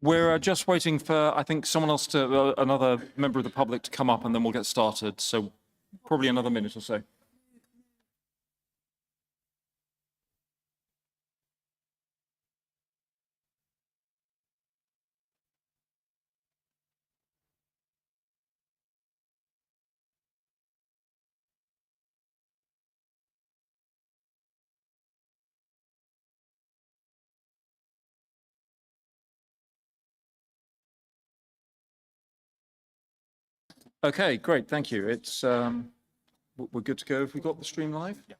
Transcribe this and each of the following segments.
We're just waiting for, I think, someone else to, another member of the public to come up, and then we'll get started. So probably another minute or so. Okay, great. Thank you. It's we're good to go. Have we got the stream live? Yeah.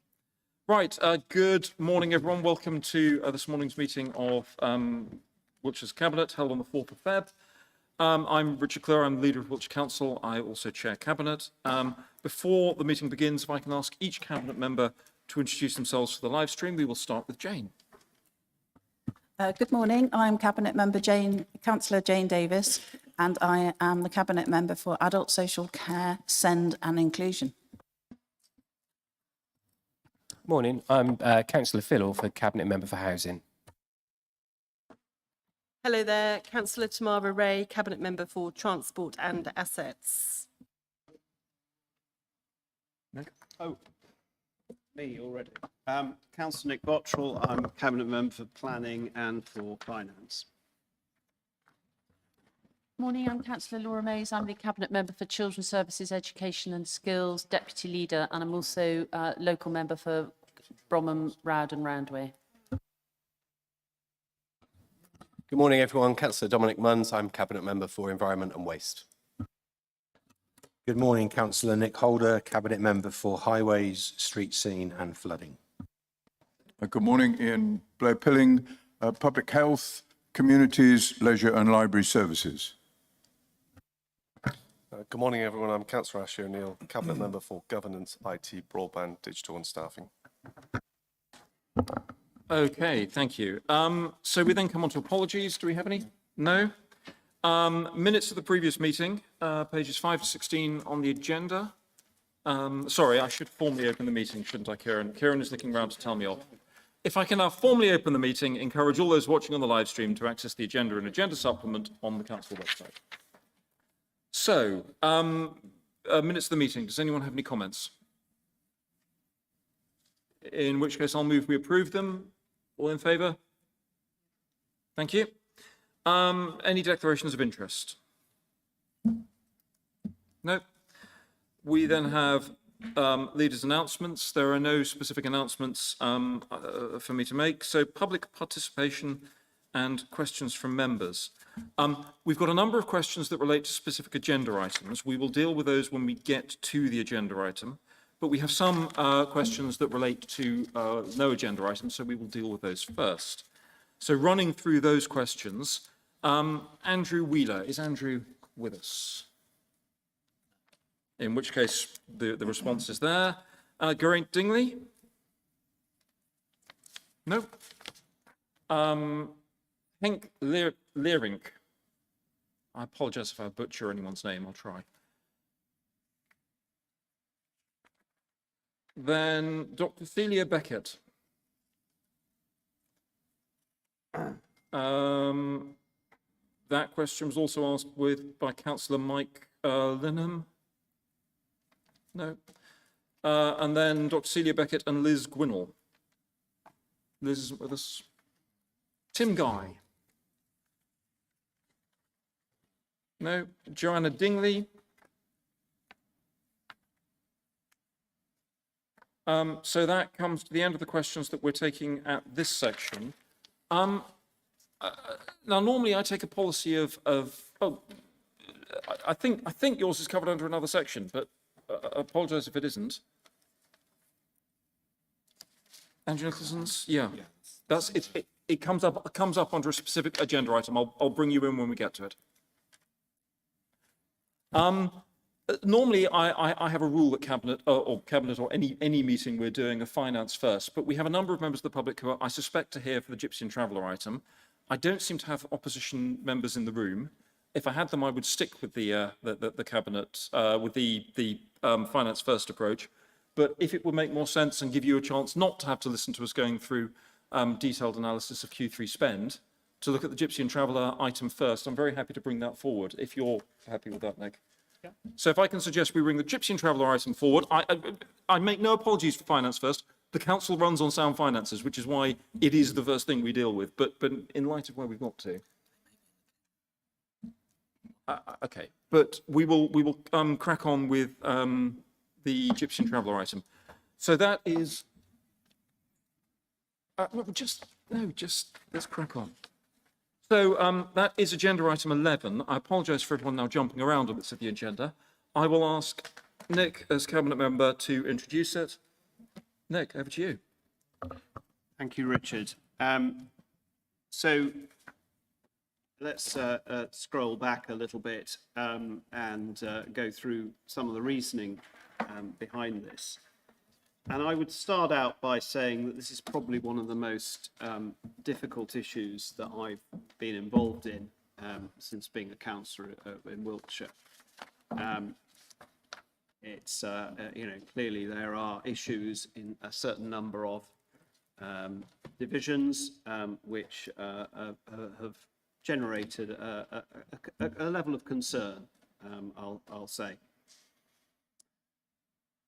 Right. Good morning, everyone. Welcome to this morning's meeting of Wiltshire's Cabinet, held on the 4th of Feb. I'm Richard Clear. I'm the leader of Wiltshire Council. I also chair Cabinet. Before the meeting begins, if I can ask each Cabinet member to introduce themselves for the live stream, we will start with Jane. Good morning. I'm Cabinet Member Councillor Jane Davis, and I am the Cabinet Member for Adult Social Care, SEND and Inclusion. Morning. I'm Councillor Phil for Cabinet Member for Housing. Hello there, Councillor Tamara Ray, Cabinet Member for Transport and Assets. Oh, me already. Councillor Nick Bottrell, I'm Cabinet Member for Planning and for Finance. Morning, I'm Councillor Laura Mays. I'm the Cabinet Member for Children's Services, Education and Skills, Deputy Leader, and I'm also local member for Bromham, Roud and Roundway. Good morning, everyone. Councillor Dominic Munns. I'm Cabinet Member for Environment and Waste. Good morning, Councillor Nick Holder, Cabinet Member for Highways, Street Scene and Flooding. Good morning, Ian Blair Pilling, Public Health, Communities, Leisure and Library Services. Good morning, everyone. I'm Councillor Ashley O'Neill, Cabinet Member for Governance, IT, Broadband, Digital and Staffing. Okay, thank you. So we then come on to apologies. Do we have any? No? Minutes of the previous meeting, pages 5 to 16 on the agenda. Sorry, I should formally open the meeting, shouldn't I, Kieran? Kieran is looking around to tell me off. If I can now formally open the meeting, encourage all those watching on the live stream to access the agenda and agenda supplement on the council website. So, minutes of the meeting. Does anyone have any comments? In which case, I'll move we approve them. All in favour? Thank you. Any declarations of interest? No. We then have leaders' announcements. There are no specific announcements for me to make. So public participation and questions from members. We've got a number of questions that relate to specific agenda items. We will deal with those when we get to the agenda item. But we have some questions that relate to no agenda items, so we will deal with those first. So running through those questions, Andrew Wheeler. Is Andrew with us? In which case, the response is there. Geraint Dingley? No. Henk Leerink. I apologise if I butcher anyone's name, I'll try. Then Dr. Celia Beckett. That question was also asked by Councillor Mike Linham. No. And then Dr. Celia Beckett and Liz Gwinnell. Liz isn't with us. Tim Guy. No. Joanna Dingley. So that comes to the end of the questions that we're taking at this section. Now, normally I take a policy of I think yours is covered under another section, but I apologise if it isn't. Andrew Nicholson's, yeah, that's it. It comes up under a specific agenda item. I'll bring you in when we get to it. Normally, I have a rule at Cabinet or any meeting we're doing a finance first, but we have a number of members of the public who I suspect are here for the Gypsy and Traveller item. I don't seem to have opposition members in the room. If I had them, I would stick with the Cabinet, with the finance first approach. But if it would make more sense and give you a chance not to have to listen to us going through detailed analysis of Q3 spend, to look at the Gypsy and Traveller item first. I'm very happy to bring that forward, if you're happy with that, Nick. Yeah. So if I can suggest we bring the Gypsy and Traveller item forward, I make no apologies for finance first. The council runs on sound finances, which is why it is the first thing we deal with. But in light of where we've got to, okay. But we will crack on with the Gypsy and Traveller item. So that is just let's crack on. So that is agenda item 11. I apologise for everyone now jumping around on bits of the agenda. I will ask Nick, as Cabinet Member, to introduce it. Nick, over to you. Thank you, Richard. So let's scroll back a little bit and go through some of the reasoning behind this. And I would start out by saying that this is probably one of the most difficult issues that I've been involved in since being a councillor in Wiltshire. It's, clearly there are issues in a certain number of divisions which have generated a level of concern, I'll say.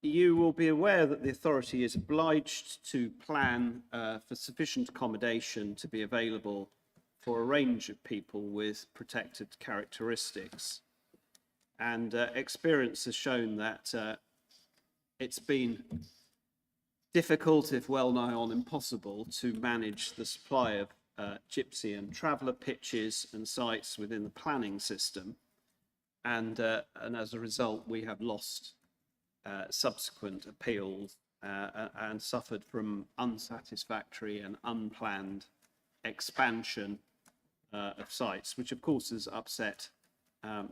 You will be aware that the authority is obliged to plan for sufficient accommodation to be available for a range of people with protected characteristics. And experience has shown that it's been difficult, if well nigh on impossible, to manage the supply of Gypsy and Traveller pitches and sites within the planning system. And as a result, we have lost subsequent appeals and suffered from unsatisfactory and unplanned expansion of sites, which of course has upset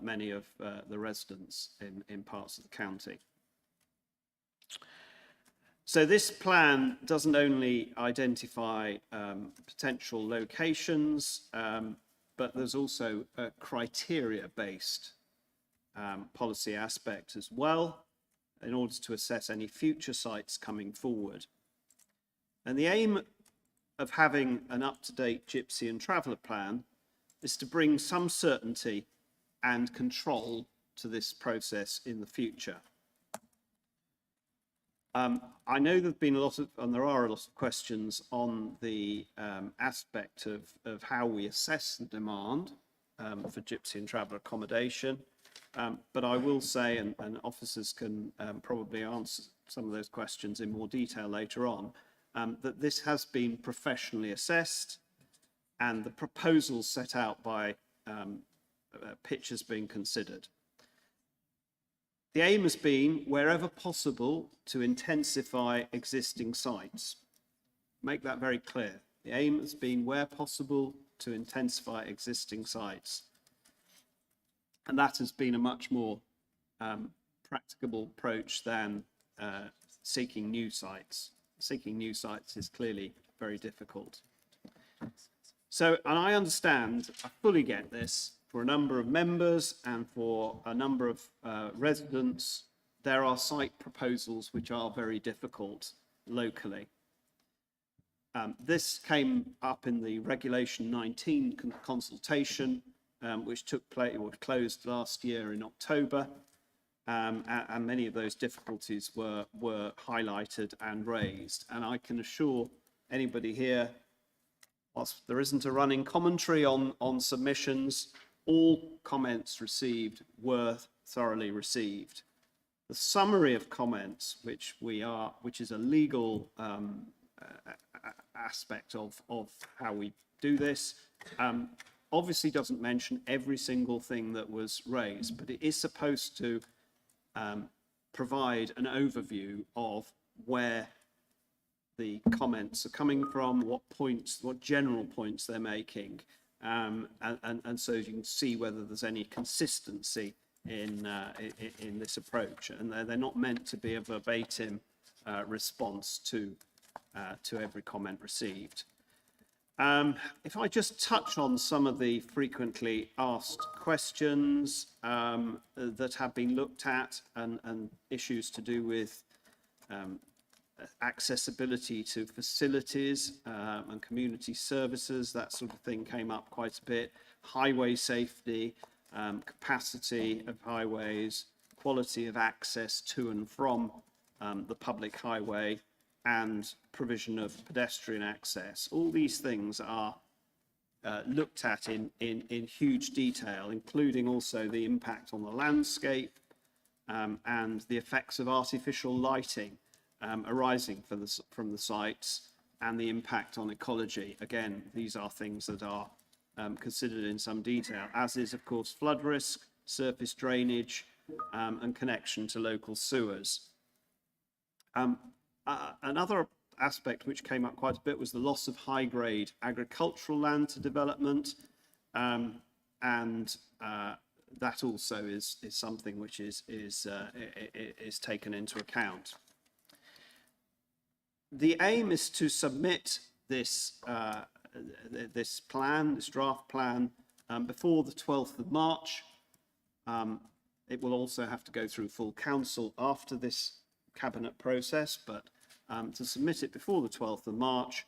many of the residents in parts of the county. So this plan doesn't only identify potential locations, but there's also a criteria-based policy aspect as well, in order to assess any future sites coming forward. And the aim of having an up-to-date Gypsy and Traveller plan is to bring some certainty and control to this process in the future. I know there've been there are a lot of questions on the aspect of how we assess the demand for Gypsy and Traveller accommodation. But I will say, and officers can probably answer some of those questions in more detail later on, that this has been professionally assessed and the proposals set out by pitches being considered. The aim has been, wherever possible, to intensify existing sites. Make that very clear. The aim has been, where possible, to intensify existing sites. And that has been a much more practicable approach than seeking new sites. Seeking new sites is clearly very difficult. So, and I understand, I fully get this, for a number of members and for a number of residents, there are site proposals which are very difficult locally. This came up in the Regulation 19 consultation, which took place or closed last year in October, and many of those difficulties were highlighted and raised. And I can assure anybody here, whilst there isn't a running commentary on submissions, all comments received were thoroughly received. The summary of comments, which is a legal aspect of how we do this, obviously doesn't mention every single thing that was raised, but it is supposed to provide an overview of where the comments are coming from, what general points they're making, and so you can see whether there's any consistency in this approach. And they're not meant to be a verbatim response to every comment received. If I just touch on some of the frequently asked questions that have been looked at and issues to do with accessibility to facilities and community services, that sort of thing came up quite a bit. Highway safety, capacity of highways, quality of access to and from the public highway, and provision of pedestrian access. All these things are looked at in huge detail, including also the impact on the landscape and the effects of artificial lighting arising from the sites and the impact on ecology. Again, these are things that are considered in some detail, as is, of course, flood risk, surface drainage, and connection to local sewers. Another aspect which came up quite a bit was the loss of high-grade agricultural land to development, and that also is something which is taken into account. The aim is to submit this this draft plan, before the 12th of March. It will also have to go through full council after this cabinet process, but to submit it before the 12th of March,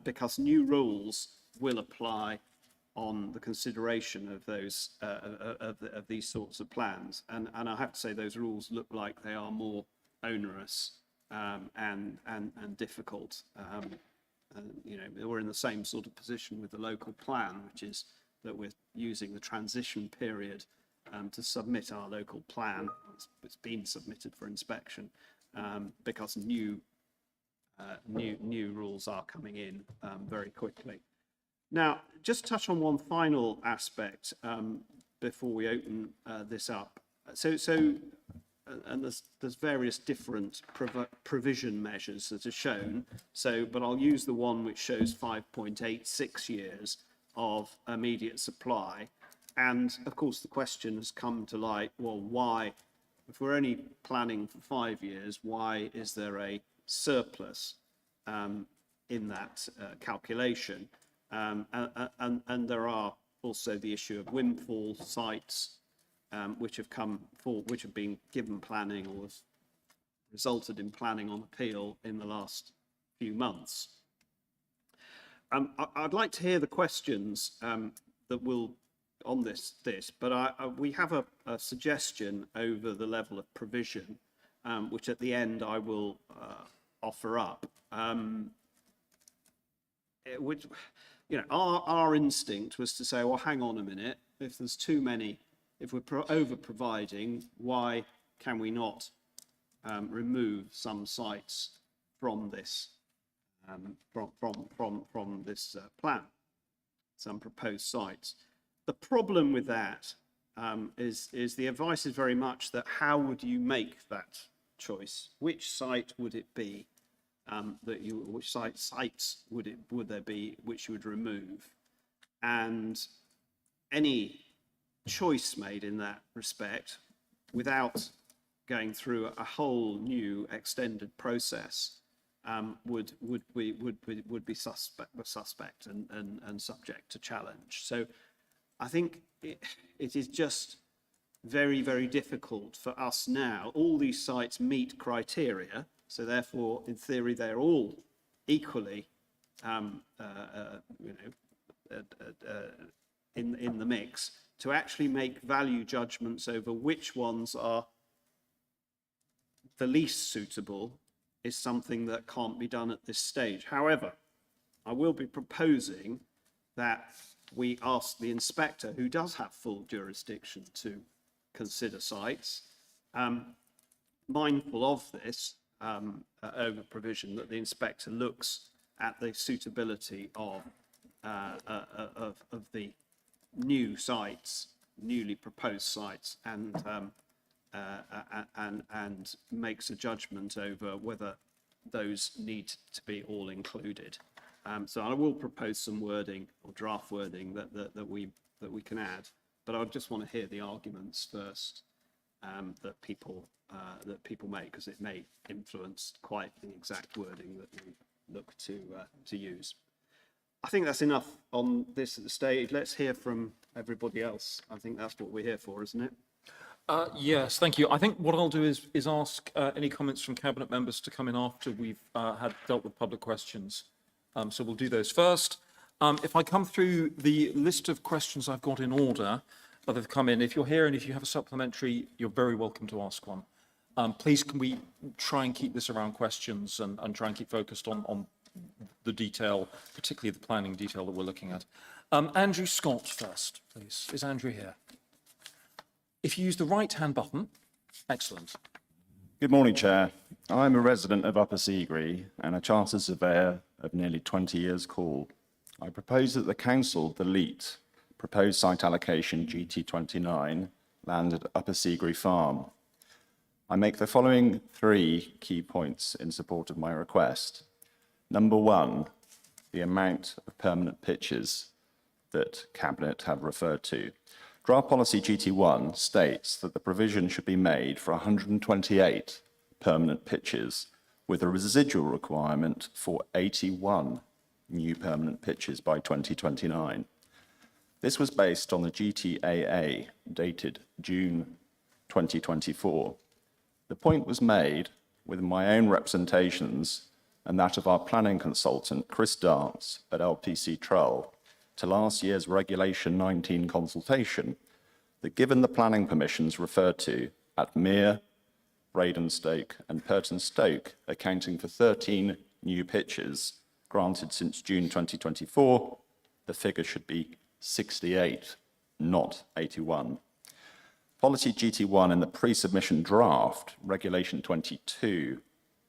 because new rules will apply on the consideration of those of these sorts of plans, and I have to say those rules look like they are more onerous and difficult. You know, we're in the same sort of position with the local plan, which is that we're using the transition period to submit our local plan. It's been submitted for inspection because new rules are coming in very quickly. Now, just touch on one final aspect before we open this up. And there's various different provision measures that are shown. But I'll use the one which shows 5.86 years of immediate supply. And of course, the question has come to light, well, why, if we're only planning for 5 years, why is there a surplus in that calculation? And there are also the issue of windfall sites, which have been given planning or have resulted in planning on appeal in the last few months. I'd like to hear the questions that will on this, but we have a suggestion over the level of provision, which at the end I will offer up. Which, you know, our instinct was to say, well, hang on a minute, if there's too many, if we're over providing, why can we not remove some sites from this from this plan, some proposed sites? The problem with that is the advice is very much that how would you make that choice? Which site would it be which sites would there be which you would remove? And any choice made in that respect without going through a whole new extended process would be suspect and subject to challenge. So I think it is just very, very difficult for us now. All these sites meet criteria, so therefore, in theory, they're all equally, in the mix. To actually make value judgments over which ones are the least suitable is something that can't be done at this stage. However, I will be proposing that we ask the inspector, who does have full jurisdiction to consider sites, mindful of this over provision, that the inspector looks at the suitability of the new sites, newly proposed sites, and makes a judgment over whether those need to be all included. So I will propose some wording or draft wording that we can add, but I just want to hear the arguments first that people make, because it may influence quite the exact wording that we look to use. I think that's enough on this at the stage. Let's hear from everybody else. I think that's what we're here for, isn't it? Yes, thank you. I think what I'll do is ask any comments from cabinet members to come in after we've had dealt with public questions. So we'll do those first. If I come through the list of questions I've got in order that have come in, if you're here and if you have a supplementary, you're very welcome to ask one. Please, can we try and keep this around questions and try and keep focused on the detail, particularly the planning detail that we're looking at. Andrew Scott first, please. Is Andrew here? If you use the right-hand button, excellent. Good morning, Chair. I'm a resident of Upper Seagree and a chartered surveyor of nearly 20 years call. I propose that the Council delete proposed site allocation GT29 land at Upper Seagree Farm. I make the following 3 key points in support of my request. Number 1, the amount of permanent pitches that Cabinet have referred to. Draft Policy GT1 states that the provision should be made for 128 permanent pitches with a residual requirement for 81 new permanent pitches by 2029. This was based on the GTAA dated June 2024. The point was made with my own representations and that of our planning consultant, Chris Dance at LPC Trull, to last year's Regulation 19 consultation, that given the planning permissions referred to at Mere, Bradenstoke and Purton Stoke, accounting for 13 new pitches granted since June 2024, the figure should be 68, not 81. Policy GT1 in the pre-submission draft, Regulation 22,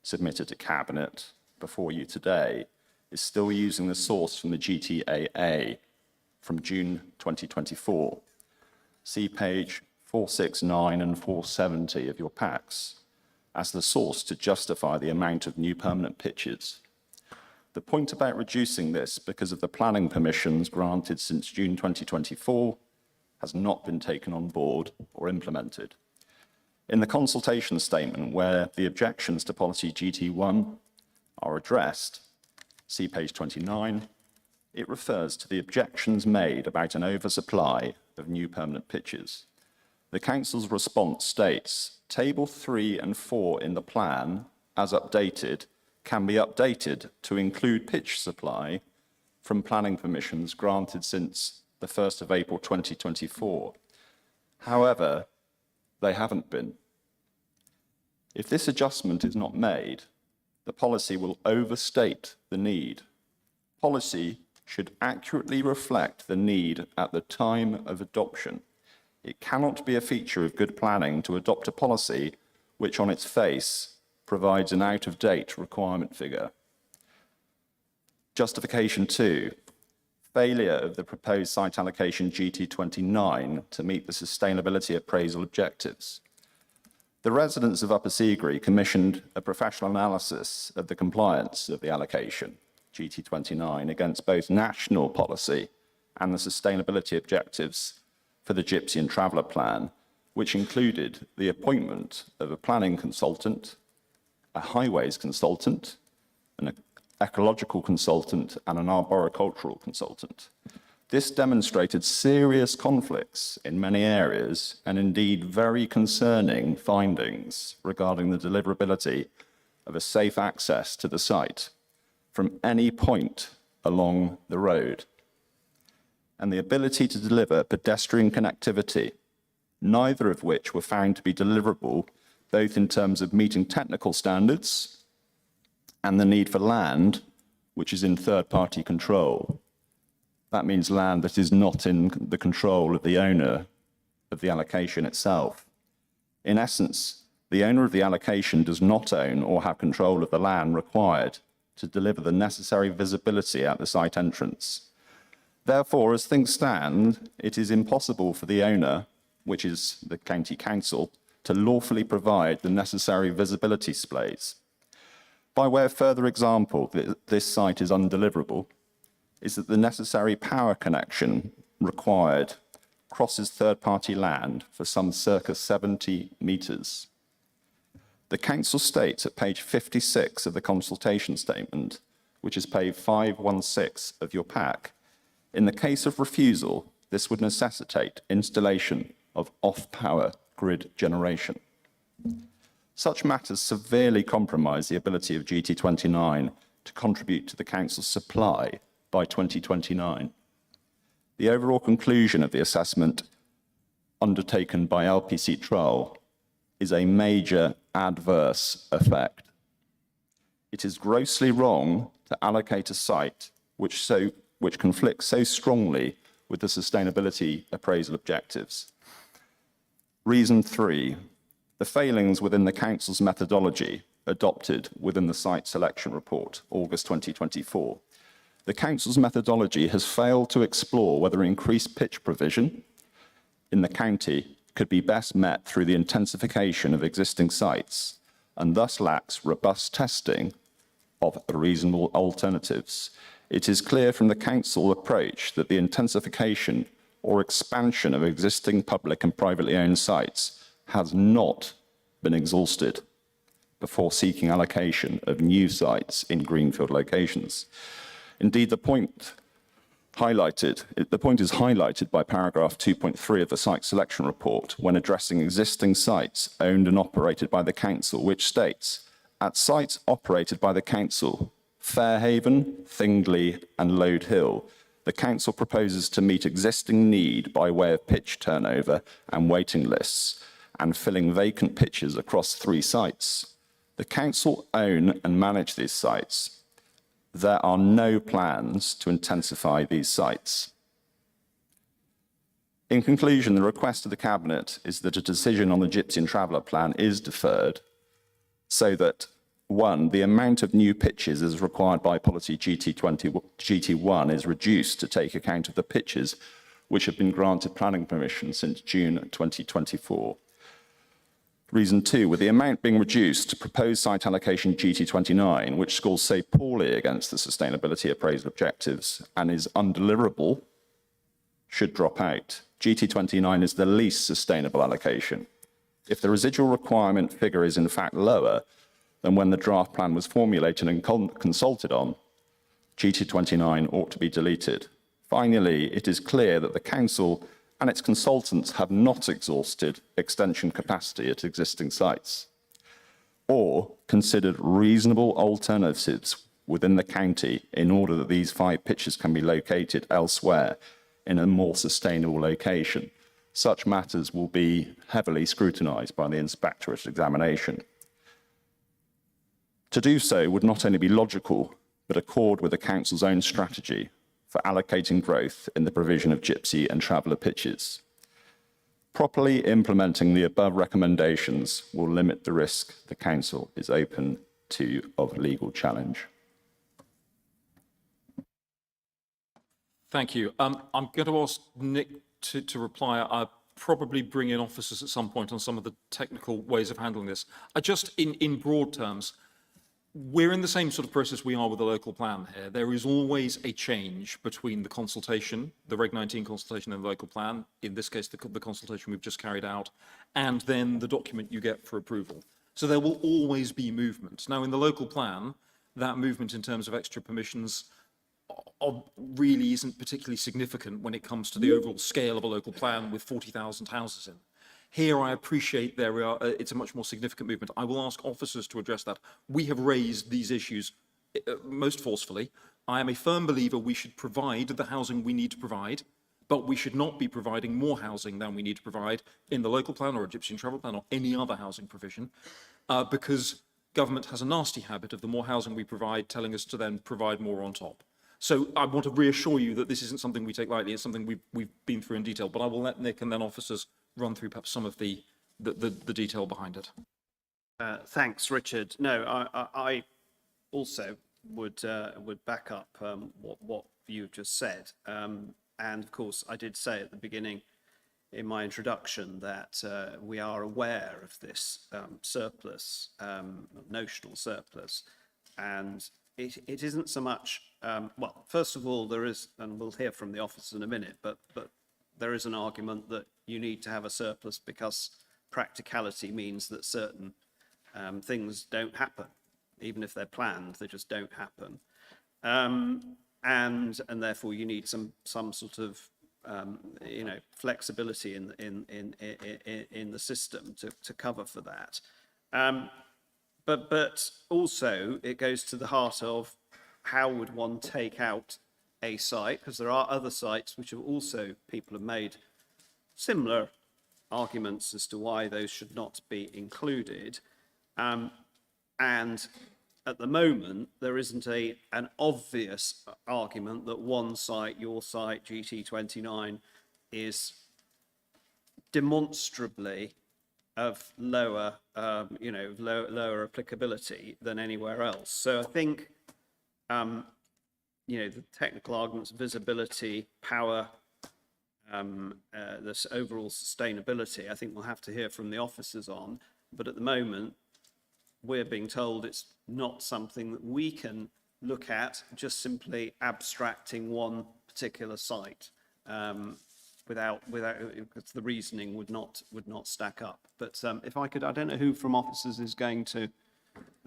submitted to Cabinet before you today, is still using the source from the GTAA from June 2024. See page 469 and 470 of your packs as the source to justify the amount of new permanent pitches. The point about reducing this because of the planning permissions granted since June 2024 has not been taken on board or implemented. In the consultation statement where the objections to policy GT1 are addressed, see page 29, it refers to the objections made about an oversupply of new permanent pitches. The Council's response states, Table 3 and 4 in the plan, as updated, can be updated to include pitch supply from planning permissions granted since the 1st of April 2024. However, they haven't been. If this adjustment is not made, the policy will overstate the need. Policy should accurately reflect the need at the time of adoption. It cannot be a feature of good planning to adopt a policy which on its face provides an out-of-date requirement figure. Justification 2, failure of the proposed site allocation GT29 to meet the sustainability appraisal objectives. The residents of Upper Seagree commissioned a professional analysis of the compliance of the allocation, GT29, against both national policy and the sustainability objectives for the Gypsy and Traveller Plan, which included the appointment of a planning consultant, a highways consultant, an ecological consultant, and an arboricultural consultant. This demonstrated serious conflicts in many areas and indeed very concerning findings regarding the deliverability of a safe access to the site from any point along the road and the ability to deliver pedestrian connectivity, neither of which were found to be deliverable both in terms of meeting technical standards and the need for land, which is in third-party control. That means land that is not in the control of the owner of the allocation itself. In essence, the owner of the allocation does not own or have control of the land required to deliver the necessary visibility at the site entrance. Therefore, as things stand, it is impossible for the owner, which is the County Council, to lawfully provide the necessary visibility displays. By way of further example, that this site is undeliverable, is that the necessary power connection required crosses third-party land for some circa 70 metres. The Council states at page 56 of the consultation statement, which is page 516 of your pack, in the case of refusal, this would necessitate installation of off-power grid generation. Such matters severely compromise the ability of GT29 to contribute to the council's supply by 2029. The overall conclusion of the assessment undertaken by LPC Trial is a major adverse effect. It is grossly wrong to allocate a site which conflicts so strongly with the sustainability appraisal objectives. Reason 3, the failings within the council's methodology adopted within the site selection report, August 2024. The council's methodology has failed to explore whether increased pitch provision in the county could be best met through the intensification of existing sites, and thus lacks robust testing of reasonable alternatives. It is clear from the council approach that the intensification or expansion of existing public and privately owned sites has not been exhausted before seeking allocation of new sites in greenfield locations. Indeed, the point is highlighted by paragraph 2.3 of the site selection report when addressing existing sites owned and operated by the council, which states, at sites operated by the council, Fairhaven, Thingley and Lode Hill, the council proposes to meet existing need by way of pitch turnover and waiting lists and filling vacant pitches across 3 sites. The council own and manage these sites. There are no plans to intensify these sites. In conclusion, the request of the Cabinet is that a decision on the Gypsy and Traveller plan is deferred so that, 1, the amount of new pitches as required by policy GT1 is reduced to take account of the pitches which have been granted planning permission since June 2024. Reason 2, with the amount being reduced to proposed site allocation GT29, which scores so poorly against the sustainability appraisal objectives and is undeliverable, should drop out. GT29 is the least sustainable allocation. If the residual requirement figure is in fact lower than when the draft plan was formulated and consulted on, GT29 ought to be deleted. Finally, it is clear that the council and its consultants have not exhausted extension capacity at existing sites or considered reasonable alternatives within the county in order that these 5 pitches can be located elsewhere in a more sustainable location. Such matters will be heavily scrutinised by the inspectorate examination. To do so would not only be logical, but accord with the council's own strategy for allocating growth in the provision of Gypsy and Traveller pitches. Properly implementing the above recommendations will limit the risk the council is open to of legal challenge. Thank you. I'm going to ask Nick to reply. I'll probably bring in officers at some point on some of the technical ways of handling this. Just in broad terms, we're in the same sort of process we are with the local plan here. There is always a change between the consultation, the Reg 19 consultation and the local plan, in this case, the consultation we've just carried out, and then the document you get for approval. So there will always be movement. Now, in the local plan, that movement in terms of extra permissions really isn't particularly significant when it comes to the overall scale of a local plan with 40,000 houses in. Here, I appreciate it's a much more significant movement. I will ask officers to address that. We have raised these issues most forcefully. I am a firm believer we should provide the housing we need to provide, but we should not be providing more housing than we need to provide in the local plan or a Gypsy and Travel plan or any other housing provision, because government has a nasty habit of the more housing we provide, telling us to then provide more on top. So I want to reassure you that this isn't something we take lightly. It's something we've been through in detail, but I will let Nick and then officers run through perhaps some of the detail behind it. Thanks, Richard. No, I also would back up what you've just said. And of course, I did say at the beginning in my introduction that we are aware of this surplus, notional surplus, and it isn't so much, well, first of all, there is, and we'll hear from the officers in a minute, but there is an argument that you need to have a surplus because practicality means that certain things don't happen. Even if they're planned, they just don't happen. And therefore you need some sort of flexibility in the system to cover for that. But also it goes to the heart of how would one take out a site, because there are other sites which have also, people have made similar arguments as to why those should not be included. And at the moment, there isn't an obvious argument that one site, your site, GT29, is demonstrably of lower, lower applicability than anywhere else. So I think, the technical arguments, visibility, power, this overall sustainability, I think we'll have to hear from the officers on. But at the moment, we're being told it's not something that we can look at, just simply abstracting one particular site, without because the reasoning would not stack up. But if I could, I don't know who from officers is going to,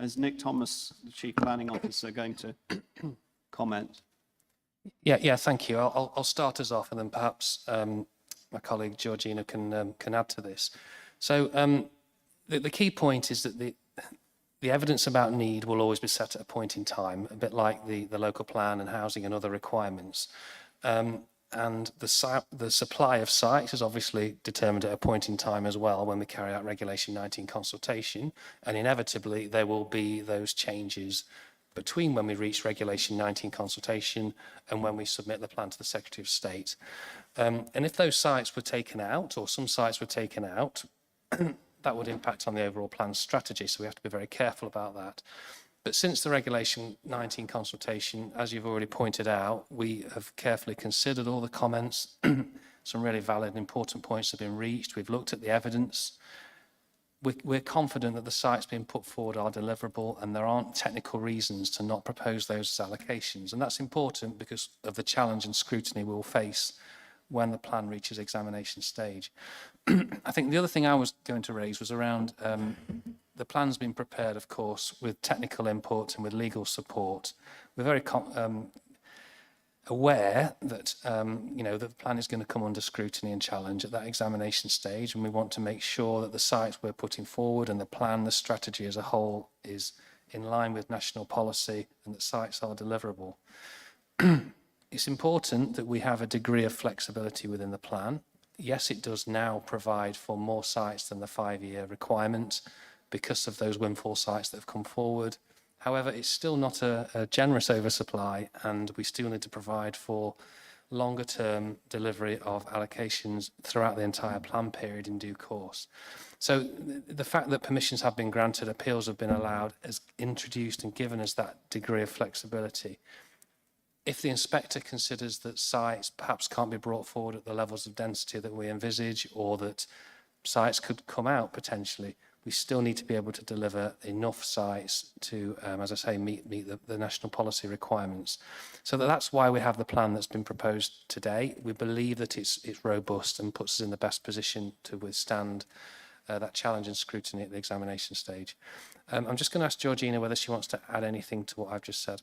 is Nick Thomas, the Chief Planning Officer, going to comment? Yeah, thank you. I'll start us off, and then perhaps my colleague Georgina can add to this. So the key point is that the evidence about need will always be set at a point in time, a bit like the local plan and housing and other requirements. And the supply of sites is obviously determined at a point in time as well when we carry out Regulation 19 consultation, and inevitably there will be those changes between when we reach Regulation 19 consultation and when we submit the plan to the Secretary of State. And if those sites were taken out, or some sites were taken out, that would impact on the overall plan strategy, so we have to be very careful about that. But since the Regulation 19 consultation, as you've already pointed out, we have carefully considered all the comments. Some really valid and important points have been reached. We've looked at the evidence. We're confident that the sites being put forward are deliverable, and there aren't technical reasons to not propose those as allocations. And that's important because of the challenge and scrutiny we will face when the plan reaches examination stage. I think the other thing I was going to raise was around the plan's been prepared, of course, with technical input and with legal support. We're very aware that that the plan is going to come under scrutiny and challenge at that examination stage, and we want to make sure that the sites we're putting forward and the plan, the strategy as a whole, is in line with national policy and that sites are deliverable. It's important that we have a degree of flexibility within the plan. Yes, it does now provide for more sites than the 5-year requirement because of those windfall sites that have come forward. However, it's still not a generous oversupply, and we still need to provide for longer term delivery of allocations throughout the entire plan period in due course. So the fact that permissions have been granted, appeals have been allowed, has introduced and given us that degree of flexibility. If the inspector considers that sites perhaps can't be brought forward at the levels of density that we envisage, or that sites could come out potentially, we still need to be able to deliver enough sites to, as I say, meet the national policy requirements. So that's why we have the plan that's been proposed today. We believe that it's robust and puts us in the best position to withstand that challenge and scrutiny at the examination stage. I'm just going to ask Georgina whether she wants to add anything to what I've just said.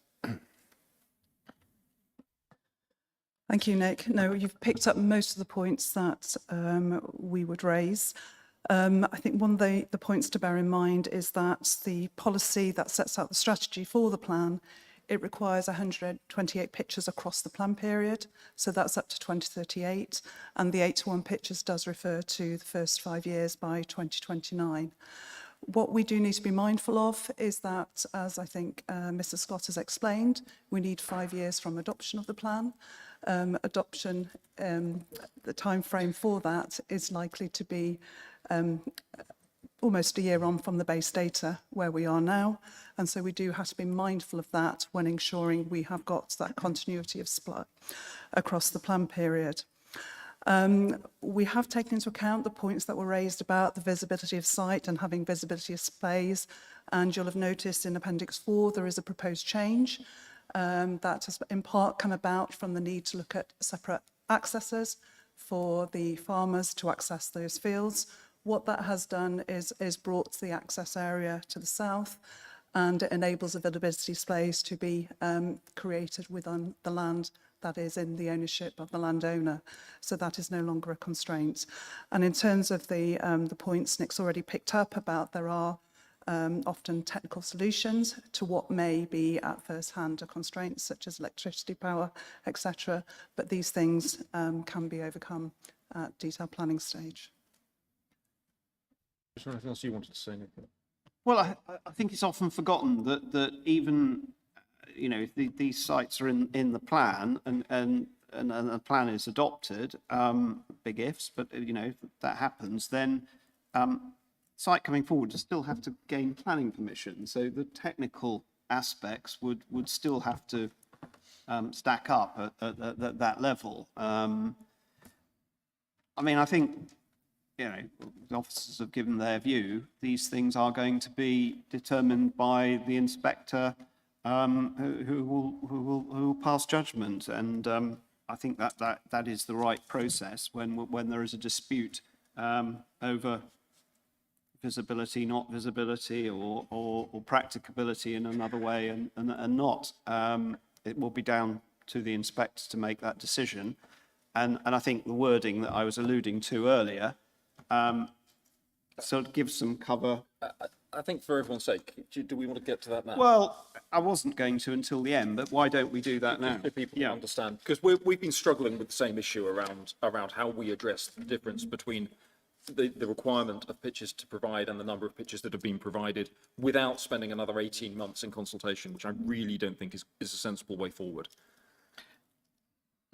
Thank you, Nick. No, you've picked up most of the points that we would raise. I think one of the points to bear in mind is that the policy that sets out the strategy for the plan, it requires 128 pictures across the plan period. So that's up to 2038. And the 8:1 pictures does refer to the first 5 years by 2029. What we do need to be mindful of is that, as I think Mr. Scott has explained, we need 5 years from adoption of the plan. Adoption, the time frame for that is likely to be almost a year on from the base data where we are now. And so we do have to be mindful of that when ensuring we have got that continuity of supply across the plan period. We have taken into account the points that were raised about the visibility of site and having visibility of space. And you'll have noticed in Appendix 4, there is a proposed change that has in part come about from the need to look at separate accesses for the farmers to access those fields. What that has done is brought the access area to the south, and it enables availability space to be created within the land that is in the ownership of the landowner. So that is no longer a constraint. And in terms of the points Nick's already picked up about, there are often technical solutions to what may be at first hand a constraint, such as electricity power, etc. But these things can be overcome at detailed planning stage. Is there anything else you wanted to say, Nick? Well, I think it's often forgotten that even, you know, if these sites are in the plan and the plan is adopted, big ifs, but, you know, if that happens, then site coming forward will still have to gain planning permission. So the technical aspects would still have to stack up at that level. I mean, I think, you know, the officers have given their view. These things are going to be determined by the inspector, who will pass judgment, and I think that is the right process when there is a dispute over visibility, not visibility, or practicability in another way, and not. It will be down to the inspector to make that decision, and I think the wording that I was alluding to earlier sort of gives some cover. I think for everyone's sake, do we want to get to that now? Well, I wasn't going to until the end, but why don't we do that now? So people understand, because we've been struggling with the same issue around how we address the difference between the requirement of pitches to provide and the number of pitches that have been provided without spending another 18 months in consultation, which I really don't think is a sensible way forward.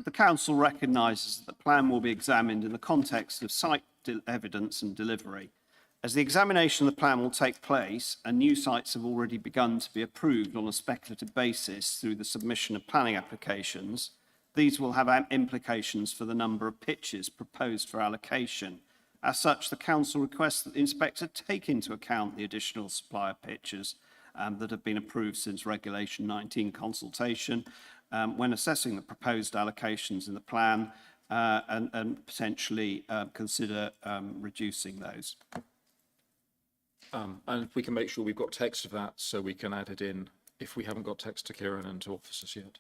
The council recognises that the plan will be examined in the context of site evidence and delivery. As the examination of the plan will take place and new sites have already begun to be approved on a speculative basis through the submission of planning applications, these will have implications for the number of pitches proposed for allocation. As such, the council requests that the inspector take into account the additional supply of pitches that have been approved since Regulation 19 consultation when assessing the proposed allocations in the plan and potentially consider reducing those. And if we can make sure we've got text of that so we can add it in if we haven't got text to Kieran and to officers yet.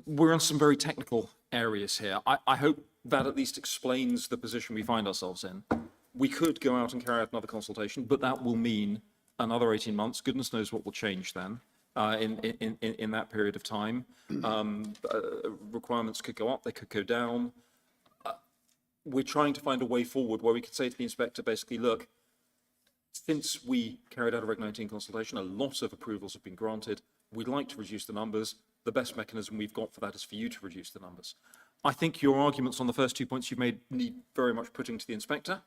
We're in some very technical areas here. I hope that at least explains the position we find ourselves in. We could go out and carry out another consultation, but that will mean another 18 months. Goodness knows what will change then in that period of time. Requirements could go up, they could go down. We're trying to find a way forward where we could say to the inspector, basically, look, since we carried out a Reg 19 consultation, a lot of approvals have been granted. We'd like to reduce the numbers. The best mechanism we've got for that is for you to reduce the numbers. I think your arguments on the first 2 points you've made need very much putting to the inspector.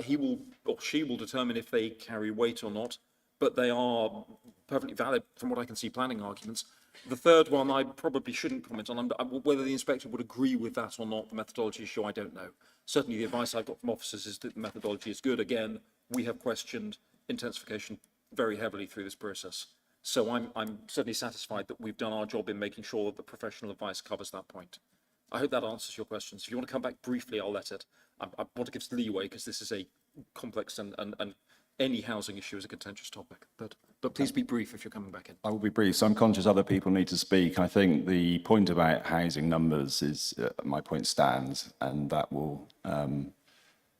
He will, or she will, determine if they carry weight or not, but they are perfectly valid from what I can see planning arguments. The third one I probably shouldn't comment on. Whether the inspector would agree with that or not, the methodology issue, I don't know. Certainly the advice I've got from officers is that the methodology is good. Again, we have questioned intensification very heavily through this process. So I'm certainly satisfied that we've done our job in making sure that the professional advice covers that point. I hope that answers your questions. If you want to come back briefly, I'll let it. I want to give some leeway because this is a complex and any housing issue is a contentious topic. But please be brief if you're coming back in. I will be brief. So I'm conscious other people need to speak. I think the point about housing numbers is, my point stands, and that will,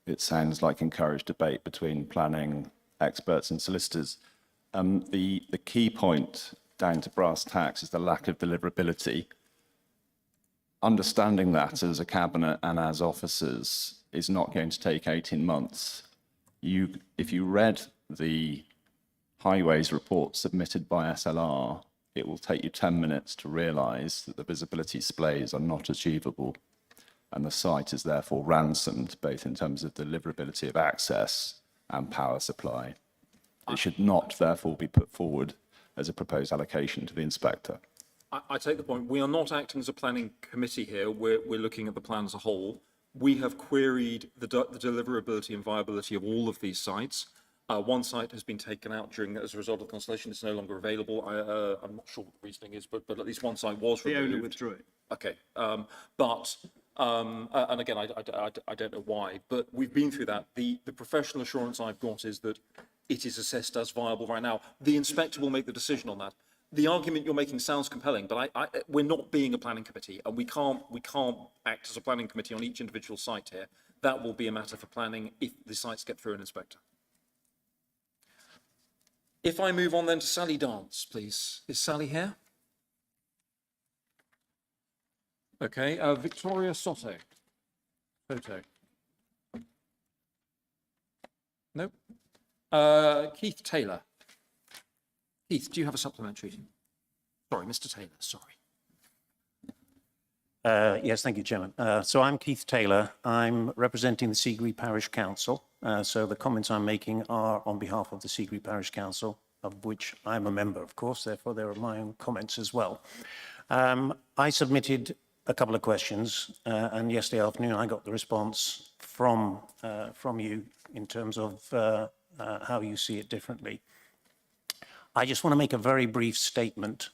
it sounds like, encourage debate between planning experts and solicitors. The key point down to brass tacks is the lack of deliverability. Understanding that as a cabinet and as officers is not going to take 18 months. If you read the highways report submitted by SLR, it will take you 10 minutes to realise that the visibility displays are not achievable, and the site is therefore ransomed, both in terms of deliverability of access and power supply. It should not, therefore, be put forward as a proposed allocation to the inspector. I take the point. We are not acting as a planning committee here. We're looking at the plan as a whole. We have queried the deliverability and viability of all of these sites. One site has been taken out as a result of the consultation. It's no longer available. I'm not sure what the reasoning is, but at least one site was removed. The owner withdrew it. Okay. And again, I don't know why, but we've been through that. The professional assurance I've got is that it is assessed as viable right now. The inspector will make the decision on that. the argument you're making sounds compelling, but we're not being a planning committee, and we can't act as a planning committee on each individual site here. That will be a matter for planning if the sites get through an inspector. If I move on then to Sally Dance, please. Is Sally here? Okay, Victoria Soto. Nope. Keith Taylor. Keith, do you have a supplementary? Sorry, Mr. Taylor, sorry. Yes, thank you, Chairman. So I'm Keith Taylor. I'm representing the Seagree Parish Council. So the comments I'm making are on behalf of the Seagree Parish Council, of which I'm a member, of course. Therefore, there are my own comments as well. I submitted a couple of questions, and yesterday afternoon I got the response from you in terms of how you see it differently. I just want to make a very brief statement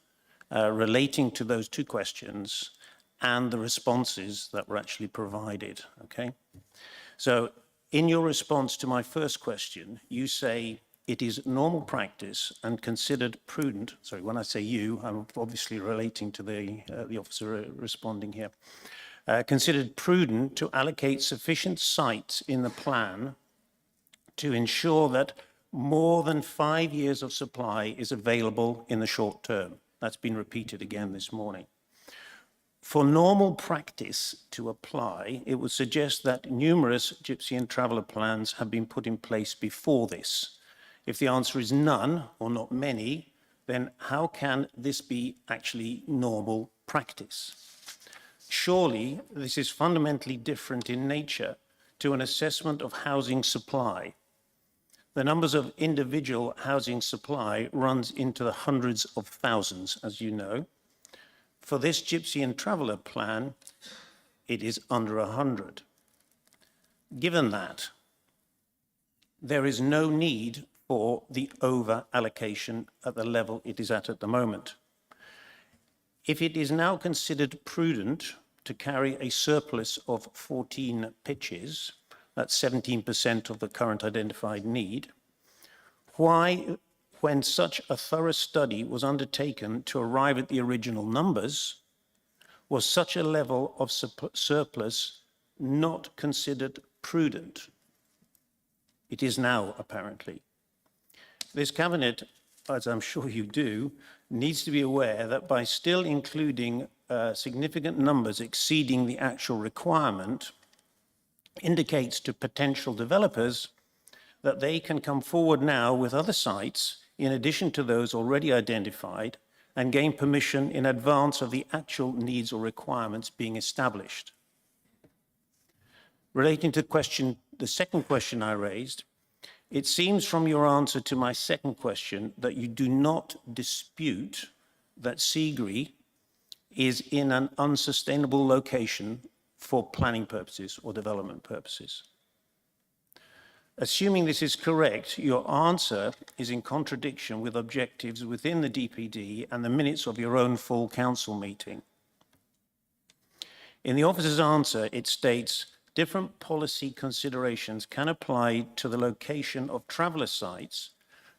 relating to those two questions and the responses that were actually provided, okay? So in your response to my first question, you say it is normal practice and considered prudent, sorry, when I say you, I'm obviously relating to the officer responding here, considered prudent to allocate sufficient sites in the plan to ensure that more than 5 years of supply is available in the short term. That's been repeated again this morning. For normal practice to apply, it would suggest that numerous Gypsy and Traveller plans have been put in place before this. If the answer is none or not many, then how can this be actually normal practice? Surely this is fundamentally different in nature to an assessment of housing supply. The numbers of individual housing supply runs into the hundreds of thousands, as you know. For this Gypsy and Traveller plan, it is under 100. Given that, there is no need for the over-allocation at the level it is at the moment. If it is now considered prudent to carry a surplus of 14 pitches, that's 17% of the current identified need, why, when such a thorough study was undertaken to arrive at the original numbers, was such a level of surplus not considered prudent? It is now, apparently. This cabinet, as I'm sure you do, needs to be aware that by still including significant numbers exceeding the actual requirement, indicates to potential developers that they can come forward now with other sites in addition to those already identified and gain permission in advance of the actual needs or requirements being established. Relating to the second question I raised, it seems from your answer to my second question that you do not dispute that Seagree is in an unsustainable location for planning purposes or development purposes. Assuming this is correct, your answer is in contradiction with objectives within the DPD and the minutes of your own full council meeting. In the officer's answer, it states, different policy considerations can apply to the location of traveller sites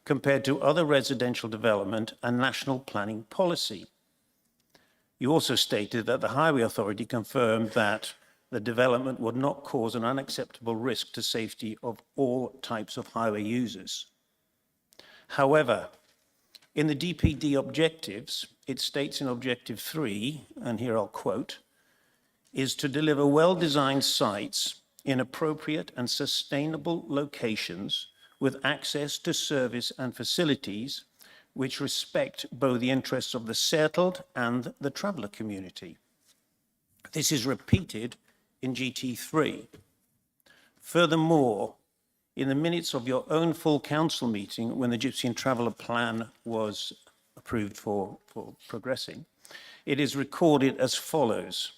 compared to other residential development and national planning policy. You also stated that the Highway Authority confirmed that the development would not cause an unacceptable risk to safety of all types of highway users. However, in the DPD objectives, it states in Objective 3, and here I'll quote, is to deliver well-designed sites in appropriate and sustainable locations with access to service and facilities which respect both the interests of the settled and the traveller community. This is repeated in GT3. Furthermore, in the minutes of your own full council meeting when the Gypsy and Traveller plan was approved for progressing, it is recorded as follows.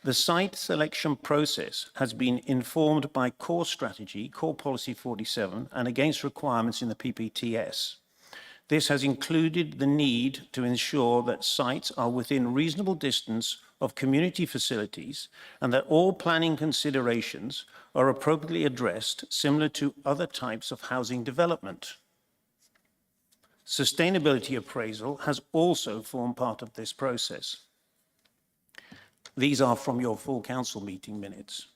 The site selection process has been informed by core strategy, core policy 47, and against requirements in the PPTS. This has included the need to ensure that sites are within reasonable distance of community facilities and that all planning considerations are appropriately addressed, similar to other types of housing development. Sustainability appraisal has also formed part of this process. These are from your full council meeting minutes.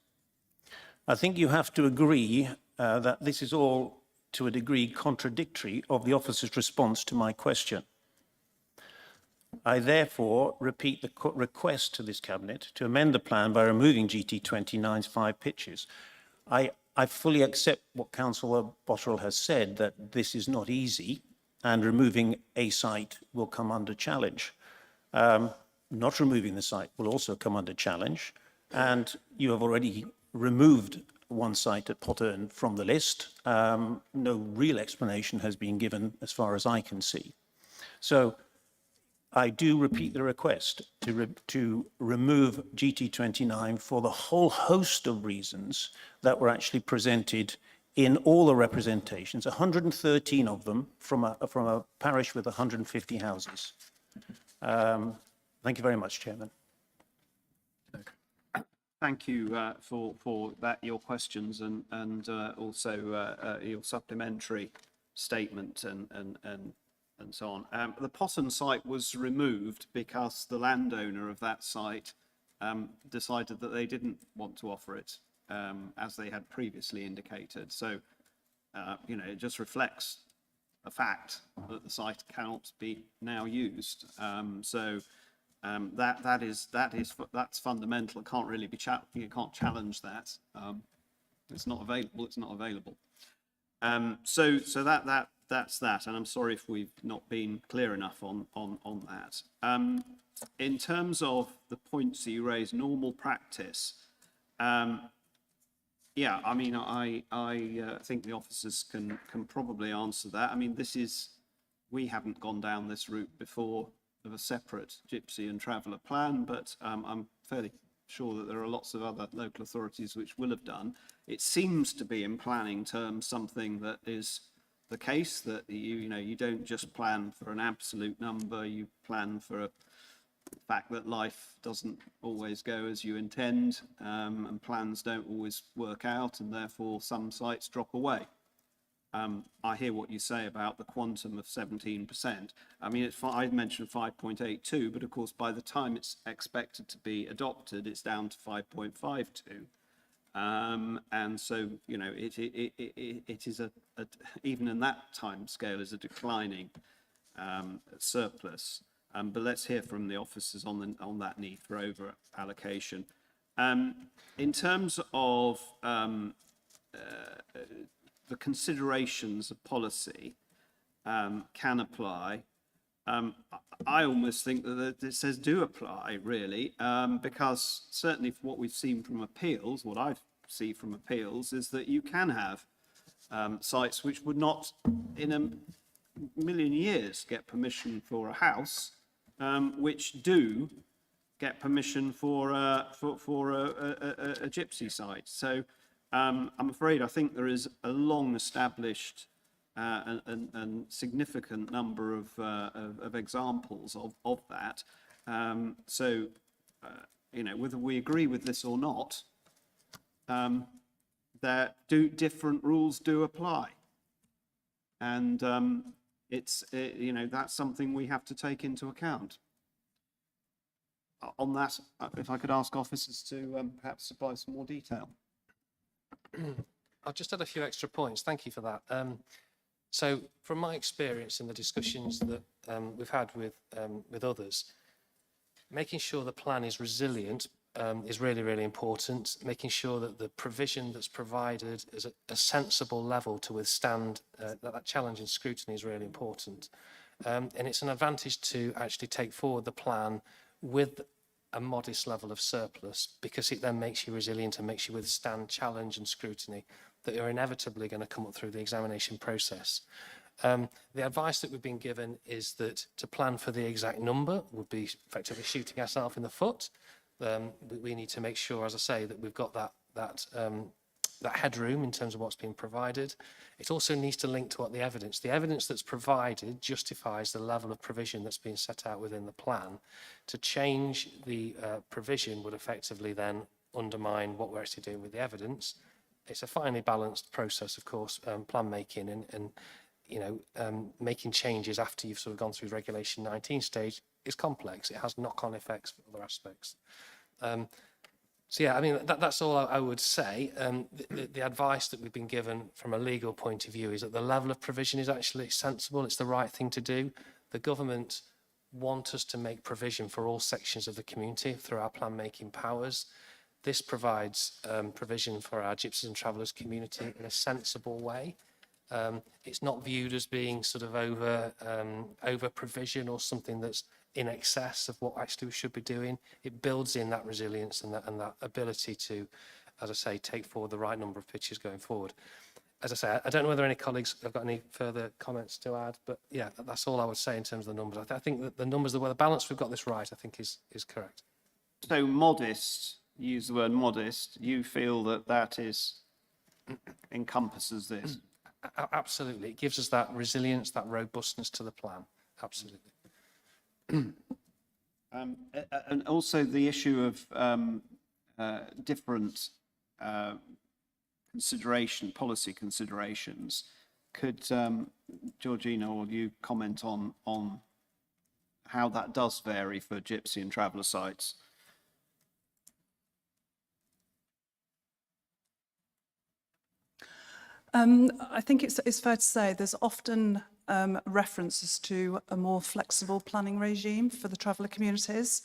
I think you have to agree that this is all, to a degree, contradictory of the officer's response to my question. I therefore repeat the request to this cabinet to amend the plan by removing GT29's 5 pitches. I fully accept what Councillor Botterill has said, that this is not easy and removing a site will come under challenge. Not removing the site will also come under challenge, and you have already removed one site at Potterne from the list. No real explanation has been given as far as I can see. So I do repeat the request to remove GT29 for the whole host of reasons that were actually presented in all the representations, 113 of them from a parish with 150 houses. Thank you very much, Chairman. Thank you for that, your questions and also your supplementary statement and so on. The Potterne site was removed because the landowner of that site decided that they didn't want to offer it as they had previously indicated. So, you know, it just reflects a fact that the site cannot be now used. That's fundamental. It can't really be you can't challenge that. It's not available. It's not available. That's that. And I'm sorry if we've not been clear enough on that. In terms of the points that you raised, normal practice. Yeah, I mean, I think the officers can probably answer that. I mean, we haven't gone down this route before of a separate Gypsy and Traveller plan, but I'm fairly sure that there are lots of other local authorities which will have done. It seems to be in planning terms something that is the case, that you don't just plan for an absolute number, you plan for a fact that life doesn't always go as you intend, and plans don't always work out, and therefore some sites drop away. I hear what you say about the quantum of 17%. I mean, I mentioned 5.82, but of course, by the time it's expected to be adopted, it's down to 5.52. And so, you know, it is even in that time scale is a declining surplus. But let's hear from the officers on that need for over allocation. In terms of the considerations of policy can apply, I almost think that it says do apply, really, because certainly for what we've seen from appeals, what I see from appeals is that you can have sites which would not in a million years get permission for a house, which do get permission for a Gypsy site. So I'm afraid I think there is a long established and significant number of examples of that. You know, whether we agree with this or not, that different rules do apply, and you know, that's something we have to take into account. On that, if I could ask officers to perhaps supply some more detail. I'll just add a few extra points. Thank you for that. So from my experience in the discussions that we've had with others, making sure the plan is resilient is really, really important. Making sure that the provision that's provided is at a sensible level to withstand that challenge and scrutiny is really important. And it's an advantage to actually take forward the plan with a modest level of surplus, because it then makes you resilient and makes you withstand challenge and scrutiny that are inevitably going to come up through the examination process. The advice that we've been given is that to plan for the exact number would be effectively shooting ourselves in the foot. We need to make sure, as I say, that we've got that headroom in terms of what's being provided. It also needs to link to what the evidence that's provided justifies the level of provision that's being set out within the plan. To change the provision would effectively then undermine what we're actually doing with the evidence. It's a finely balanced process, of course, plan making, and making changes after you've sort of gone through the Regulation 19 stage is complex. It has knock-on effects for other aspects. So yeah, I mean, that's all I would say. The advice that we've been given from a legal point of view is that the level of provision is actually sensible. It's the right thing to do. The government want us to make provision for all sections of the community through our plan-making powers. This provides provision for our Gypsies and Travellers community in a sensible way. It's not viewed as being sort of over provision or something that's in excess of what actually we should be doing. It builds in that resilience and that ability to, as I say, take forward the right number of pitches going forward. As I say, I don't know whether any colleagues have got any further comments to add, but yeah, that's all I would say in terms of the numbers. I think that the numbers, the balance we've got this right, I think is correct. So modest, use the word modest, you feel that that is encompasses this? Absolutely. It gives us that resilience, that robustness to the plan. Absolutely. And also the issue of different policy considerations. Could Georgina or you comment on how that does vary for Gypsy and Traveller sites? I think it's fair to say there's often references to a more flexible planning regime for the traveller communities.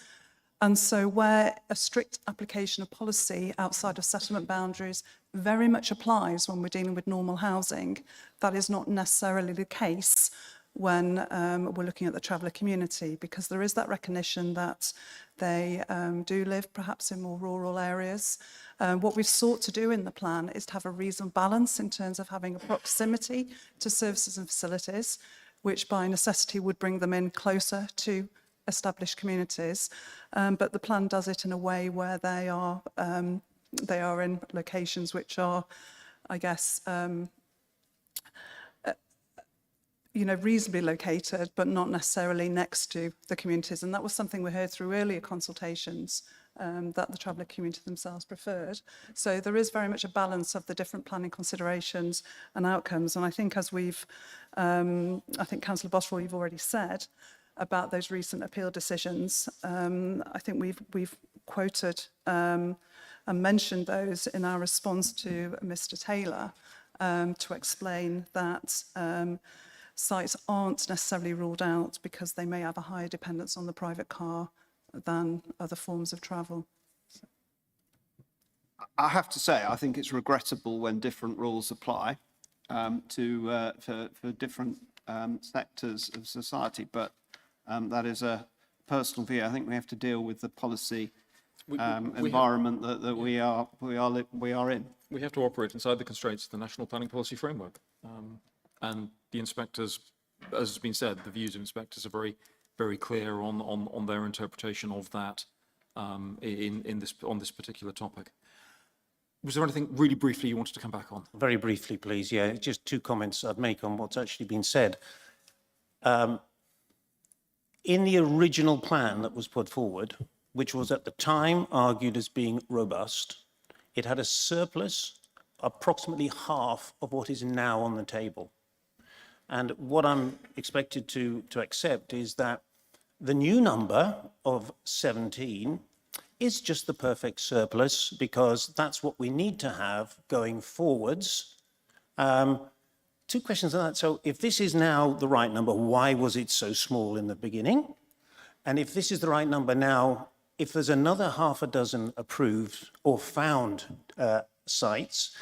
And so where a strict application of policy outside of settlement boundaries very much applies when we're dealing with normal housing, that is not necessarily the case when we're looking at the traveller community, because there is that recognition that they do live perhaps in more rural areas. What we've sought to do in the plan is to have a reasonable balance in terms of having a proximity to services and facilities, which by necessity would bring them in closer to established communities. But the plan does it in a way where they are in locations which are, I guess, reasonably located, but not necessarily next to the communities. And that was something we heard through earlier consultations that the traveller community themselves preferred. So there is very much a balance of the different planning considerations and outcomes. And I think as I think Councillor Boswell, you've already said about those recent appeal decisions, I think we've quoted and mentioned those in our response to Mr. Taylor to explain that sites aren't necessarily ruled out because they may have a higher dependence on the private car than other forms of travel. I have to say, I think it's regrettable when different rules apply for different sectors of society, but that is a personal view. I think we have to deal with the policy environment that we are in. We have to operate inside the constraints of the National Planning Policy Framework. And the inspectors, as has been said, the views of inspectors are very, very clear on their interpretation of that on this particular topic. Was there anything really briefly you wanted to come back on? Very briefly, please. Yeah, just two comments I'd make on what's actually been said. In the original plan that was put forward, which was at the time argued as being robust, it had a surplus approximately half of what is now on the table. And what I'm expected to accept is that the new number of 17 is just the perfect surplus, because that's what we need to have going forwards. Two questions on that. So if this is now the right number, why was it so small in the beginning? And if this is the right number now, if there's another half a dozen approved or found sites,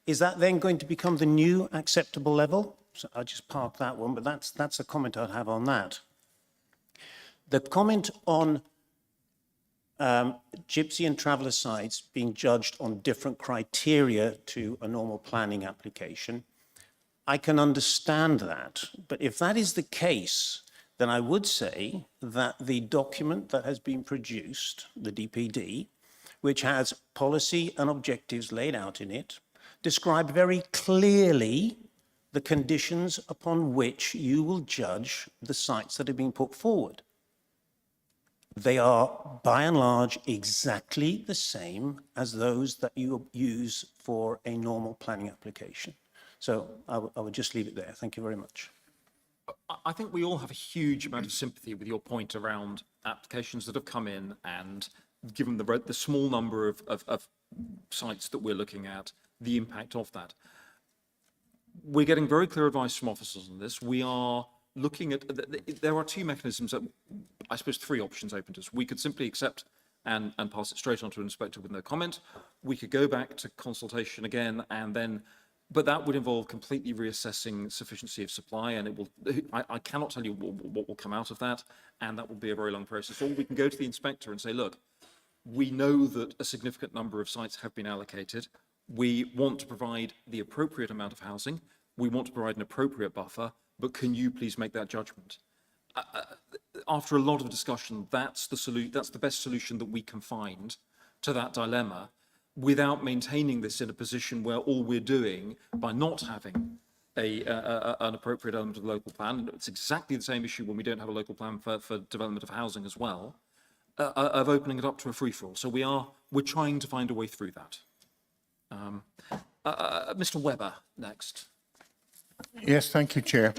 is that then going to become the new acceptable level? So I'll just park that one, but that's a comment I'd have on that. The comment on Gypsy and Traveller sites being judged on different criteria to a normal planning application, I can understand that. But if that is the case, then I would say that the document that has been produced, the DPD, which has policy and objectives laid out in it, describe very clearly the conditions upon which you will judge the sites that are being put forward. They are, by and large, exactly the same as those that you use for a normal planning application. So I would just leave it there. Thank you very much. I think we all have a huge amount of sympathy with your point around applications that have come in, and given the small number of sites that we're looking at, the impact of that. We're getting very clear advice from officers on this. We are looking at, there are two mechanisms, I suppose three options open to us. We could simply accept and pass it straight on to an inspector with no comment. We could go back to consultation again, and then, but that would involve completely reassessing sufficiency of supply, and it will, I cannot tell you what will come out of that, and that will be a very long process. Or we can go to the inspector and say, look, we know that a significant number of sites have been allocated. We want to provide the appropriate amount of housing. We want to provide an appropriate buffer, but can you please make that judgment? After a lot of discussion, that's the best solution that we can find to that dilemma, without maintaining this in a position where all we're doing by not having an appropriate element of the local plan, it's exactly the same issue when we don't have a local plan for development of housing as well, of opening it up to a free-for-all. So we're trying to find a way through that. Mr. Webber, next. Yes, thank you, Chair.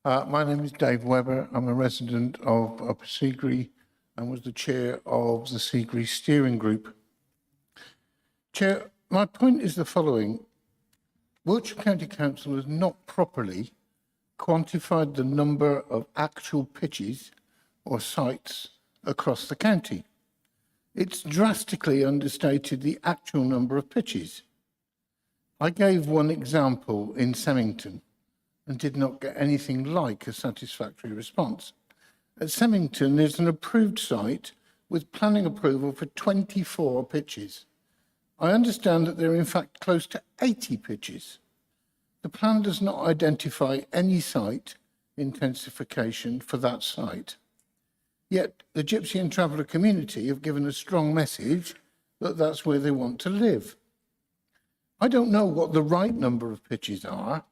My name is Dave Webber. I'm a resident of Upper Seagree and was the chair of the Seagree Steering Group. Chair, my point is the following. Wiltshire County Council has not properly quantified the number of actual pitches or sites across the county. It's drastically understated the actual number of pitches. I gave one example in Semmington and did not get anything like a satisfactory response. At Semmington, there's an approved site with planning approval for 24 pitches. I understand that there are in fact close to 80 pitches. The plan does not identify any site intensification for that site. Yet the Gypsy and Traveller community have given a strong message that that's where they want to live. I don't know what the right number of pitches are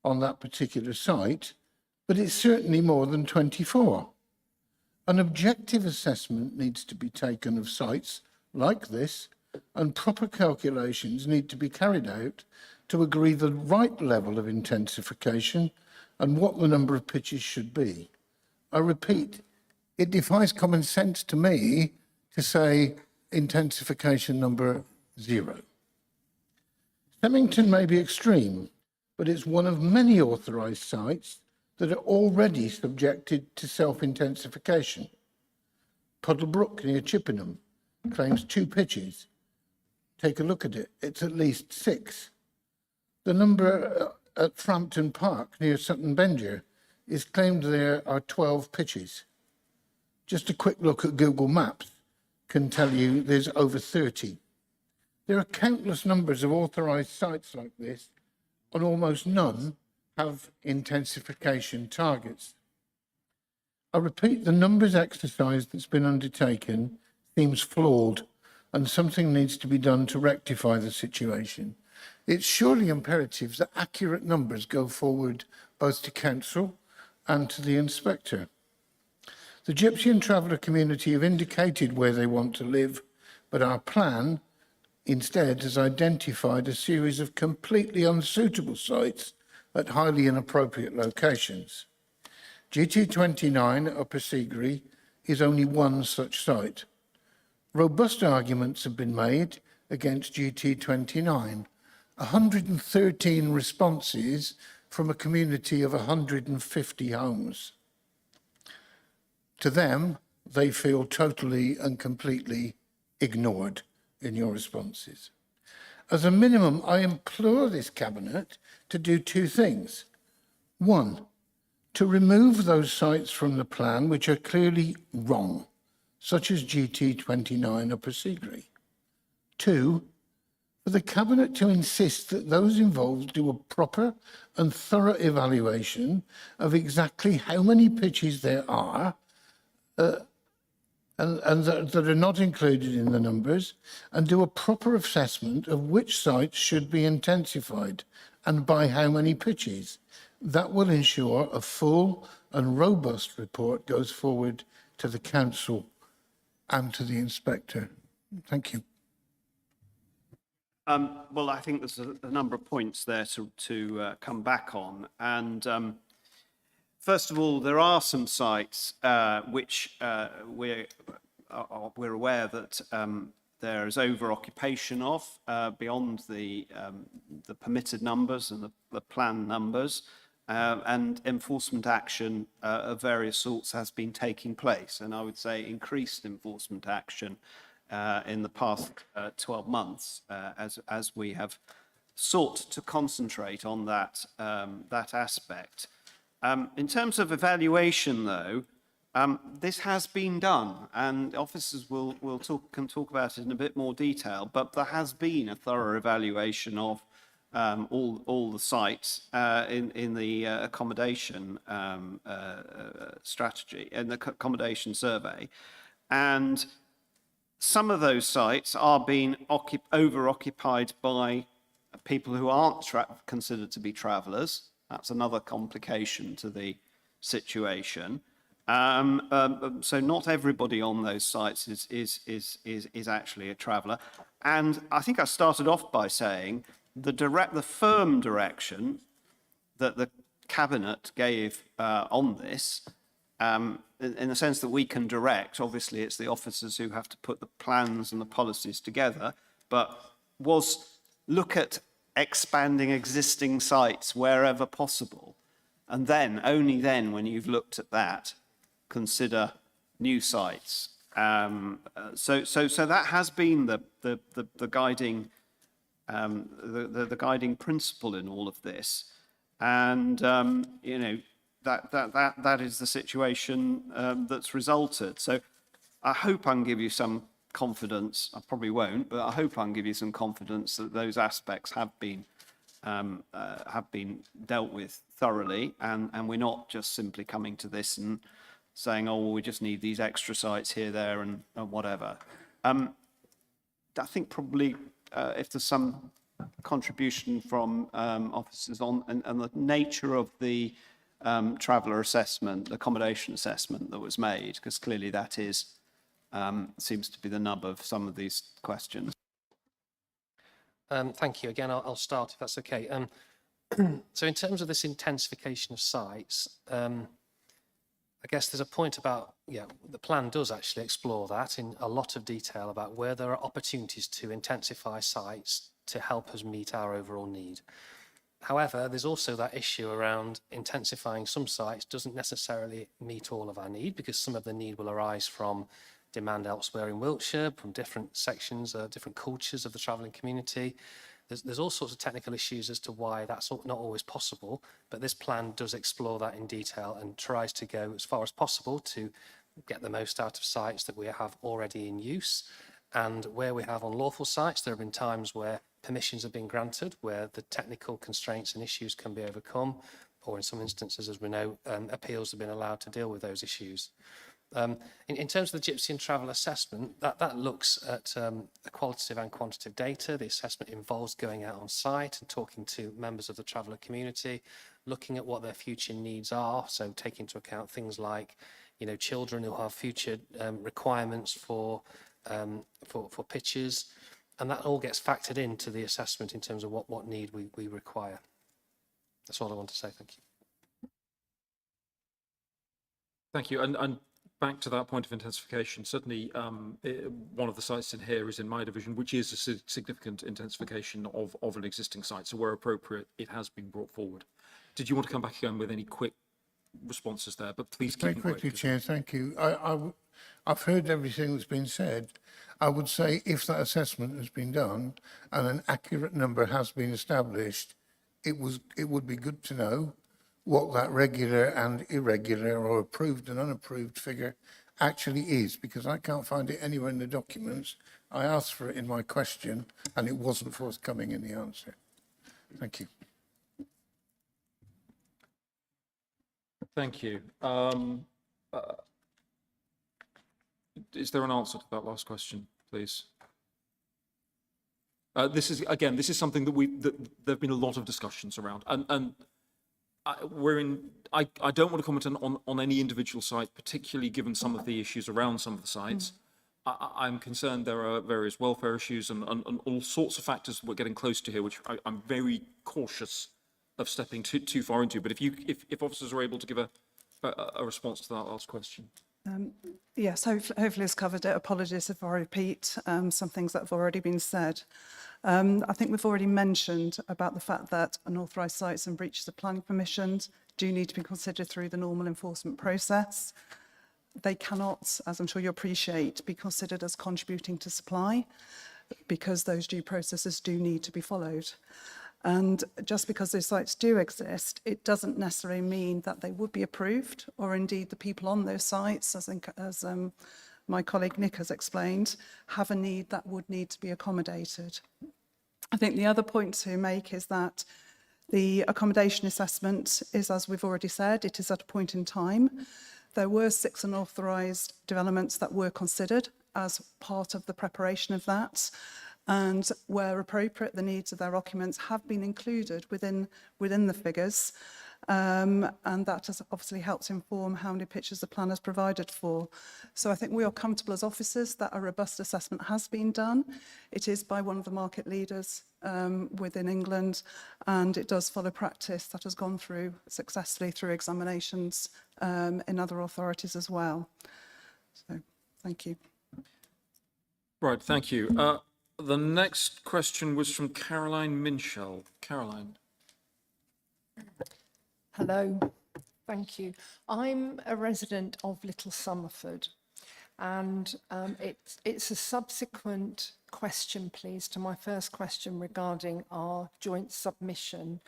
on that particular site, but it's certainly more than 24. An objective assessment needs to be taken of sites like this, and proper calculations need to be carried out to agree the right level of intensification and what the number of pitches should be. I repeat, it defies common sense to me to say intensification number 0. Semmington may be extreme, but it's one of many authorised sites that are already subjected to self-intensification. Puddlebrook near Chippenham claims 2 pitches. Take a look at it, it's at least 6. The number at Frampton Park near Sutton Benjer is claimed there are 12 pitches. Just a quick look at Google Maps can tell you there's over 30. There are countless numbers of authorised sites like this, and almost none have intensification targets. I repeat, the numbers exercise that's been undertaken seems flawed, and something needs to be done to rectify the situation. It's surely imperative that accurate numbers go forward both to council and to the inspector. The Gypsy and Traveller community have indicated where they want to live, but our plan instead has identified a series of completely unsuitable sites at highly inappropriate locations. GT29 at Upper Seagree is only one such site. Robust arguments have been made against GT29, 113 responses from a community of 150 homes. To them, they feel totally and completely ignored in your responses. As a minimum, I implore this Cabinet to do 2 things. 1, to remove those sites from the plan which are clearly wrong, such as GT29 Upper Seagree. 2, for the Cabinet to insist that those involved do a proper and thorough evaluation of exactly how many pitches there are and that are not included in the numbers, and do a proper assessment of which sites should be intensified and by how many pitches. That will ensure a full and robust report goes forward to the council and to the inspector. Thank you. Well, I think there's a number of points there to come back on. And first of all, there are some sites which we're aware that there is over-occupation of beyond the permitted numbers and the planned numbers. And enforcement action of various sorts has been taking place. And I would say increased enforcement action in the past 12 months as we have sought to concentrate on that, that aspect. In terms of evaluation, though, this has been done, and officers can talk about it in a bit more detail, but there has been a thorough evaluation of all the sites in the accommodation strategy, in the accommodation survey. And some of those sites are being over-occupied by people who aren't considered to be travellers. That's another complication to the situation. So not everybody on those sites is actually a traveller. And I think I started off by saying the firm direction that the Cabinet gave on this, in the sense that we can direct, obviously it's the officers who have to put the plans and the policies together, but was look at expanding existing sites wherever possible. And then, only then, when you've looked at that, consider new sites. So that has been the guiding the guiding principle in all of this. And you know, that is the situation that's resulted. So I hope I can give you some confidence. I probably won't, but I hope I can give you some confidence that those aspects have been dealt with thoroughly, and we're not just simply coming to this and saying, oh, well, we just need these extra sites here, there, and whatever. I think probably if there's some contribution from officers on and the nature of the traveller assessment, the accommodation assessment that was made, because clearly that is seems to be the nub of some of these questions. Thank you. Again, I'll start if that's okay. So in terms of this intensification of sites, I guess there's a point about, the plan does actually explore that in a lot of detail about where there are opportunities to intensify sites to help us meet our overall need. However, there's also that issue around intensifying some sites doesn't necessarily meet all of our need, because some of the need will arise from demand elsewhere in Wiltshire, from different sections, different cultures of the travelling community. There's all sorts of technical issues as to why that's not always possible, but this plan does explore that in detail and tries to go as far as possible to get the most out of sites that we have already in use. And where we have unlawful sites, there have been times where permissions have been granted, where the technical constraints and issues can be overcome, or in some instances, as we know, appeals have been allowed to deal with those issues. In terms of the Gypsy and travel assessment, that looks at qualitative and quantitative data. The assessment involves going out on site and talking to members of the traveller community, looking at what their future needs are. So taking into account things like, children who have future requirements for pitches, and that all gets factored into the assessment in terms of what need we require. That's all I want to say. Thank you. Thank you. And back to that point of intensification, certainly one of the sites in here is in my division, which is a significant intensification of an existing site. So where appropriate, it has been brought forward. Did you want to come back again with any quick responses there? But please keep Very them quickly, quick. Chair, thank you. I've heard everything that's been said. I would say if that assessment has been done and an accurate number has been established, it would be good to know what that regular and irregular or approved and unapproved figure actually is, because I can't find it anywhere in the documents. I asked for it in my question and it wasn't forthcoming in the answer. Thank you. Thank you. Is there an answer to that last question, please? This is something that there have been a lot of discussions around, and I don't want to comment on any individual site, particularly given some of the issues around some of the sites. I'm concerned there are various welfare issues and all sorts of factors that we're getting close to here, which I'm very cautious of stepping too far into. But if officers are able to give a response to that last question. Yes, hopefully it's covered it. Apologies if I repeat some things that have already been said. I think we've already mentioned about the fact that unauthorised sites and breaches of planning permissions do need to be considered through the normal enforcement process. They cannot, as I'm sure you appreciate, be considered as contributing to supply because those due processes do need to be followed. And just because those sites do exist, it doesn't necessarily mean that they would be approved, or indeed the people on those sites, as my colleague Nick has explained, have a need that would need to be accommodated. I think the other point to make is that the accommodation assessment is, as we've already said, it is at a point in time. There were 6 unauthorised developments that were considered as part of the preparation of that. And where appropriate, the needs of their occupants have been included within the figures. And that has obviously helped inform how many pitches the plan has provided for. So I think we are comfortable as officers that a robust assessment has been done. It is by one of the market leaders within England, and it does follow practice that has gone through successfully through examinations in other authorities as well. So thank you. Right, thank you. The next question was from Caroline Minshall. Caroline. Hello, thank you. I'm a resident of Little Somerford, and it's a subsequent question, please, to my first question regarding our joint submission,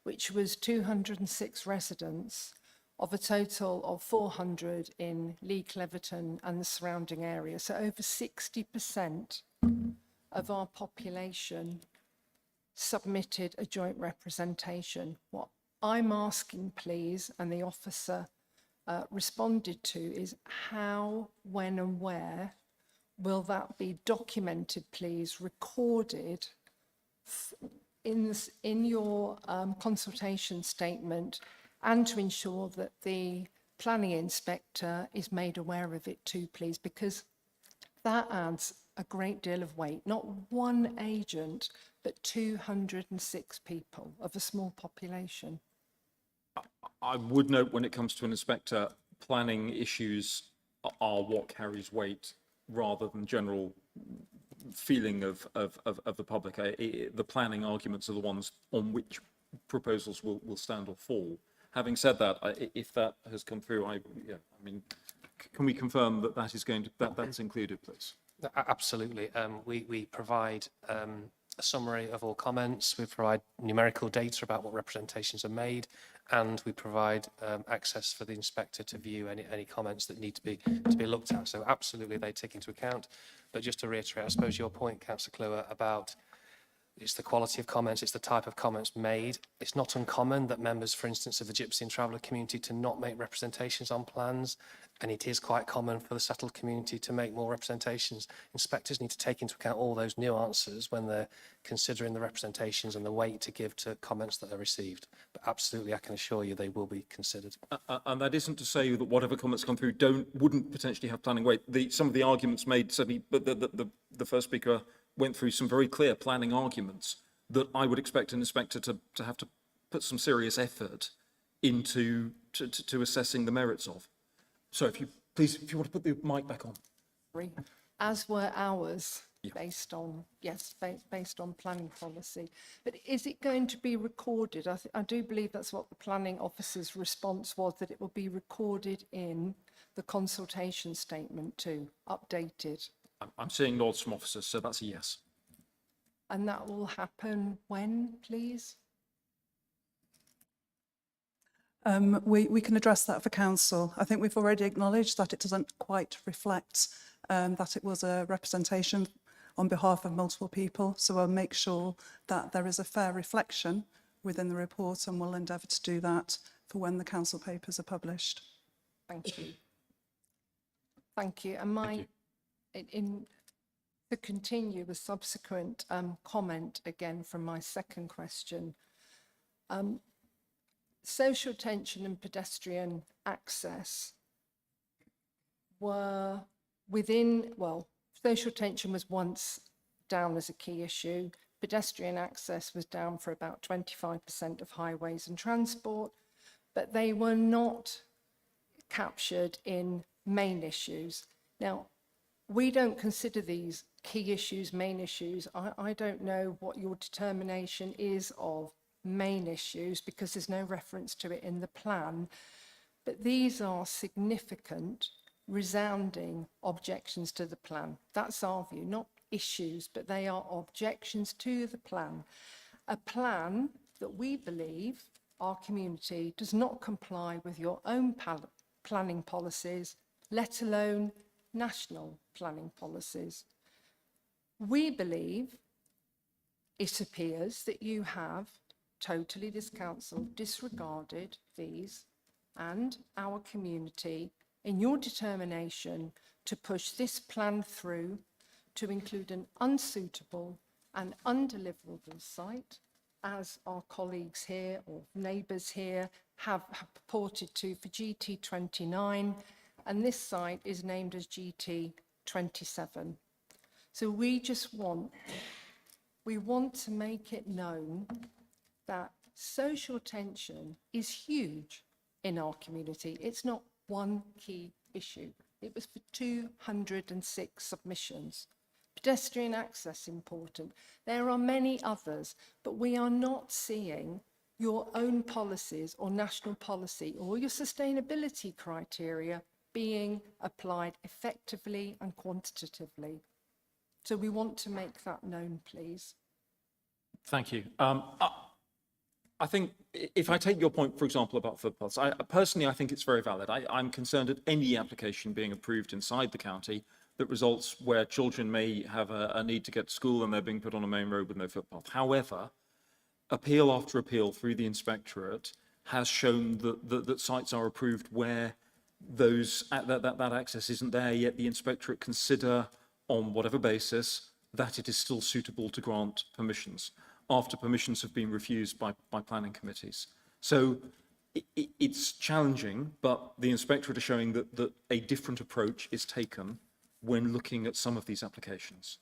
which was 206 residents of a total of 400 in Lee Cleverton and the surrounding area. So over 60% of our population submitted a joint representation. What I'm asking, please, and the officer responded to, is how, when and where will that be documented, please, recorded in your consultation statement, and to ensure that the planning inspector is made aware of it too, please, because that adds a great deal of weight. Not one agent, but 206 people of a small population. I would note, when it comes to an inspector, planning issues are what carries weight rather than general feeling of the public. The planning arguments are the ones on which proposals will stand or fall. Having said that, if that has come through, can we confirm that that's included, please? Absolutely. We provide a summary of all comments. We provide numerical data about what representations are made, and we provide access for the inspector to view any comments that need to be looked at. So absolutely, they take into account. But just to reiterate, I suppose your point, Councillor Clewer, about it's the quality of comments, it's the type of comments made. It's not uncommon that members, for instance, of the Gypsy and Traveller community to not make representations on plans, and it is quite common for the settled community to make more representations. Inspectors need to take into account all those nuances when they're considering the representations and the weight to give to comments that are received. But absolutely, I can assure you they will be considered. And that isn't to say that whatever comments come through wouldn't potentially have planning weight. Some of the arguments made, certainly, but the first speaker went through some very clear planning arguments that I would expect an inspector to have to put some serious effort into to assessing the merits of. So if you want to put the mic back on. As were ours, based on planning policy. But is it going to be recorded? I do believe that's what the planning officer's response was, that it will be recorded in the consultation statement too, updated. I'm seeing nods from officers, so that's a yes. And that will happen when, please? We can address that for council. I think we've already acknowledged that it doesn't quite reflect that it was a representation on behalf of multiple people. So I'll make sure that there is a fair reflection within the report, and we'll endeavour to do that for when the council papers are published. Thank you. Thank you. And to continue with subsequent comment again from my second question, social tension and pedestrian access were within, well, Social tension was once down as a key issue. Pedestrian access was down for about 25% of highways and transport, but they were not captured in main issues. Now, we don't consider these key issues main issues. I don't know what your determination is of main issues because there's no reference to it in the plan, but these are significant, resounding objections to the plan. That's our view, not issues, but they are objections to the plan. A plan that we believe our community does not comply with your own planning policies, let alone national planning policies. We believe it appears that you have totally, this council, disregarded these and our community in your determination to push this plan through to include an unsuitable and undeliverable site, as our colleagues here or neighbours here have purported to for GT29, and this site is named as GT27. So we want to make it known that social tension is huge in our community. It's not one key issue. It was for 206 submissions. Pedestrian access important. There are many others, but we are not seeing your own policies or national policy or your sustainability criteria being applied effectively and quantitatively. So we want to make that known, please. Thank you. I think if I take your point, for example, about footpaths, I think it's very valid. I'm concerned at any application being approved inside the county that results where children may have a need to get to school and they're being put on a main road with no footpath. However, appeal after appeal through the inspectorate has shown that sites are approved where that access isn't there, yet the inspectorate consider on whatever basis that it is still suitable to grant permissions after permissions have been refused by planning committees. So it's challenging, but the inspectorate are showing that a different approach is taken when looking at some of these applications.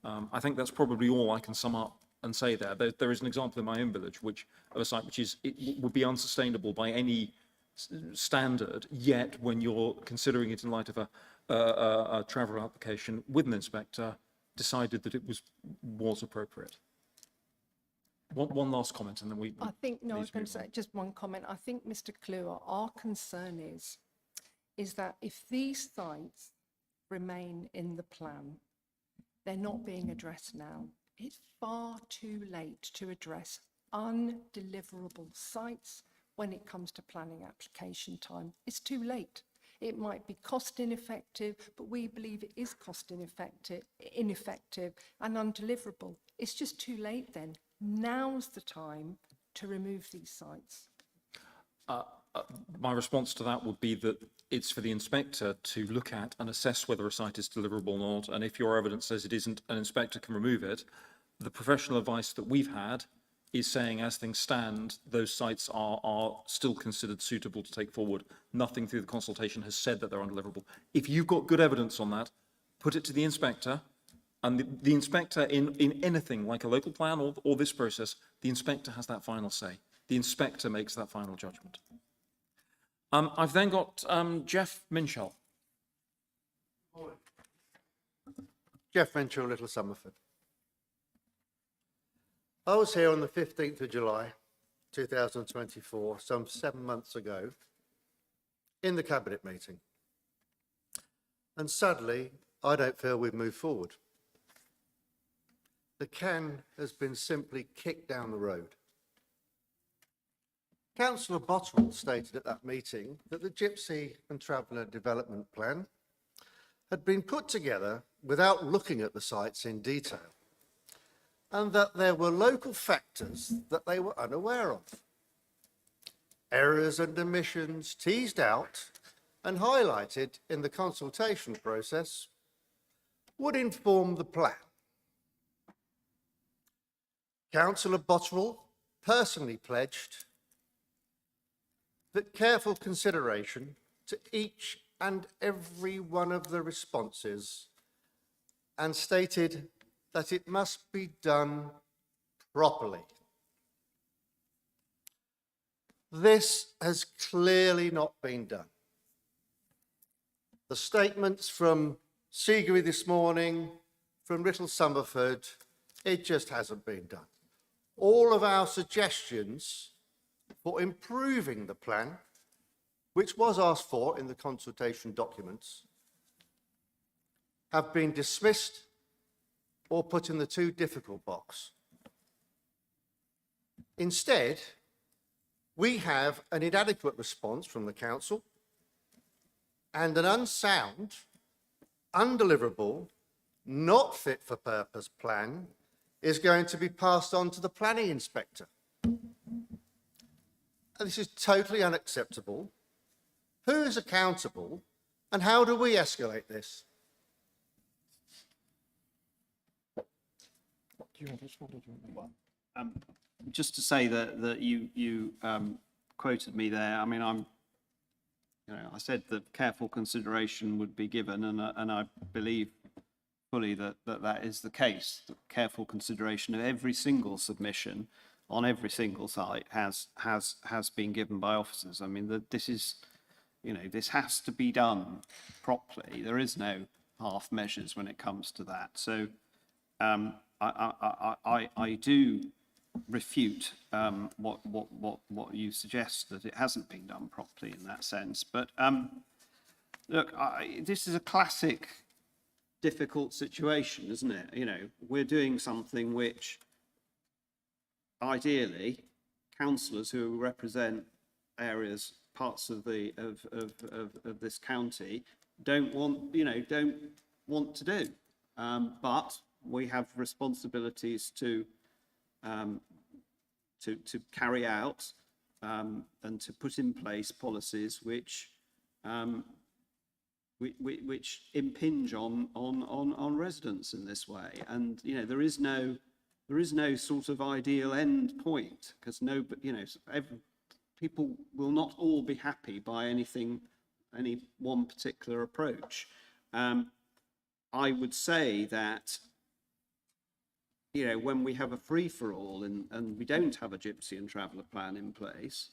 I think that's probably all I can sum up and say there. There is an example in my own village of a site which would be unsustainable by any standard, yet when you're considering it in light of a travel application with an inspector, decided that it was appropriate. One last comment and then we I think, no, I was going to say just one comment. I think, Mr. Kluwer, our concern is that if these sites remain in the plan, they're not being addressed now. It's far too late to address undeliverable sites when it comes to planning application time. It's too late. It might be cost ineffective, but we believe it is cost ineffective and undeliverable. It's just too late then. Now's the time to remove these sites. My response to that would be that it's for the inspector to look at and assess whether a site is deliverable or not. And if your evidence says it isn't, an inspector can remove it. The professional advice that we've had is saying, as things stand, those sites are still considered suitable to take forward. Nothing through the consultation has said that they're undeliverable. If you've got good evidence on that, put it to the inspector. And the inspector in anything like a local plan or this process, the inspector has that final say. The inspector makes that final judgment. I've then got Jeff Minshall. Jeff Minshall, Little Somerford. I was here on the 15th of July, 2024, some 7 months ago, in the Cabinet meeting. And sadly, I don't feel we've moved forward. The can has been simply kicked down the road. Councillor Botterill stated at that meeting that the Gypsy and Traveller Development Plan had been put together without looking at the sites in detail, and that there were local factors that they were unaware of. Errors and omissions teased out and highlighted in the consultation process would inform the plan. Councillor Botterill personally pledged that careful consideration to each and every one of the responses and stated that it must be done properly. This has clearly not been done. The statements from Seagrave this morning, from Little Summerford, it just hasn't been done. All of our suggestions for improving the plan, which was asked for in the consultation documents, have been dismissed or put in the too difficult box. Instead, we have an inadequate response from the council and an unsound, undeliverable, not fit for purpose plan is going to be passed on to the planning inspector. And this is totally unacceptable. Who is accountable and how do we escalate this? Just to say that you quoted me there. I mean, I said that careful consideration would be given, and I believe fully that is the case. That careful consideration of every single submission on every single site has been given by officers. I mean, this is, this has to be done properly. There is no half measures when it comes to that. So I do refute what you suggest, that it hasn't been done properly in that sense. But look, this is a classic difficult situation, isn't it? We're doing something which ideally councillors who represent areas, parts of this county don't want to do. But we have responsibilities to carry out and to put in place policies which impinge on residents in this way. And there is no sort of ideal end point, because people will not all be happy by any one particular approach. I would say that when we have a free-for-all and we don't have a Gypsy and Traveller plan in place,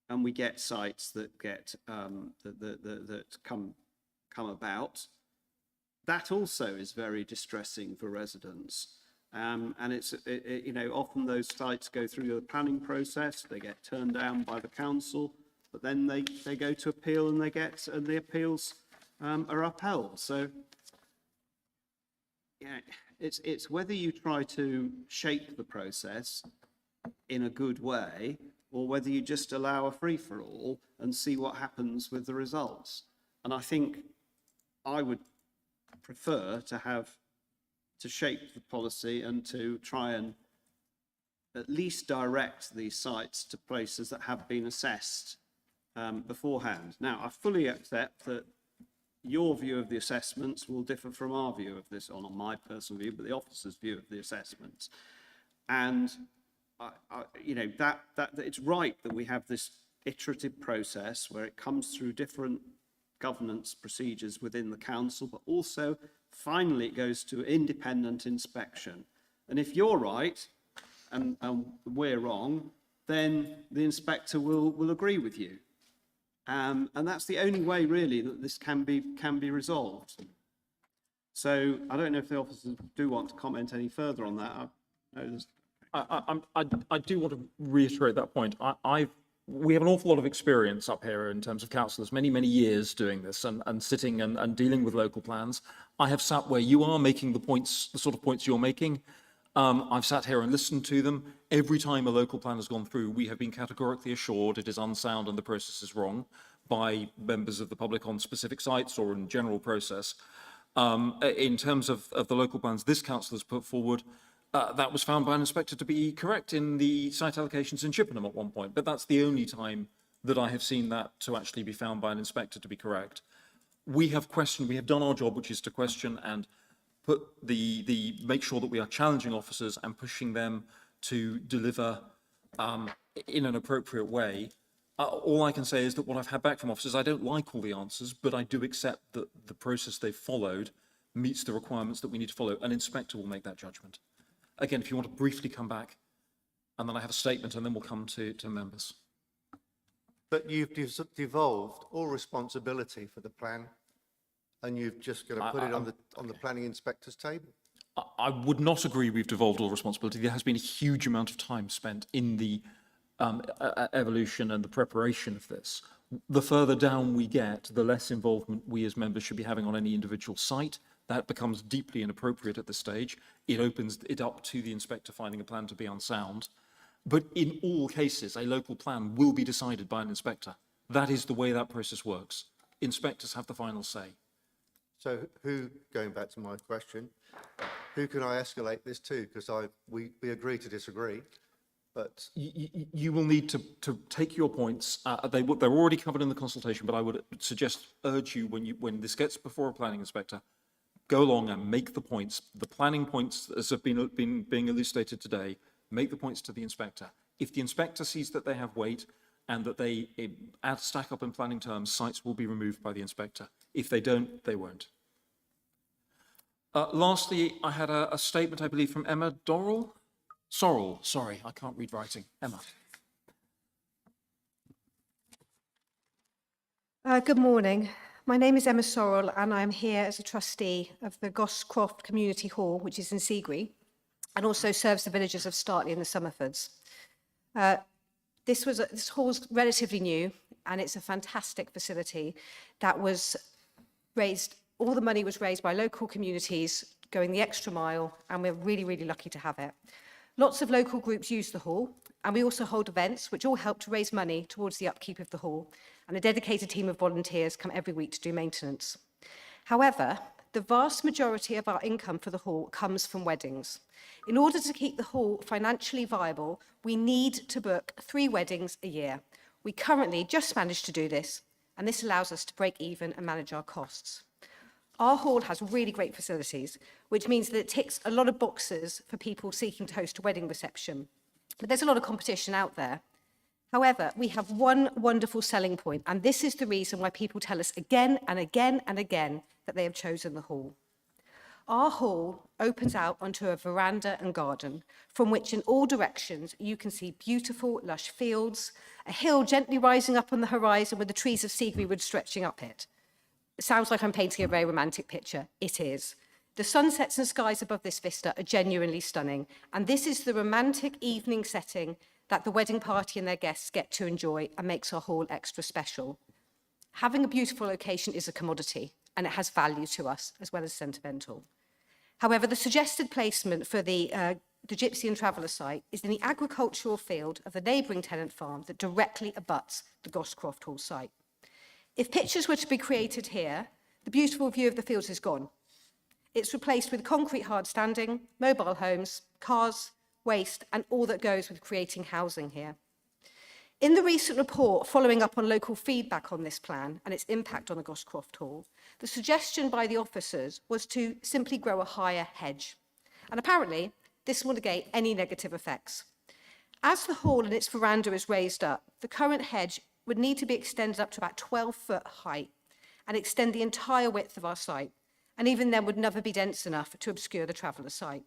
and we get sites that get that come about, that also is very distressing for residents. And it's often those sites go through the planning process, they get turned down by the council, but then they go to appeal and the appeals are upheld. So it's whether you try to shape the process in a good way, or whether you just allow a free-for-all and see what happens with the results. And I think I would prefer to shape the policy and to try and at least direct these sites to places that have been assessed beforehand. Now, I fully accept that your view of the assessments will differ from our view of this, or not my personal view, but the officer's view of the assessments. And that it's right that we have this iterative process where it comes through different governance procedures within the council, but also finally it goes to independent inspection. And if you're right and we're wrong, then the inspector will agree with you. And that's the only way really that this can be resolved. So I don't know if the officers do want to comment any further on that. I do want to reiterate that point. We have an awful lot of experience up here in terms of councillors, many years doing this and sitting and dealing with local plans. I have sat where you are making the sort of points you're making. I've sat here and listened to them. Every time a local plan has gone through, we have been categorically assured it is unsound and the process is wrong by members of the public on specific sites or in general process. In terms of the local plans this council has put forward, that was found by an inspector to be correct in the site allocations in Chippenham at one point, but that's the only time that I have seen that to actually be found by an inspector to be correct. We have done our job, which is to question and put make sure that we are challenging officers and pushing them to deliver in an appropriate way. All I can say is that what I've had back from officers, I don't like all the answers, but I do accept that the process they've followed meets the requirements that we need to follow. An inspector will make that judgment. Again, if you want to briefly come back, and then I have a statement, and then we'll come to members. But you've devolved all responsibility for the plan, and you've just got to put it on the planning inspector's table. I would not agree we've devolved all responsibility. There has been a huge amount of time spent in the evolution and the preparation of this. The further down we get, the less involvement we as members should be having on any individual site. That becomes deeply inappropriate at this stage. It opens it up to the inspector finding a plan to be unsound. But in all cases, a local plan will be decided by an inspector. That is the way that process works. Inspectors have the final say. So going back to my question, who can I escalate this to? Because we agree to disagree, but... You will need to take your points. They're already covered in the consultation, but I would urge you, when this gets before a planning inspector, go along and make the points, the planning points as have been being elucidated today, make the points to the inspector. If the inspector sees that they have weight and that they stack up in planning terms, sites will be removed by the inspector. If they don't, they won't. Lastly, I had a statement, I believe, from Emma Dorrell. Sorrell, sorry, I can't read writing. Emma. Good morning. My name is Emma Sorrell, and I'm here as a trustee of the Goscroft Community Hall, which is in Seagree, and also serves the villages of Startley and the Summerfords. This hall's relatively new, and it's a fantastic facility that was raised. All the money was raised by local communities going the extra mile, and we're really, really lucky to have it. Lots of local groups use the hall, and we also hold events which all help to raise money towards the upkeep of the hall, and a dedicated team of volunteers come every week to do maintenance. However, the vast majority of our income for the hall comes from weddings. In order to keep the hall financially viable, we need to book 3 weddings a year. We currently just manage to do this, and this allows us to break even and manage our costs. Our hall has really great facilities, which means that it ticks a lot of boxes for people seeking to host a wedding reception. But there's a lot of competition out there. However, we have one wonderful selling point, and this is the reason why people tell us again and again and again that they have chosen the hall. Our hall opens out onto a veranda and garden from which in all directions you can see beautiful, lush fields, a hill gently rising up on the horizon with the trees of Seagree Wood stretching up it. It sounds like I'm painting a very romantic picture. It is. The sunsets and skies above this vista are genuinely stunning, and this is the romantic evening setting that the wedding party and their guests get to enjoy and makes our hall extra special. Having a beautiful location is a commodity, and it has value to us as well as sentimental. However, the suggested placement for the Gypsy and Traveller site is in the agricultural field of the neighbouring tenant farm that directly abuts the Goscroft Hall site. If pictures were to be created here, the beautiful view of the fields is gone. It's replaced with concrete hard standing, mobile homes, cars, waste, and all that goes with creating housing here. In the recent report following up on local feedback on this plan and its impact on the Goscroft Hall, the suggestion by the officers was to simply grow a higher hedge. And apparently, this will negate any negative effects. As the hall and its veranda is raised up, the current hedge would need to be extended up to about 12-foot height and extend the entire width of our site, and even then would never be dense enough to obscure the Traveller site.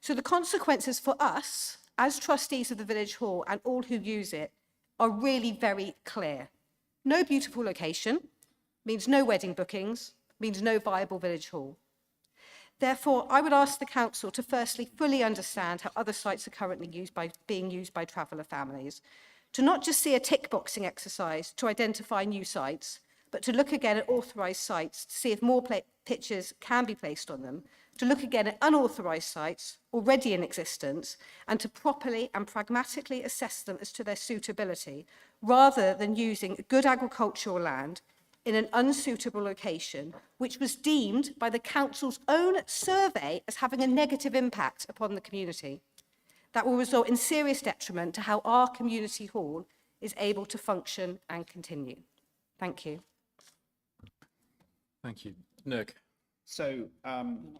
So the consequences for us, as trustees of the village hall and all who use it, are really very clear. No beautiful location means no wedding bookings, means no viable village hall. Therefore, I would ask the council to firstly fully understand how other sites are currently being used by traveller families, to not just see a tick-boxing exercise to identify new sites, but to look again at authorised sites to see if more pictures can be placed on them, to look again at unauthorised sites already in existence, and to properly and pragmatically assess them as to their suitability, rather than using good agricultural land in an unsuitable location, which was deemed by the council's own survey as having a negative impact upon the community. That will result in serious detriment to how our community hall is able to function and continue. Thank you. Thank you. Nick. So I'm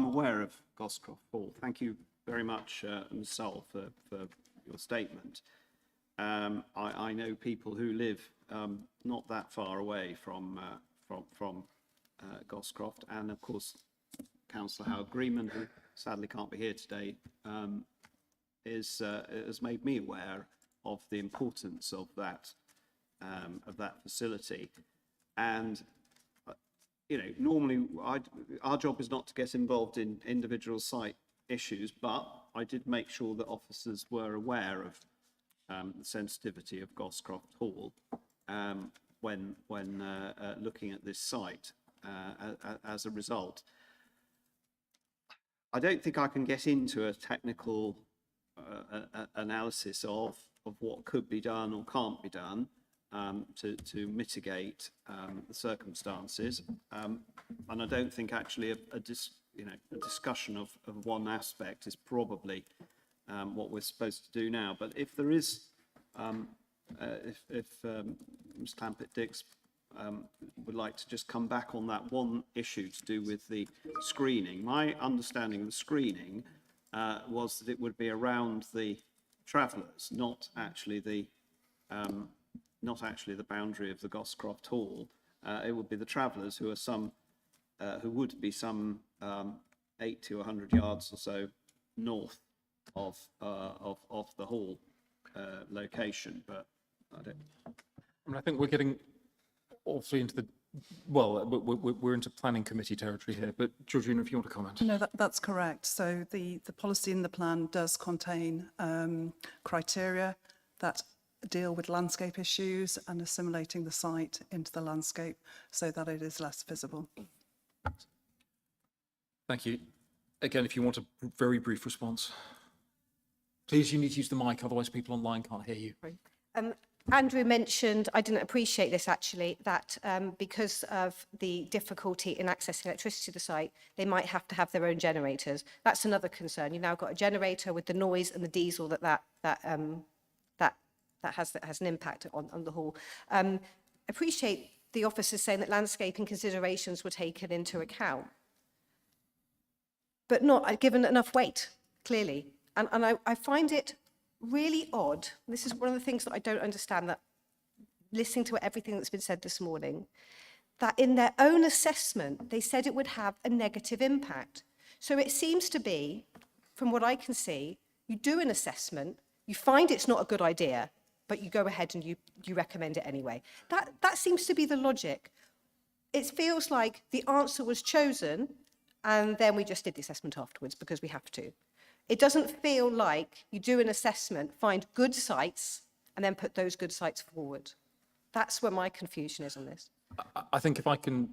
aware of Goscroft Hall. Thank you very much, Ms. Sol, for your statement. I know people who live not that far away from Goscroft, and of course Councillor Howard Greenman, who sadly can't be here today, has made me aware of the importance of that facility. And normally our job is not to get involved in individual site issues, but I did make sure that officers were aware of the sensitivity of Goscroft Hall when looking at this site. As a result, I don't think I can get into a technical analysis of what could be done or can't be done to mitigate the circumstances, and I don't think actually a discussion of one aspect is probably what we're supposed to do now. But if there is, if Ms. Clampett-Dix would like to just come back on that one issue to do with the screening. My understanding of the screening was that it would be around the travellers, not actually the boundary of the Goscroft Hall. It would be the travellers who would be some 80 to 100 yards or so north of the hall location. But I think we're getting awfully into we're into planning committee territory here, but Georgina, if you want to comment. No, that's correct. So the policy in the plan does contain criteria that deal with landscape issues and assimilating the site into the landscape so that it is less visible. Thank you. Again, if you want a very brief response. Please, you need to use the mic, otherwise people online can't hear you. Andrew mentioned, I didn't appreciate this actually, that because of the difficulty in accessing electricity to the site, they might have to have their own generators. That's another concern. You've now got a generator with the noise and the diesel that has an impact on the hall. Appreciate the officers saying that landscaping considerations were taken into account, but not given enough weight, clearly. And I find it really odd. This is one of the things that I don't understand, that listening to everything that's been said this morning, that in their own assessment, they said it would have a negative impact. So it seems to be, from what I can see, you do an assessment, you find it's not a good idea, but you go ahead and you recommend it anyway. That seems to be the logic. It feels like the answer was chosen and then we just did the assessment afterwards because we have to. It doesn't feel like you do an assessment, find good sites, and then put those good sites forward. That's where my confusion is on this. I think if I can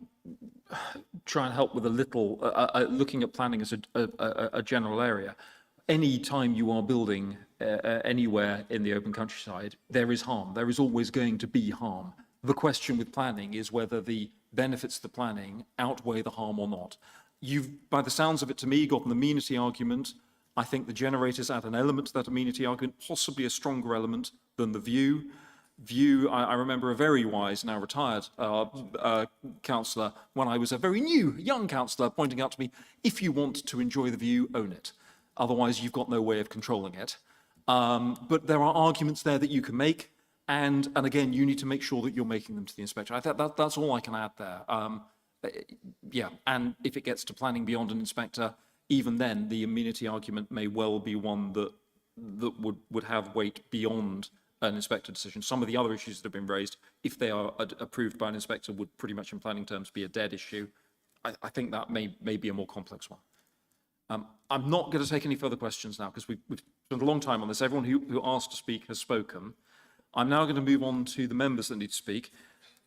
try and help with a little, looking at planning as a general area, any time you are building anywhere in the open countryside, there is harm. There is always going to be harm. The question with planning is whether the benefits of the planning outweigh the harm or not. You've, by the sounds of it to me, got an amenity argument. I think the generators add an element to that amenity argument, possibly a stronger element than the view. I remember a very wise, now retired councillor, when I was a very new, young councillor, pointing out to me, if you want to enjoy the view, own it. Otherwise, you've got no way of controlling it. But there are arguments there that you can make. And again, you need to make sure that you're making them to the inspector. I think that's all I can add there. Yeah, and if it gets to planning beyond an inspector, even then, the amenity argument may well be one that would have weight beyond an inspector decision. Some of the other issues that have been raised, if they are approved by an inspector, would pretty much in planning terms be a dead issue. I think that may be a more complex one. I'm not going to take any further questions now because we've spent a long time on this. Everyone who asked to speak has spoken. I'm now going to move on to the members that need to speak.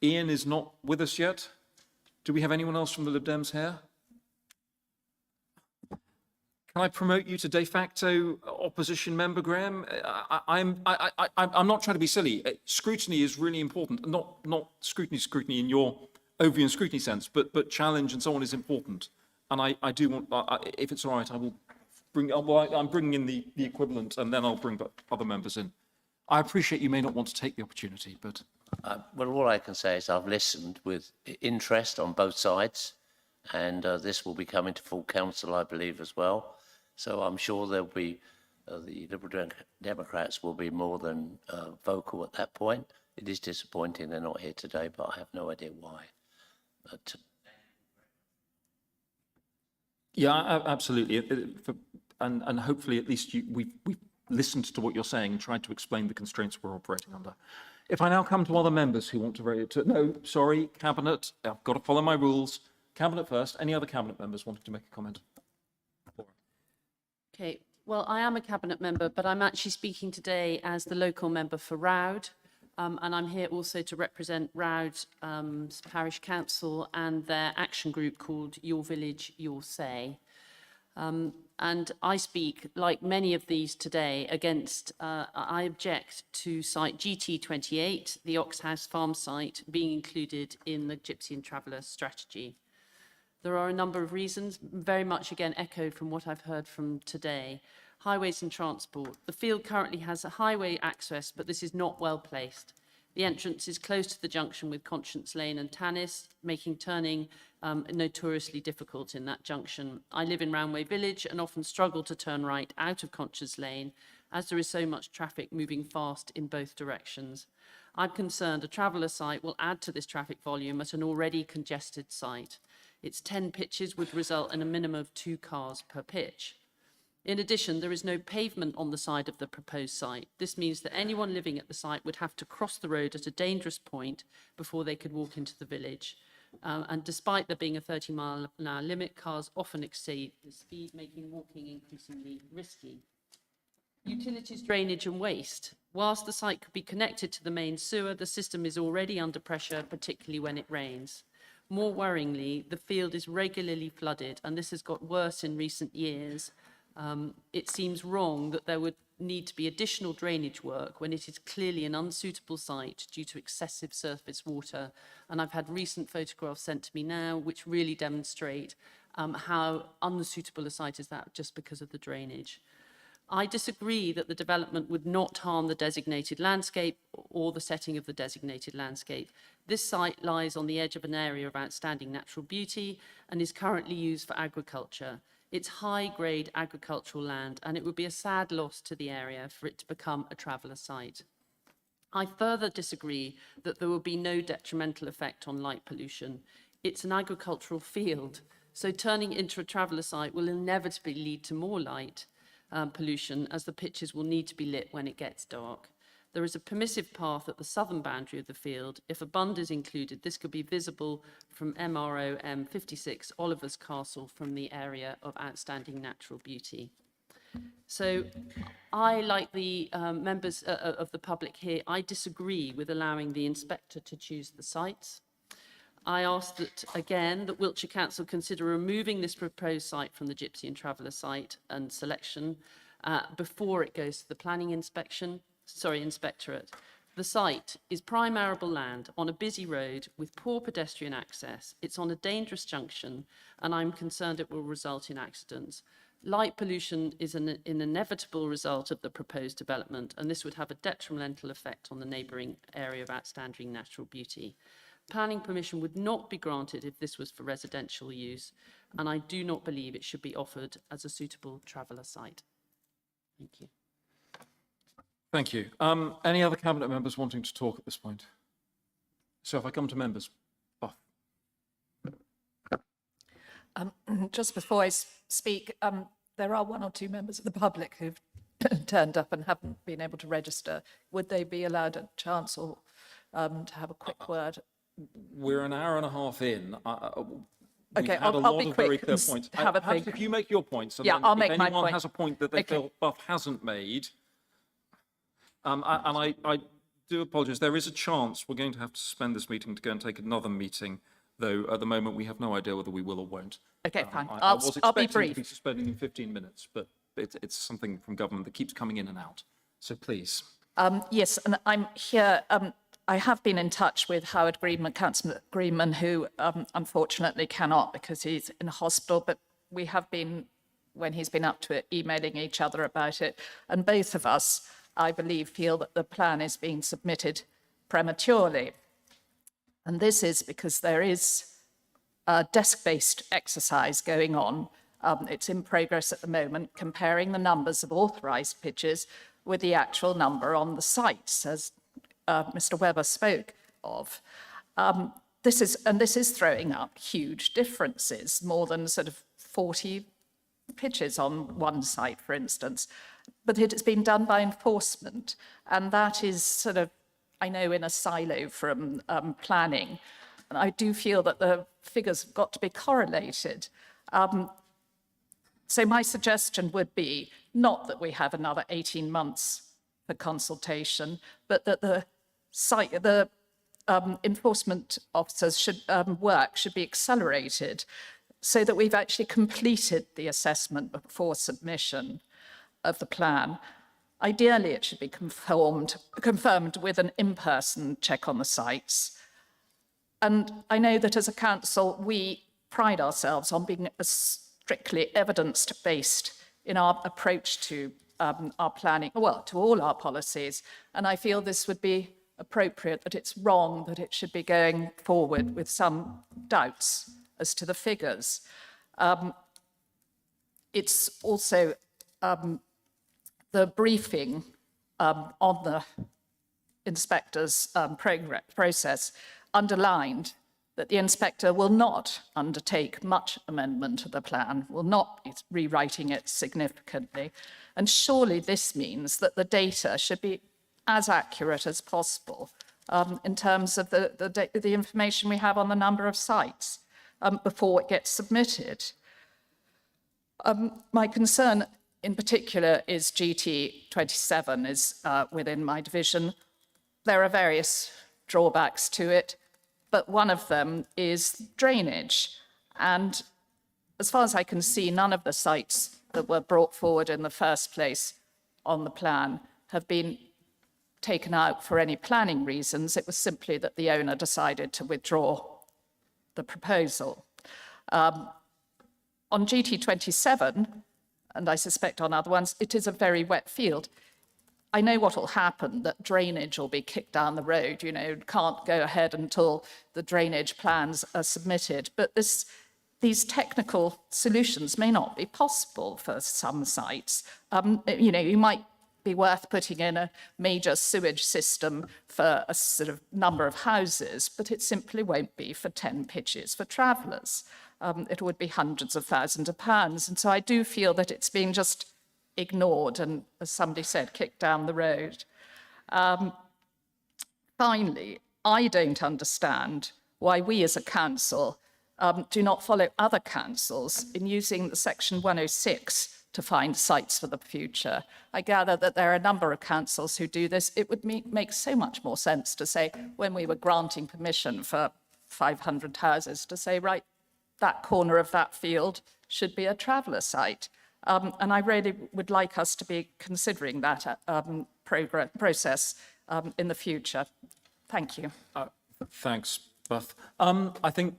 Ian is not with us yet. Do we have anyone else from the Lib Dems here? Can I promote you to de facto opposition member, Graham? I'm not trying to be silly. Scrutiny is really important. Not scrutiny in your Ovian scrutiny sense, but challenge and so on is important. And I do want, if it's all right, I will bring. Well, I'm bringing in the equivalent, and then I'll bring other members in. I appreciate you may not want to take the opportunity, but well, all I can say is I've listened with interest on both sides, and this will be coming to full council, I believe, as well. So I'm sure there'll be, the Liberal Democrats will be more than vocal at that point. It is disappointing they're not here today, but I have no idea why. But Yeah, absolutely. And hopefully at least we've listened to what you're saying and tried to explain the constraints we're operating under. If I now come to other members who want to raise it, no, sorry, Cabinet, I've got to follow my rules. Cabinet first. Any other Cabinet members wanting to make a comment? Okay, well, I am a Cabinet member, but I'm actually speaking today as the local member for Roud, and I'm here also to represent Roud Parish Council and their action group called Your Village, Your Say. And I speak, like many of these today, against, I object to site GT28, the Oxhouse Farm site, being included in the Gypsy and Traveller strategy. There are a number of reasons, very much again echoed from what I've heard from today. Highways and transport. The field currently has a highway access, but this is not well placed. The entrance is close to the junction with Conscience Lane and Tannis, making turning notoriously difficult in that junction. I live in Roundway Village and often struggle to turn right out of Conscience Lane as there is so much traffic moving fast in both directions. I'm concerned a traveller site will add to this traffic volume at an already congested site. Its 10 pitches would result in a minimum of 2 cars per pitch. In addition, there is no pavement on the side of the proposed site. This means that anyone living at the site would have to cross the road at a dangerous point before they could walk into the village. And despite there being a 30-mile-an-hour limit, cars often exceed the speed, making walking increasingly risky. Utilities, drainage and waste. Whilst the site could be connected to the main sewer, the system is already under pressure, particularly when it rains. More worryingly, the field is regularly flooded, and this has got worse in recent years. It seems wrong that there would need to be additional drainage work when it is clearly an unsuitable site due to excessive surface water. And I've had recent photographs sent to me now which really demonstrate how unsuitable a site is that just because of the drainage. I disagree that the development would not harm the designated landscape or the setting of the designated landscape. This site lies on the edge of an area of outstanding natural beauty and is currently used for agriculture. It's high-grade agricultural land, and it would be a sad loss to the area for it to become a traveller site. I further disagree that there will be no detrimental effect on light pollution. It's an agricultural field, so turning it into a traveller site will inevitably lead to more light pollution, as the pitches will need to be lit when it gets dark. There is a permissive path at the southern boundary of the field. If a bund is included, this could be visible from MRO M56 Oliver's Castle from the area of outstanding natural beauty. So I, like the members of the public here, I disagree with allowing the inspector to choose the sites. I ask that, again, that Wiltshire Council consider removing this proposed site from the Gypsy and Traveller site and selection before it goes to the planning inspectorate. The site is prime arable land on a busy road with poor pedestrian access. It's on a dangerous junction, and I'm concerned it will result in accidents. Light pollution is an inevitable result of the proposed development, and this would have a detrimental effect on the neighbouring area of outstanding natural beauty. Planning permission would not be granted if this was for residential use, and I do not believe it should be offered as a suitable traveller site. Thank you. Thank you. Any other Cabinet members wanting to talk at this point? So if I come to members, Buff. Just before I speak, there are 1 or 2 members of the public who've turned up and haven't been able to register. Would they be allowed a chance or to have a quick word? We're an hour and a half in. Okay, I'll be quick and points. have a Perhaps big... if you make your points, and yeah, then I'll if make my anyone point. has a point that they feel Buff hasn't made, I do apologise. There is a chance we're going to have to suspend this meeting to go and take another meeting, though at the moment we have no idea whether we will or won't. Okay, fine. I was I'll be expecting brief. to be suspending in 15 minutes, but it's something from government that keeps coming in and out. So please. Yes, and I'm here. I have been in touch with Howard Greenman, Councillor Greenman, who unfortunately cannot because he's in hospital, but we have been, when he's been up to it, emailing each other about it. And both of us, I believe, feel that the plan is being submitted prematurely. And this is because there is a desk-based exercise going on. It's in progress at the moment, comparing the numbers of authorised pitches with the actual number on the sites, as Mr. Webber spoke of. this is throwing up huge differences, more than sort of 40 pitches on one site, for instance. But it has been done by enforcement, and that is sort of, I know, in a silo from planning. And I do feel that the figures have got to be correlated. So my suggestion would be not that we have another 18 months for consultation, but that the enforcement officers work should be accelerated so that we've actually completed the assessment before submission of the plan. Ideally, it should be confirmed with an in-person check on the sites. And I know that as a council, we pride ourselves on being strictly evidence-based in our approach to our planning, well, to all our policies. And I feel this would be appropriate, that it's wrong that it should be going forward with some doubts as to the figures. It's also the briefing on the inspector's process underlined that the inspector will not undertake much amendment of the plan, will not be rewriting it significantly. And surely this means that the data should be as accurate as possible in terms of the information we have on the number of sites before it gets submitted. My concern in particular is GT27 is within my division. There are various drawbacks to it, but one of them is drainage. And as far as I can see, none of the sites that were brought forward in the first place on the plan have been taken out for any planning reasons. It was simply that the owner decided to withdraw the proposal. On GT27, and I suspect on other ones, it is a very wet field. I know what will happen, that drainage will be kicked down the road, you know, can't go ahead until the drainage plans are submitted. But these technical solutions may not be possible for some sites. You know, you might be worth putting in a major sewage system for a sort of number of houses, but it simply won't be for 10 pitches for travellers. It would be hundreds of thousands of pounds. And so I do feel that it's being just ignored and, as somebody said, kicked down the road. Finally, I don't understand why we as a council do not follow other councils in using the Section 106 to find sites for the future. I gather that there are a number of councils who do this. It would make so much more sense to say, when we were granting permission for 500 houses, to say, right, that corner of that field should be a traveller site. And I really would like us to be considering that process in the future. Thank you. Thanks, Beth. I think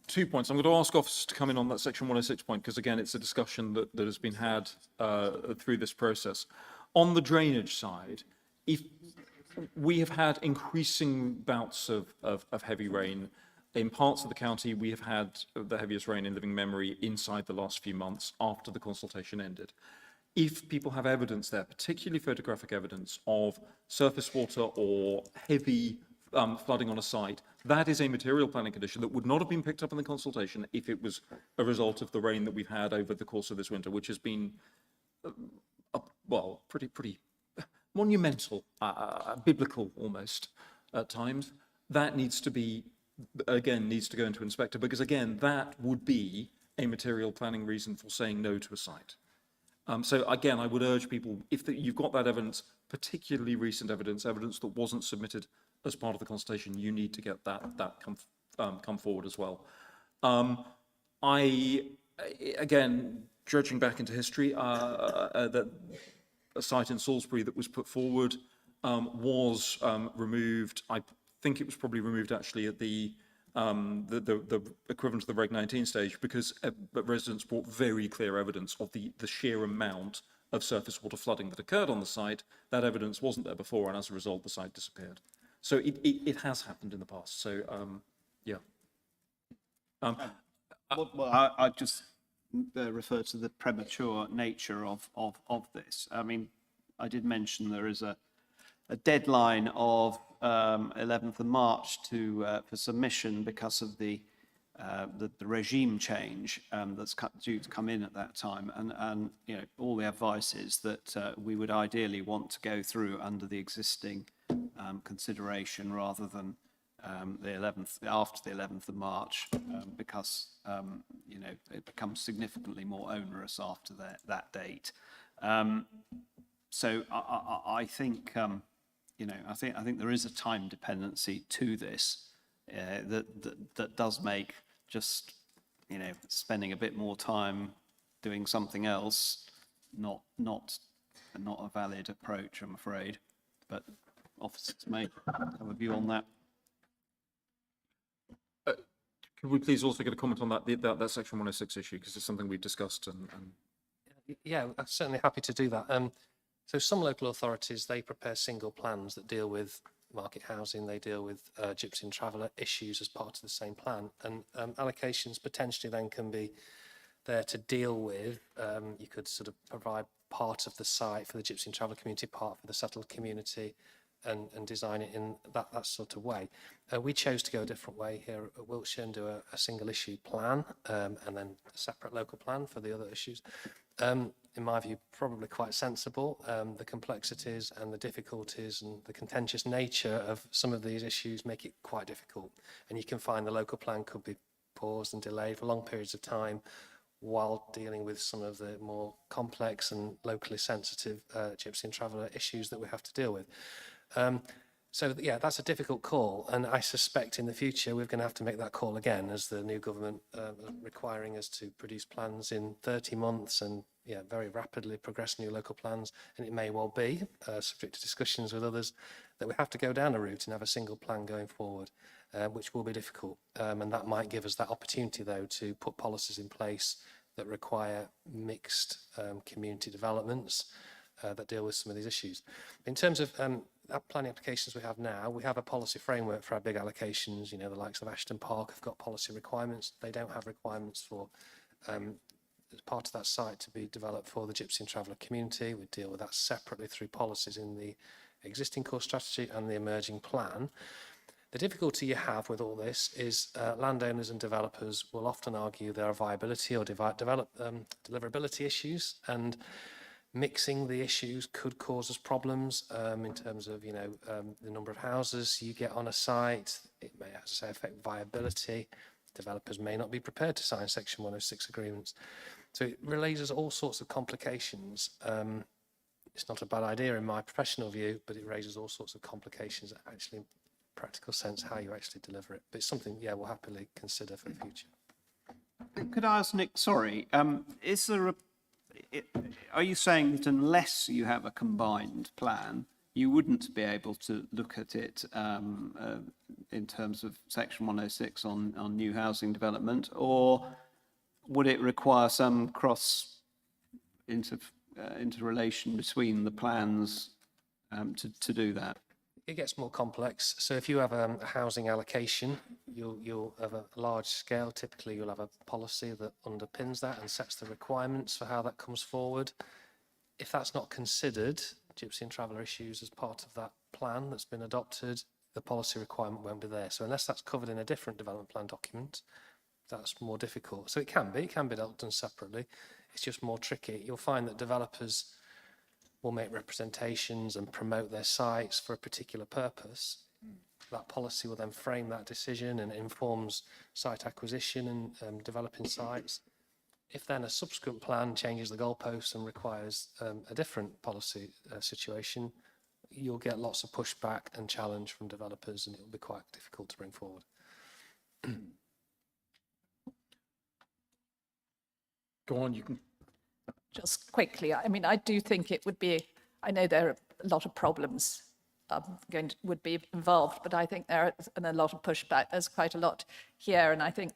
2 points. I'm going to ask officers to come in on that Section 106 point, because again, it's a discussion that has been had through this process. On the drainage side, if we have had increasing bouts of heavy rain. In parts of the county, we have had the heaviest rain in living memory inside the last few months after the consultation ended. If people have evidence there, particularly photographic evidence of surface water or heavy flooding on a site, that is a material planning condition that would not have been picked up in the consultation if it was a result of the rain that we've had over the course of this winter, which has been, well, pretty monumental, biblical almost at times. That needs to be, again, needs to go into inspector, because again, that would be a material planning reason for saying no to a site. So again, I would urge people, if you've got that evidence, particularly recent evidence that wasn't submitted as part of the consultation, you need to get that come forward as well. Again, dredging back into history, that a site in Salisbury that was put forward was removed. I think it was probably removed actually at the equivalent of the Reg 19 stage, because residents brought very clear evidence of the sheer amount of surface water flooding that occurred on the site. That evidence wasn't there before, and as a result, the site disappeared. So it has happened in the past. So, yeah. Well, I just refer to the premature nature of this. I mean, I did mention there is a deadline of 11th of March for submission because of the regime change that's due to come in at that time. And you know, all the advice is that we would ideally want to go through under the existing consideration rather than after the 11th of March, because you know, it becomes significantly more onerous after that date. So I think you know, I think there is a time dependency to this that does make just, you know, spending a bit more time doing something else not a valid approach, I'm afraid. But officers may have a view on that. Could we please also get a comment on that Section 106 issue, because it's something we've discussed and... Yeah, I'm certainly happy to do that. So some local authorities, they prepare single plans that deal with market housing, they deal with Gypsy and Traveller issues as part of the same plan, and allocations potentially then can be there to deal with. You could sort of provide part of the site for the Gypsy and Traveller community, part for the settled community, and design it in that sort of way. We chose to go a different way here at Wiltshire and do a single issue plan, and then a separate local plan for the other issues. In my view, probably quite sensible. The complexities and the difficulties and the contentious nature of some of these issues make it quite difficult. And you can find the local plan could be paused and delayed for long periods of time while dealing with some of the more complex and locally sensitive Gypsy and Traveller issues that we have to deal with. So yeah, that's a difficult call, and I suspect in the future we're going to have to make that call again, as the new government are requiring us to produce plans in 30 months and yeah, very rapidly progress new local plans. And it may well be, subject to discussions with others, that we have to go down a route and have a single plan going forward, which will be difficult. And that might give us that opportunity, though, to put policies in place that require mixed community developments that deal with some of these issues. In terms of planning applications we have now, we have a policy framework for our big allocations. You know, the likes of Ashton Park have got policy requirements. They don't have requirements for as part of that site to be developed for the Gypsy and Traveller community. We deal with that separately through policies in the existing core strategy and the emerging plan. The difficulty you have with all this is landowners and developers will often argue there are viability or deliverability issues, and mixing the issues could cause us problems in terms of, you know, the number of houses you get on a site. It may, as I say, affect viability. Developers may not be prepared to sign Section 106 agreements. So it raises all sorts of complications. It's not a bad idea in my professional view, but it raises all sorts of complications that actually, in practical sense, how you actually deliver it. But it's something, yeah, we'll happily consider for the future. Could I ask Nick, sorry, is there are you saying that unless you have a combined plan, you wouldn't be able to look at it in terms of Section 106 on new housing development, or would it require some interrelation between the plans to do that? It gets more complex. So if you have a housing allocation, you'll have a large scale. Typically, you'll have a policy that underpins that and sets the requirements for how that comes forward. If that's not considered, Gypsy and Traveller issues as part of that plan that's been adopted, the policy requirement won't be there. So unless that's covered in a different development plan document, that's more difficult. So it can be done separately. It's just more tricky. You'll find that developers will make representations and promote their sites for a particular purpose. That policy will then frame that decision and informs site acquisition and developing sites. If then a subsequent plan changes the goalposts and requires a different policy situation, you'll get lots of pushback and challenge from developers, and it will be quite difficult to bring forward. Go on, you can. Just quickly, I mean, I do think it would be, I know there are a lot of problems would be involved, but I think there is a lot of pushback. There's quite a lot here, and I think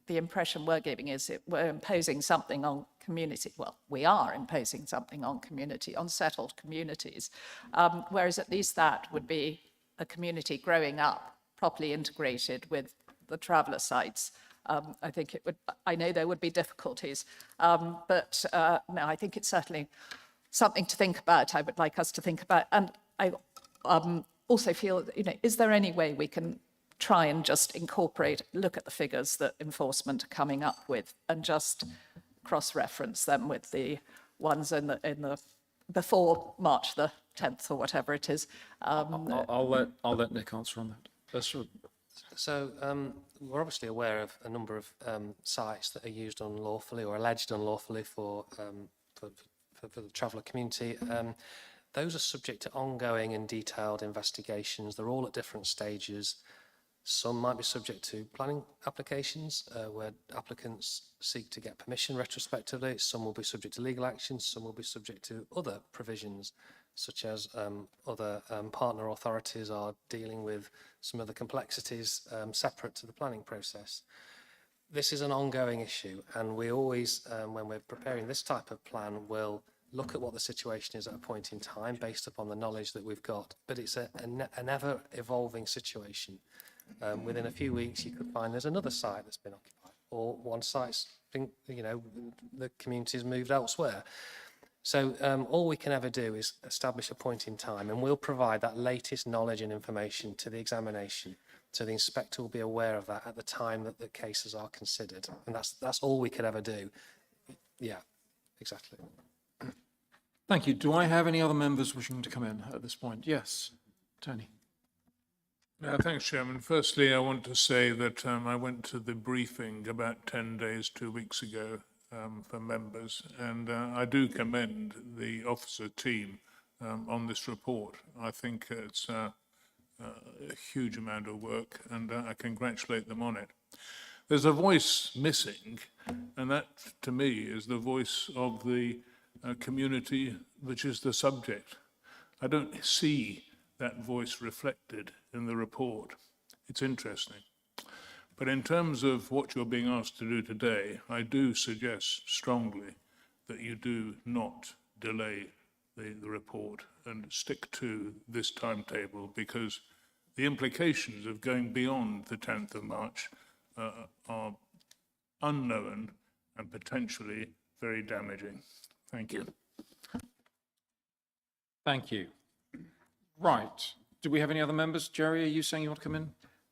the impression we're giving is that we're imposing something on community. Well, we are imposing something on settled communities, whereas at least that would be a community growing up, properly integrated with the Traveller sites. I think it would, I know there would be difficulties, but no, I think it's certainly something to think about. I would like us to think about. And also feel, is there any way we can try and just look at the figures that enforcement are coming up with and just cross-reference them with the ones in the before March the 10th or whatever it is. I'll let Nick answer on that. That's right. So we're obviously aware of a number of sites that are used unlawfully or alleged unlawfully for the traveller community. Those are subject to ongoing and detailed investigations. They're all at different stages. Some might be subject to planning applications where applicants seek to get permission retrospectively. Some will be subject to legal actions. Some will be subject to other provisions, such as other partner authorities are dealing with some of the complexities separate to the planning process. This is an ongoing issue, and we always, when we're preparing this type of plan, will look at what the situation is at a point in time based upon the knowledge that we've got. But it's an ever-evolving situation. Within a few weeks, you could find there's another site that's been occupied, or one site's been, the community's moved elsewhere. So all we can ever do is establish a point in time, and we'll provide that latest knowledge and information to the examination. So the inspector will be aware of that at the time that the cases are considered. And that's all we could ever do. Yeah, exactly. Thank you. Do I have any other members wishing to come in at this point? Yes, Tony. Thanks, Chairman. Firstly, I want to say that I went to the briefing about 10 days, 2 weeks ago for members, and I do commend the officer team on this report. I think it's a huge amount of work, and I congratulate them on it. There's a voice missing, and that, to me, is the voice of the community, which is the subject. I don't see that voice reflected in the report. It's interesting. But in terms of what you're being asked to do today, I do suggest strongly that you do not delay the report and stick to this timetable, because the implications of going beyond the 10th of March are unknown and potentially very damaging. Thank you. Thank you. Right. Do we have any other members? Jerry, are you saying you want to come in?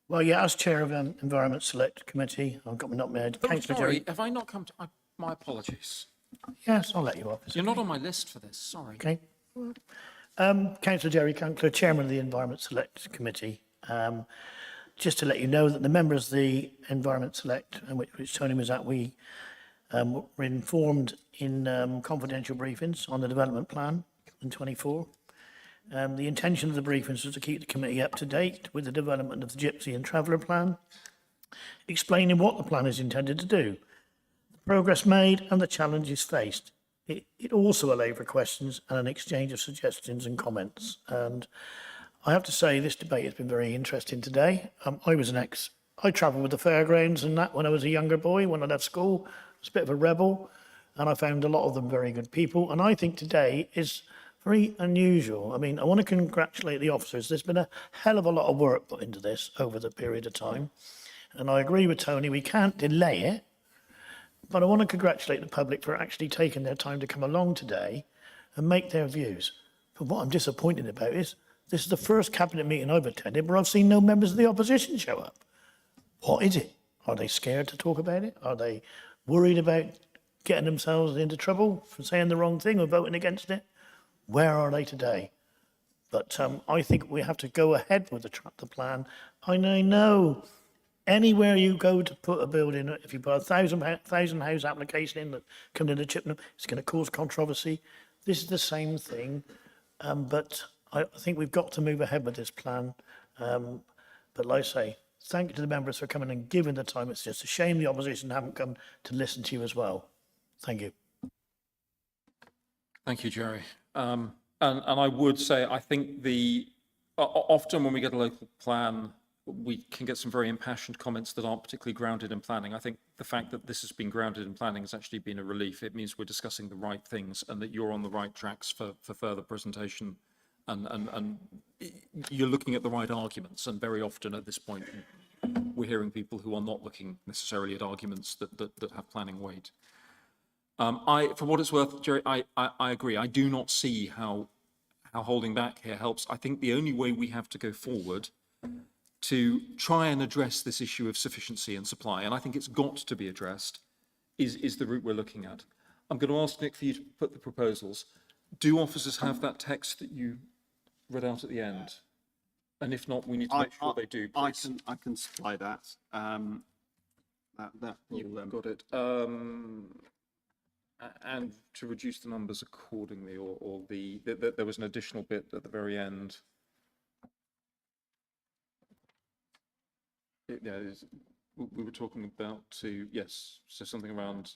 Well, yeah, as chair of Environment Select Committee, I've got my notepad. Oh, sorry, have I not come to... my apologies. Yes, I'll let you off. You're not on my list for this, sorry. Okay. Councillor Jerry Counselor, Chairman of the Environment Select Committee. Just to let you know that the members of the Environment Select, which Tony was at, we were informed in confidential briefings on the development plan in 24. The intention of the briefings was to keep the committee up to date with the development of the Gypsy and Traveller plan, explaining what the plan is intended to do, the progress made and the challenges faced. It also allowed for questions and an exchange of suggestions and comments. And I have to say, this debate has been very interesting today. I travelled with the fairgrounds and that when I was a younger boy, when I left school. I was a bit of a rebel, and I found a lot of them very good people. And I think today is very unusual. I mean, I want to congratulate the officers. There's been a hell of a lot of work put into this over the period of time. And I agree with Tony, we can't delay it. But I want to congratulate the public for actually taking their time to come along today and make their views. But what I'm disappointed about is this is the first cabinet meeting I've attended where I've seen no members of the opposition show up. What is it? Are they scared to talk about it? Are they worried about getting themselves into trouble for saying the wrong thing or voting against it? Where are they today? But I think we have to go ahead with the plan. I know anywhere you go to put a building, if you put a 1,000 house application in that comes into Chippenham, it's going to cause controversy. This is the same thing, but I think we've got to move ahead with this plan. But like I say, thank you to the members for coming and giving the time. It's just a shame the opposition haven't come to listen to you as well. Thank you. Thank you, Jerry. And I would say, I think often when we get a local plan, we can get some very impassioned comments that aren't particularly grounded in planning. I think the fact that this has been grounded in planning has actually been a relief. It means we're discussing the right things and that you're on the right tracks for further presentation, and you're looking at the right arguments. And very often at this point, we're hearing people who are not looking necessarily at arguments that have planning weight. For what it's worth, Jerry, I agree. I do not see how how holding back here helps. I think the only way we have to go forward to try and address this issue of sufficiency and supply, and I think it's got to be addressed, is the route we're looking at. I'm going to ask Nick for you to put the proposals. Do officers have that text that you read out at the end? And if not, we need to make sure they do, please. I can supply that. That will, You've got it. And to reduce the numbers accordingly, or there was an additional bit at the very end. We were talking about yes, so something around,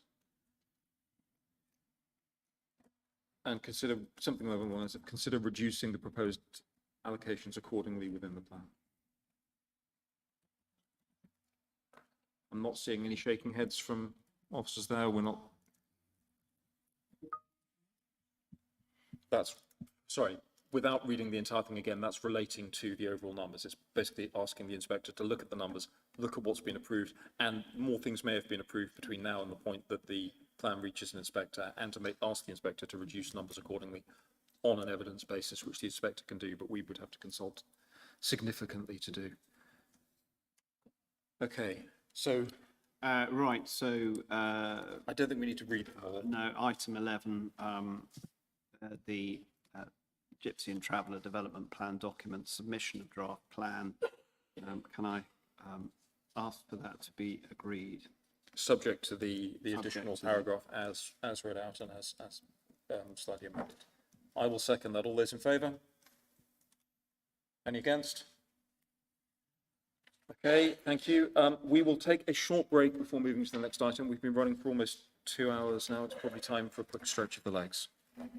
and consider something along the lines of consider reducing the proposed allocations accordingly within the plan. I'm not seeing any shaking heads from officers there. We're not. That's, sorry, without reading the entire thing again, that's relating to the overall numbers. It's basically asking the inspector to look at the numbers, look at what's been approved, and more things may have been approved between now and the point that the plan reaches an inspector, and to ask the inspector to reduce numbers accordingly on an evidence basis, which the inspector can do, but we would have to consult significantly to do. Okay, so. Right, so. I don't think we need to read them all. No, item 11, the Gypsy and Traveller Development Plan document, submission of draft plan. Can I ask for that to be agreed? Subject to the additional paragraph as read out and as slightly amended. I will second that. All those in favour? Any against? Okay, thank you. We will take a short break before moving to the next item. We've been running for almost 2 hours now. It's probably time for a quick stretch of the legs.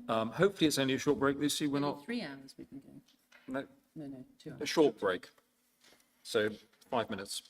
Hopefully it's only a short break, Lucy. We're not. 3 hours we've been going. No, No, 2 hours. a short break. So 5 minutes.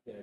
Yeah.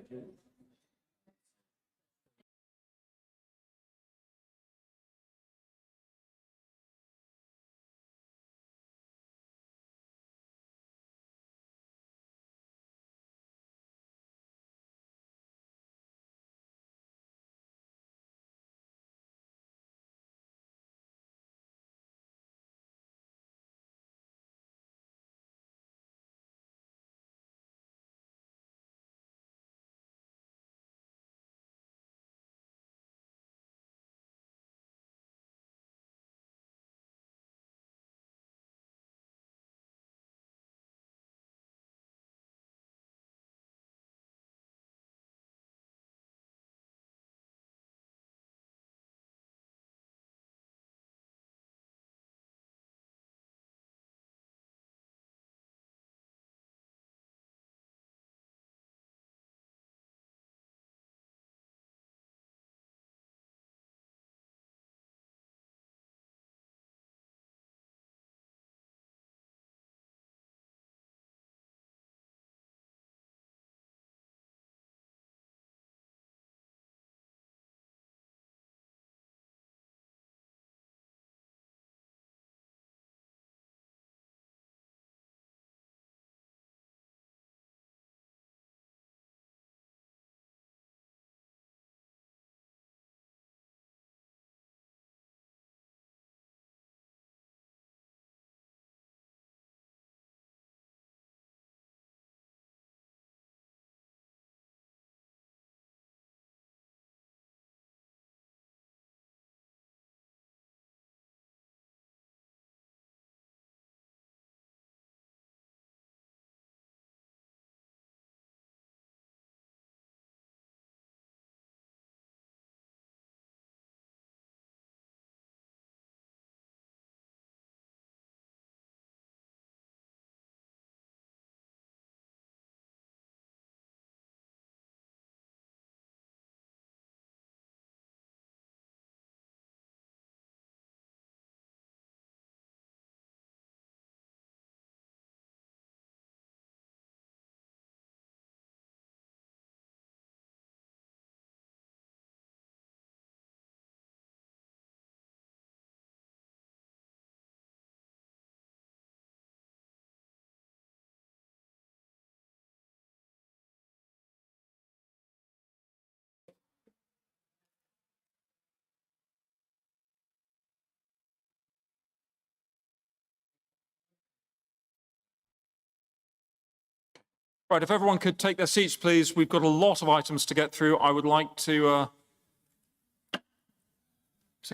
Right, if everyone could take their seats, please. We've got a lot of items to get through. I would like to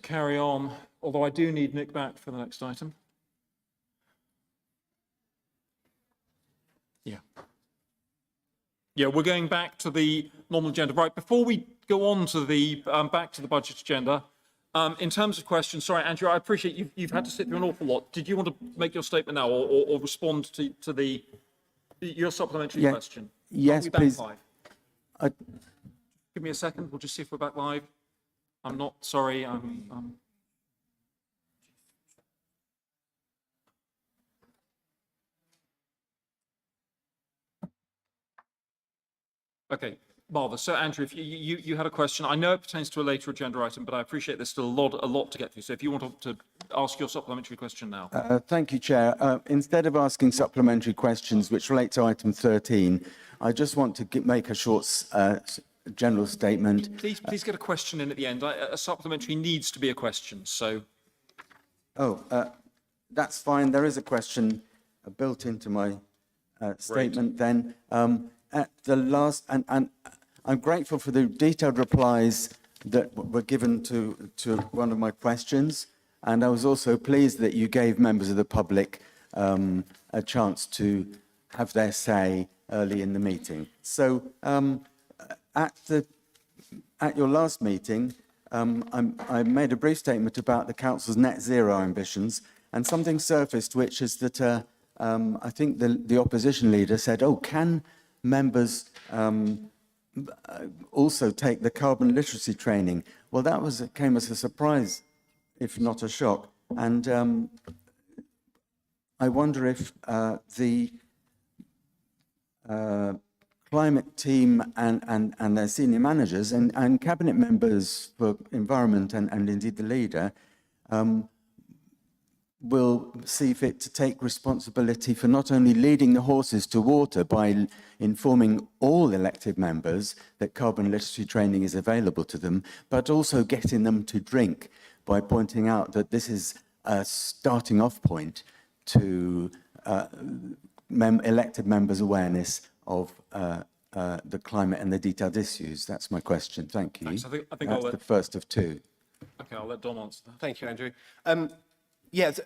carry on, although I do need Nick back for the next item. Yeah. Yeah, we're going back to the normal agenda. Right, before we go on to the back to the budget agenda, in terms of questions, sorry, Andrew, I appreciate you've had to sit through an awful lot. Did you want to make your statement now or respond to your supplementary question? Yes, please. Give me a second. We'll just see if we're back live. I'm not sorry. Okay, marvelous. So, Andrew, if you had a question, I know it pertains to a later agenda item, but I appreciate there's still a lot to get through. So, if you want to ask your supplementary question now. Thank you, Chair. Instead of asking supplementary questions which relate to item 13, I just want to make a short general statement. Please get a question in at the end. A supplementary needs to be a question. So. Oh, that's fine. There is a question built into my statement then. At the last, and I'm grateful for the detailed replies that were given to one of my questions. And I was also pleased that you gave members of the public a chance to have their say early in the meeting. So at your last meeting, I made a brief statement about the Council's net zero ambitions, and something surfaced, which is that I think the opposition leader said, oh, can members also take the carbon literacy training? Well, that came as a surprise, if not a shock. And I wonder if the climate team and their senior managers and cabinet members for environment and indeed the leader will see fit to take responsibility for not only leading the horses to water by informing all elected members that carbon literacy training is available to them, but also getting them to drink by pointing out that this is a starting off point to elected members' awareness of the climate and the detailed issues. That's my question. Thank you. Thanks. I think That's the first of two. Okay, I'll let Dom answer that. Thank you, Andrew. Yes,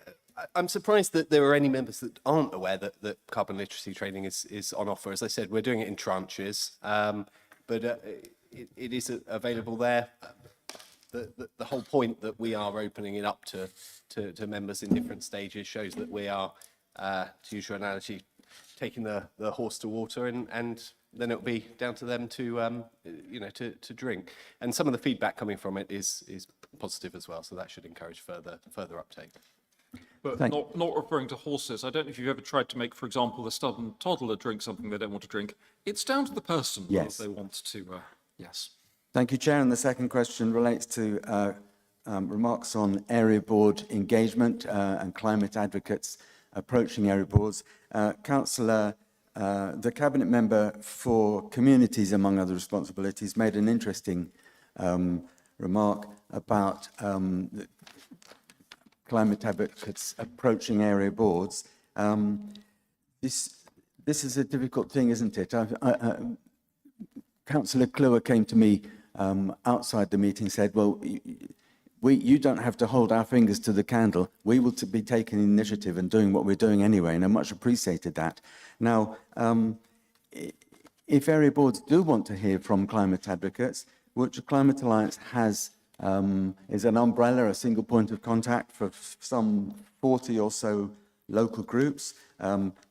I'm surprised that there are any members that aren't aware that carbon literacy training is on offer. As I said, we're doing it in tranches, but it is available there. The whole point that we are opening it up to members in different stages shows that we are, to use your analogy, taking the horse to water, and then it'll be down to them to to drink. And some of the feedback coming from it is positive as well, so that should encourage further uptake. But not referring to horses. I don't know if you've ever tried to make, for example, a stubborn toddler drink something they don't want to drink. It's down to the person Yes. whether they want to. Yes. Thank you, Chair. And the second question relates to remarks on area board engagement and climate advocates approaching area boards. Councillor, the Cabinet Member for Communities, among other responsibilities, made an interesting remark about climate advocates approaching area boards. This is a difficult thing, isn't it? Councillor Kluwer came to me outside the meeting and said, well, you don't have to hold our fingers to the candle. We will be taking the initiative and doing what we're doing anyway, and I much appreciated that. Now, if area boards do want to hear from climate advocates, Wiltshire Climate Alliance is an umbrella, a single point of contact for some 40 or so local groups.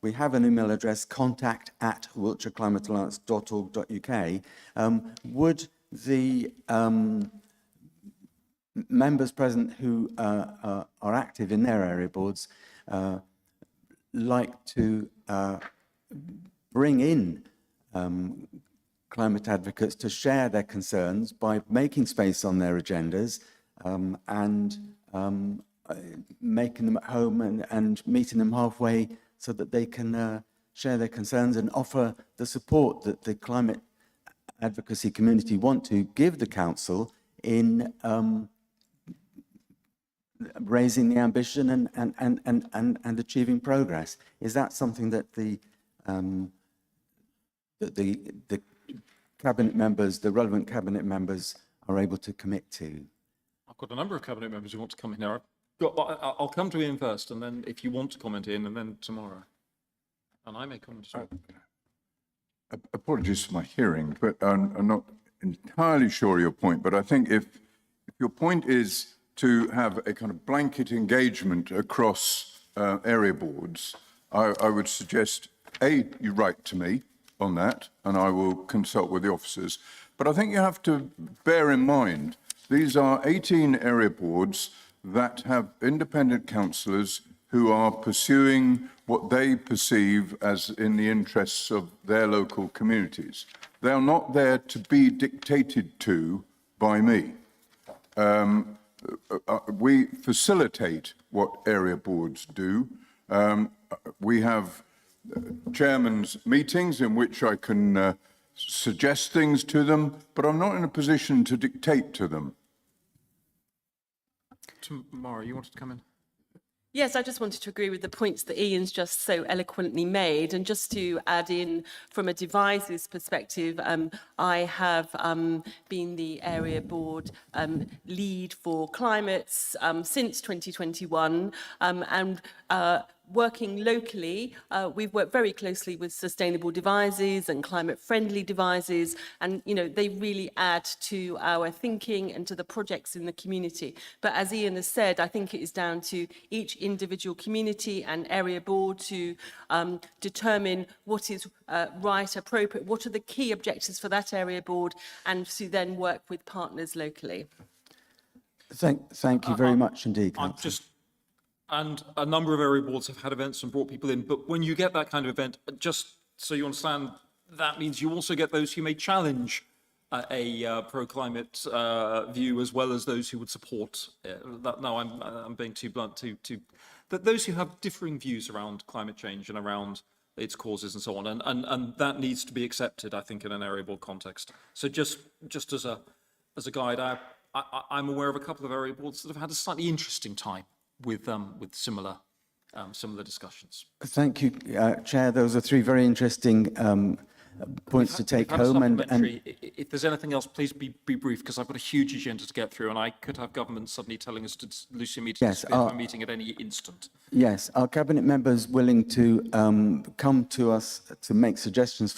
We have an email address, contact@wiltshireclimatealliance.org.uk. Would the members present who are active in their area boards like to bring in climate advocates to share their concerns by making space on their agendas and making them at home and meeting them halfway so that they can share their concerns and offer the support that the climate advocacy community want to give the council in raising the ambition and achieving progress. Is that something that the that the cabinet members, the relevant cabinet members, are able to commit to? I've got a number of cabinet members who want to come in here. I'll come to Ian first, and then if you want to comment, Ian, and then tomorrow. And I may comment as well. Apologies for my hearing, but I'm not entirely sure of your point. But I think if your point is to have a kind of blanket engagement across area boards, I would suggest, A, you write to me on that, and I will consult with the officers. But I think you have to bear in mind, these are 18 area boards that have independent councillors who are pursuing what they perceive as in the interests of their local communities. They are not there to be dictated to by me. We facilitate what area boards do. We have chairman's meetings in which I can suggest things to them, but I'm not in a position to dictate to them. Tomorrow, you wanted to come in? Yes, I just wanted to agree with the points that Ian's just so eloquently made. And just to add in from a devices perspective, I have been the area board lead for climates since 2021 and working locally, we've worked very closely with sustainable devices and climate-friendly devices, and they really add to our thinking and to the projects in the community. But as Ian has said, I think it is down to each individual community and area board to determine what is right, appropriate, what are the key objectives for that area board, and to then work with partners locally. Thank you very much indeed, Councillor. And a number of area boards have had events and brought people in. But when you get that kind of event, just so you understand, that means you also get those who may challenge a pro-climate view, as well as those who would support that. No, I'm being too blunt. That those who have differing views around climate change and around its causes and so on, and that needs to be accepted, I think, in an area board context. So just as a guide, I'm aware of a couple of area boards that have had a slightly interesting time with similar discussions. Thank you, Chair. Those are three very interesting points to take home. And if there's anything else, please be brief, because I've got a huge agenda to get through, and I could have government suddenly telling us to lose a meeting, a meeting at any instant. Yes, are cabinet members willing to come to us to make suggestions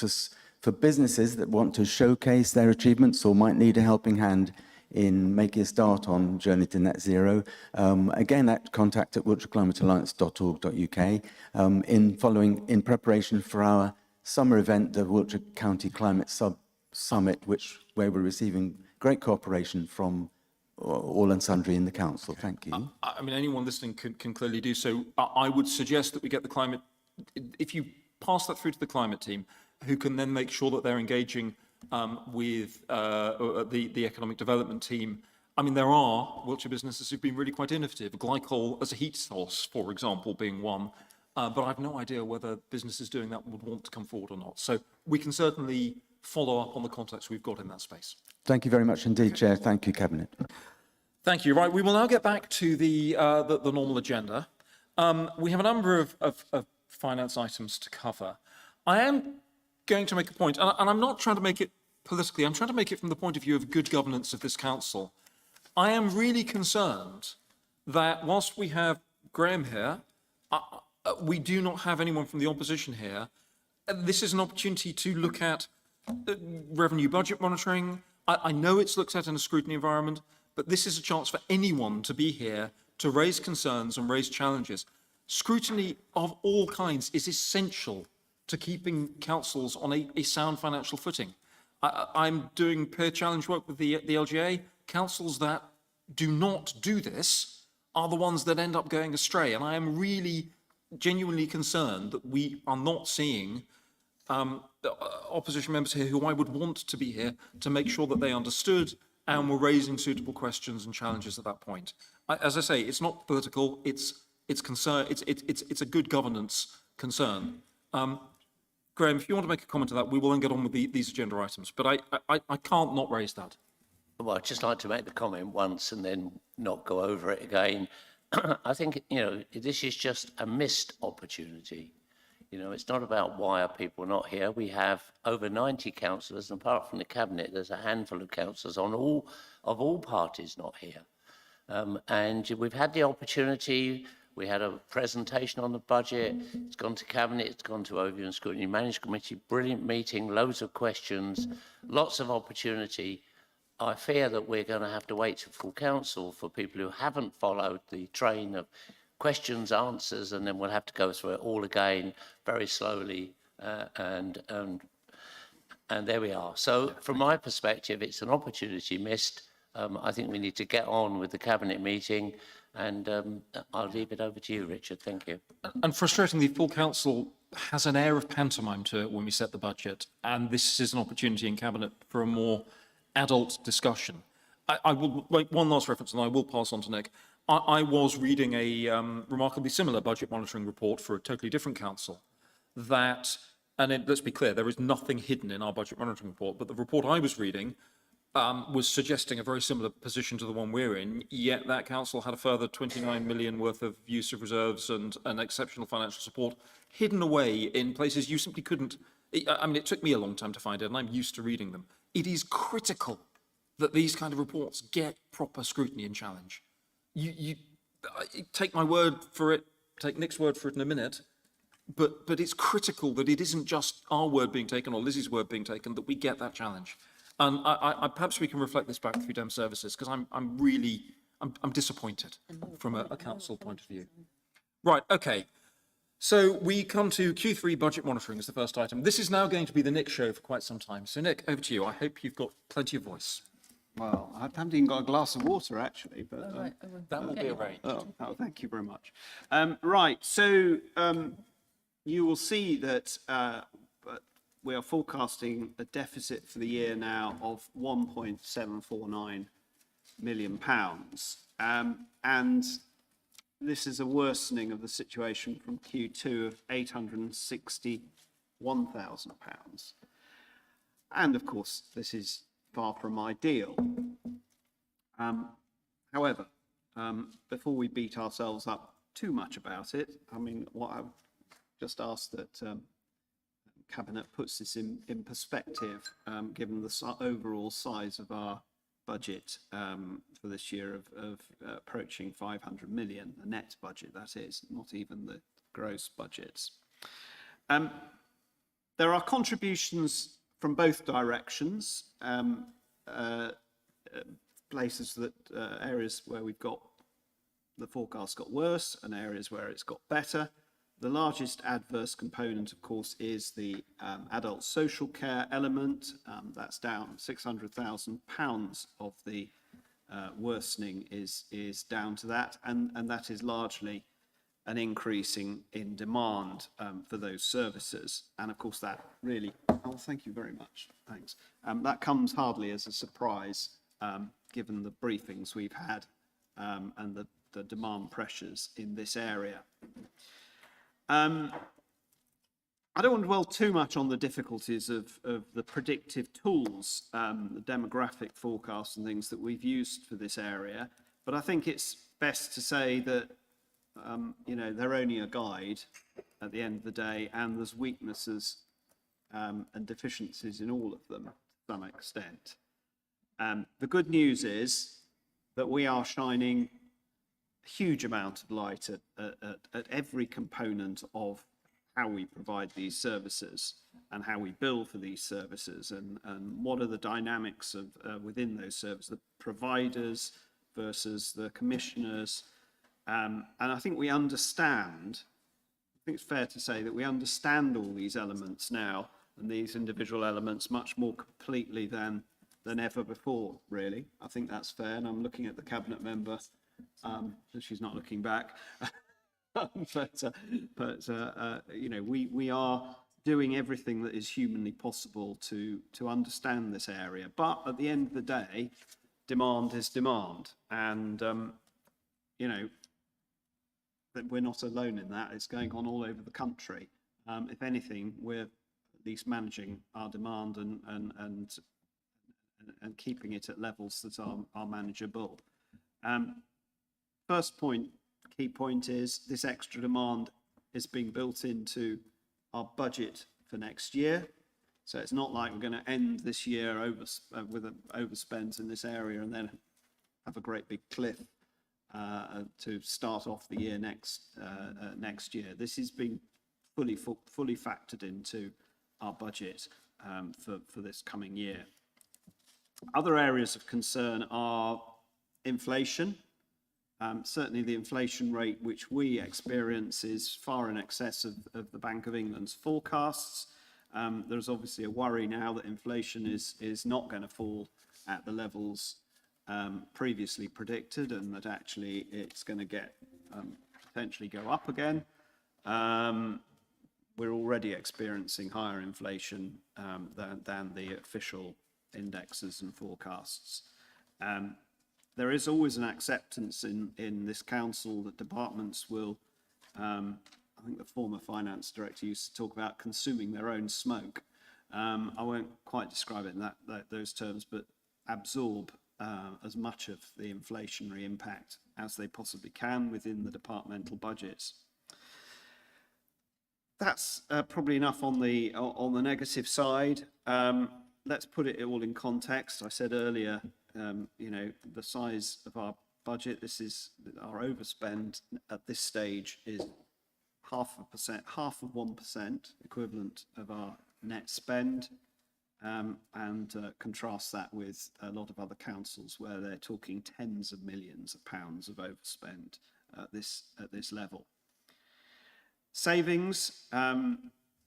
for businesses that want to showcase their achievements or might need a helping hand in making a start on journey to net zero? Again, at contact@wiltshire-climatealliance.org.uk. In preparation for our summer event, the Wiltshire County Climate Summit, where we're receiving great cooperation from all and sundry in the council. Thank you. I mean, anyone listening can clearly do so. I would suggest that we get the climate, if you pass that through to the climate team, who can then make sure that they're engaging with the economic development team. I mean, there are Wiltshire businesses who've been really quite innovative. Glycol as a heat source, for example, being one. But I've no idea whether businesses doing that would want to come forward or not. So we can certainly follow up on the contacts we've got in that space. Thank you very much indeed, Chair. Thank you, Cabinet. Thank you. Right, we will now get back to the normal agenda. We have a number of finance items to cover. I am going to make a point, and I'm not trying to make it politically, I'm trying to make it from the point of view of good governance of this council. I am really concerned that whilst we have Graham here, we do not have anyone from the opposition here. This is an opportunity to look at revenue budget monitoring. I know it's looked at in a scrutiny environment, but this is a chance for anyone to be here to raise concerns and raise challenges. Scrutiny of all kinds is essential to keeping councils on a sound financial footing. I'm doing peer challenge work with the LGA. Councils that do not do this are the ones that end up going astray. And I am really genuinely concerned that we are not seeing opposition members here who I would want to be here to make sure that they understood and were raising suitable questions and challenges at that point. As I say, it's not political, it's concern, it's a good governance concern. Graham, if you want to make a comment on that, we will then get on with these agenda items. But I can't not raise that. Well, I'd just like to make the comment once and then not go over it again. I think, this is just a missed opportunity. You know, it's not about why are people not here. We have over 90 councillors, and apart from the cabinet, there's a handful of councillors of all parties not here. And we've had the opportunity. We had a presentation on the budget. It's gone to cabinet. It's gone to Overview and Scrutiny Management Committee. Brilliant meeting. Loads of questions. Lots of opportunity. I fear that we're going to have to wait to full council for people who haven't followed the train of questions, answers, and then we'll have to go through it all again very slowly. And there we are. So from my perspective, it's an opportunity missed. I think we need to get on with the cabinet meeting, and I'll leave it over to you, Richard. Thank you. And frustratingly, full council has an air of pantomime to it when we set the budget, and this is an opportunity in cabinet for a more adult discussion. I will make one last reference, and I will pass on to Nick. I was reading a remarkably similar budget monitoring report for a totally different council let's be clear, there is nothing hidden in our budget monitoring report, but the report I was reading was suggesting a very similar position to the one we're in, yet that council had a further 29 million worth of use of reserves and exceptional financial support hidden away in places you simply couldn't. I mean, it took me a long time to find it, and I'm used to reading them. It is critical that these kind of reports get proper scrutiny and challenge. You take my word for it, take Nick's word for it in a minute, but it's critical that it isn't just our word being taken or Lizzie's word being taken, that we get that challenge. And perhaps we can reflect this back through Dem Services, because I'm really disappointed from a council point of view. Right, okay. So we come to Q3 budget monitoring as the first item. This is now going to be the Nick show for quite some time. So Nick, over to you. I hope you've got plenty of voice. Well, I haven't even got a glass of water, actually, but that will be arranged. Oh, thank you very much. Right, so you will see that we are forecasting a deficit for the year now of £1.749 million. And this is a worsening of the situation from Q2 of £861,000. And of course, this is far from ideal. However, before we beat ourselves up too much about it, I mean, what I've just asked that Cabinet puts this in perspective, given the overall size of our budget for this year of approaching 500 million, the net budget that is, not even the gross budgets. There are contributions from both directions, places that, areas where we've got, the forecast got worse and areas where it's got better. The largest adverse component, of course, is the adult social care element. That's down £600,000 of the worsening is down to that, and that is largely an increase in demand for those services. And of course, that really, oh, thank you very much, thanks. That comes hardly as a surprise, given the briefings we've had and the demand pressures in this area. I don't want to dwell too much on the difficulties of the predictive tools, the demographic forecasts and things that we've used for this area, but I think it's best to say that you know, they're only a guide at the end of the day, and there's weaknesses and deficiencies in all of them to some extent. The good news is that we are shining a huge amount of light at every component of how we provide these services and how we bill for these services, and what are the dynamics of within those services, the providers versus the commissioners. And I think we understand, I think it's fair to say that we understand all these elements now, and these individual elements much more completely than ever before, really. I think that's fair, and I'm looking at the Cabinet member, so she's not looking back. but you know, we are doing everything that is humanly possible to understand this area. But at the end of the day, demand is demand, and you know, that we're not alone in that. It's going on all over the country. If anything, we're at least managing our demand and keeping it at levels that are manageable. First point, key point is this extra demand is being built into our budget for next year. So it's not like we're going to end this year with an overspend in this area and then have a great big cliff to start off the year next year. This has been fully factored into our budget for this coming year. Other areas of concern are inflation. Certainly the inflation rate which we experience is far in excess of the Bank of England's forecasts. There's obviously a worry now that inflation is not going to fall at the levels previously predicted, and that actually it's going to get potentially go up again. We're already experiencing higher inflation than the official indexes and forecasts. There is always an acceptance in this council that departments will, I think the former finance director used to talk about consuming their own smoke. I won't quite describe it in those terms, but absorb as much of the inflationary impact as they possibly can within the departmental budgets. That's probably enough on the negative side. Let's put it all in context. I said earlier, you know, the size of our budget. This is our overspend at this stage is 1% equivalent of our net spend. And contrast that with a lot of other councils where they're talking tens of millions of pounds of overspend at this level. Savings,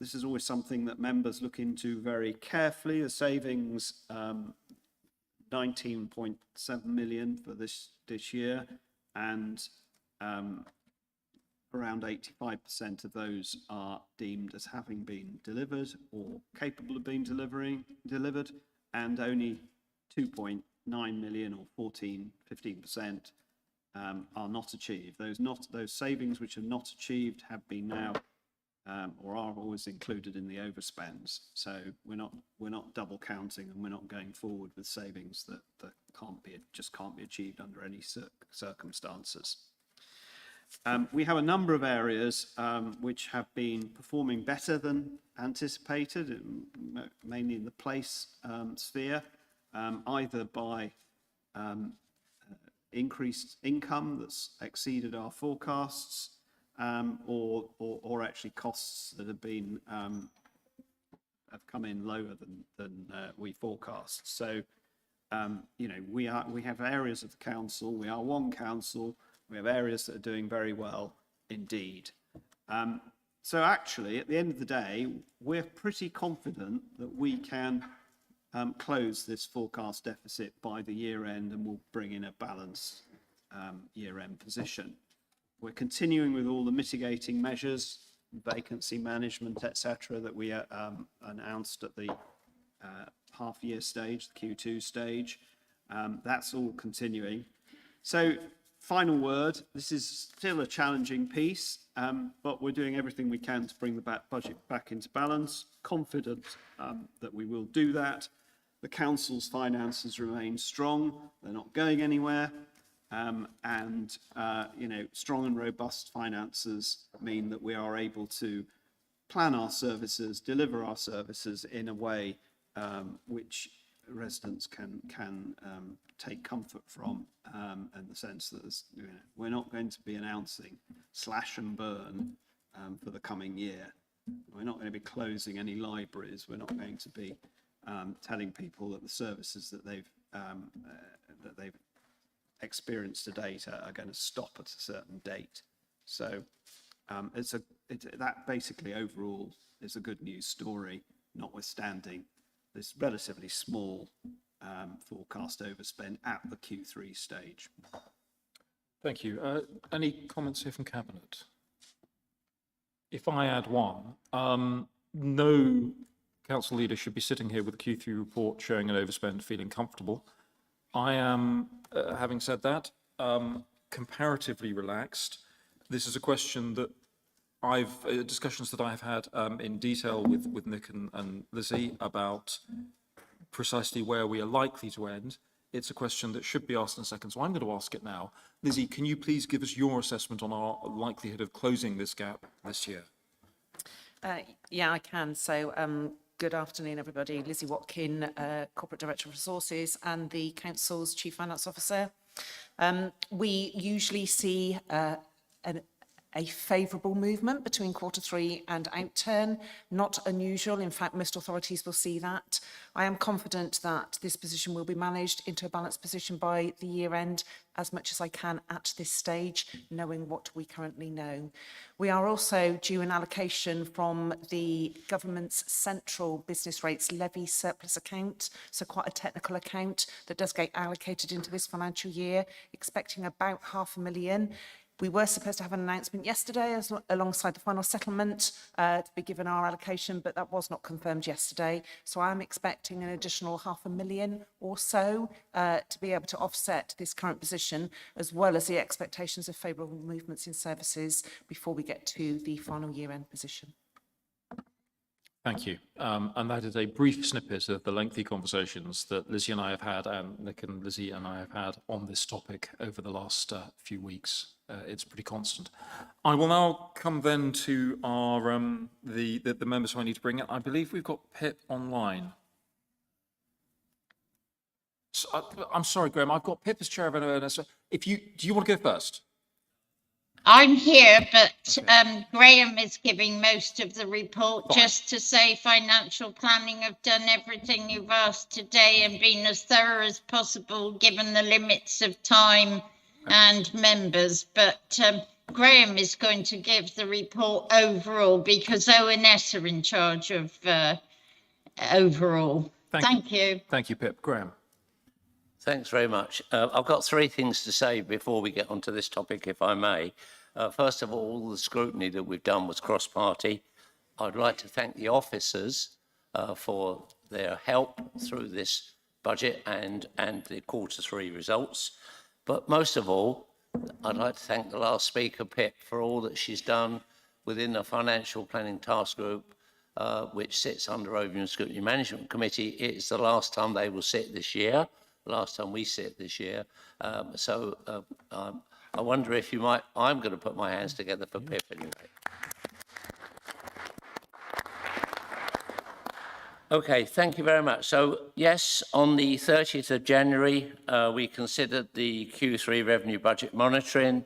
this is always something that members look into very carefully. The savings, 19.7 million for this year, and around 85% of those are deemed as having been delivered or capable of being delivered, and only 2.9 million or 15% are not achieved. Those savings which are not achieved have been now or are always included in the overspends. So we're not double counting, and we're not going forward with savings that just can't be achieved under any circumstances. We have a number of areas which have been performing better than anticipated, mainly in the place sphere, either by increased income that's exceeded our forecasts, or actually costs that have come in lower than we forecast. So, you know, we have areas of the council. We are one council. We have areas that are doing very well indeed. So actually, at the end of the day, we're pretty confident that we can close this forecast deficit by the year end, and we'll bring in a balanced year end position. We're continuing with all the mitigating measures, vacancy management, etc., that we announced at the half-year stage, the Q2 stage. That's all continuing. So, final word, this is still a challenging piece, but we're doing everything we can to bring the budget back into balance. Confident that we will do that. The council's finances remain strong. They're not going anywhere. And you know, strong and robust finances mean that we are able to plan our services, deliver our services in a way which residents can take comfort from, in the sense that you know, we're not going to be announcing slash and burn for the coming year. We're not going to be closing any libraries. We're not going to be telling people that the services that they've experienced to date are going to stop at a certain date. So that basically overall is a good news story, notwithstanding this relatively small forecast overspend at the Q3 stage. Thank you. Any comments here from Cabinet? If I add one, no council leader should be sitting here with a Q3 report showing an overspend feeling comfortable. I am, having said that, comparatively relaxed. This is a question that discussions that I've had in detail with Nick and Lizzie about precisely where we are likely to end. It's a question that should be asked in a second, so I'm going to ask it now. Lizzie, can you please give us your assessment on our likelihood of closing this gap this year? Yeah, I can. So good afternoon, everybody. Lizzie Watkin, Corporate Director of Resources and the Council's Chief Finance Officer. We usually see a favourable movement between Q3 and outturn, not unusual. In fact, most authorities will see that. I am confident that this position will be managed into a balanced position by the year end as much as I can at this stage, knowing what we currently know. We are also due an allocation from the government's central business rates levy surplus account, so quite a technical account that does get allocated into this financial year, expecting about £500,000. We were supposed to have an announcement yesterday alongside the final settlement to be given our allocation, but that was not confirmed yesterday. So I'm expecting an additional £500,000 or so to be able to offset this current position, as well as the expectations of favourable movements in services before we get to the final year-end position. Thank you. And that is a brief snippet of the lengthy conversations that Lizzie and I have had, and Nick and Lizzie and I have had on this topic over the last few weeks. It's pretty constant. I will now come then to our the members who I need to bring in. I believe we've got Pip online. So, I'm sorry, Graham. I've got Pip as chair of NONS. Do you want to go first? I'm here, but Graham is giving most of the report. Fine. Just to say financial planning have done everything you've asked today and been as thorough as possible given the limits of time and members. But Graham is going to give the report overall because ONS are in charge of overall. Thank you. Thank you, Pip. Graham. Thanks very much. I've got three things to say before we get onto this topic, if I may. First of all, the scrutiny that we've done was cross-party. I'd like to thank the officers for their help through this budget and the Q3 results. But most of all, I'd like to thank the last speaker, Pip, for all that she's done within the Financial Planning Task Group, which sits under Overview and Scrutiny Management Committee. It's the last time they will sit this year. Last time we sit this year. I wonder if you might, I'm going to put my hands together for Pip anyway. Okay, thank you very much. So yes, on the 30th of January, we considered the Q3 revenue budget monitoring.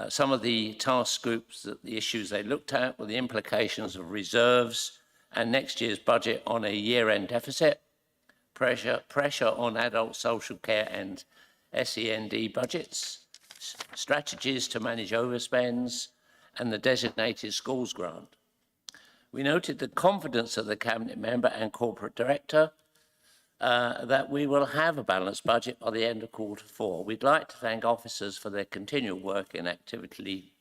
Some of the task groups, the issues they looked at were the implications of reserves and next year's budget on a year-end deficit, pressure on adult social care and SEND budgets, strategies to manage overspends, and the designated schools grant. We noted the confidence of the Cabinet member and Corporate Director that we will have a balanced budget by the end of Q4. We'd like to thank officers for their continual work in actively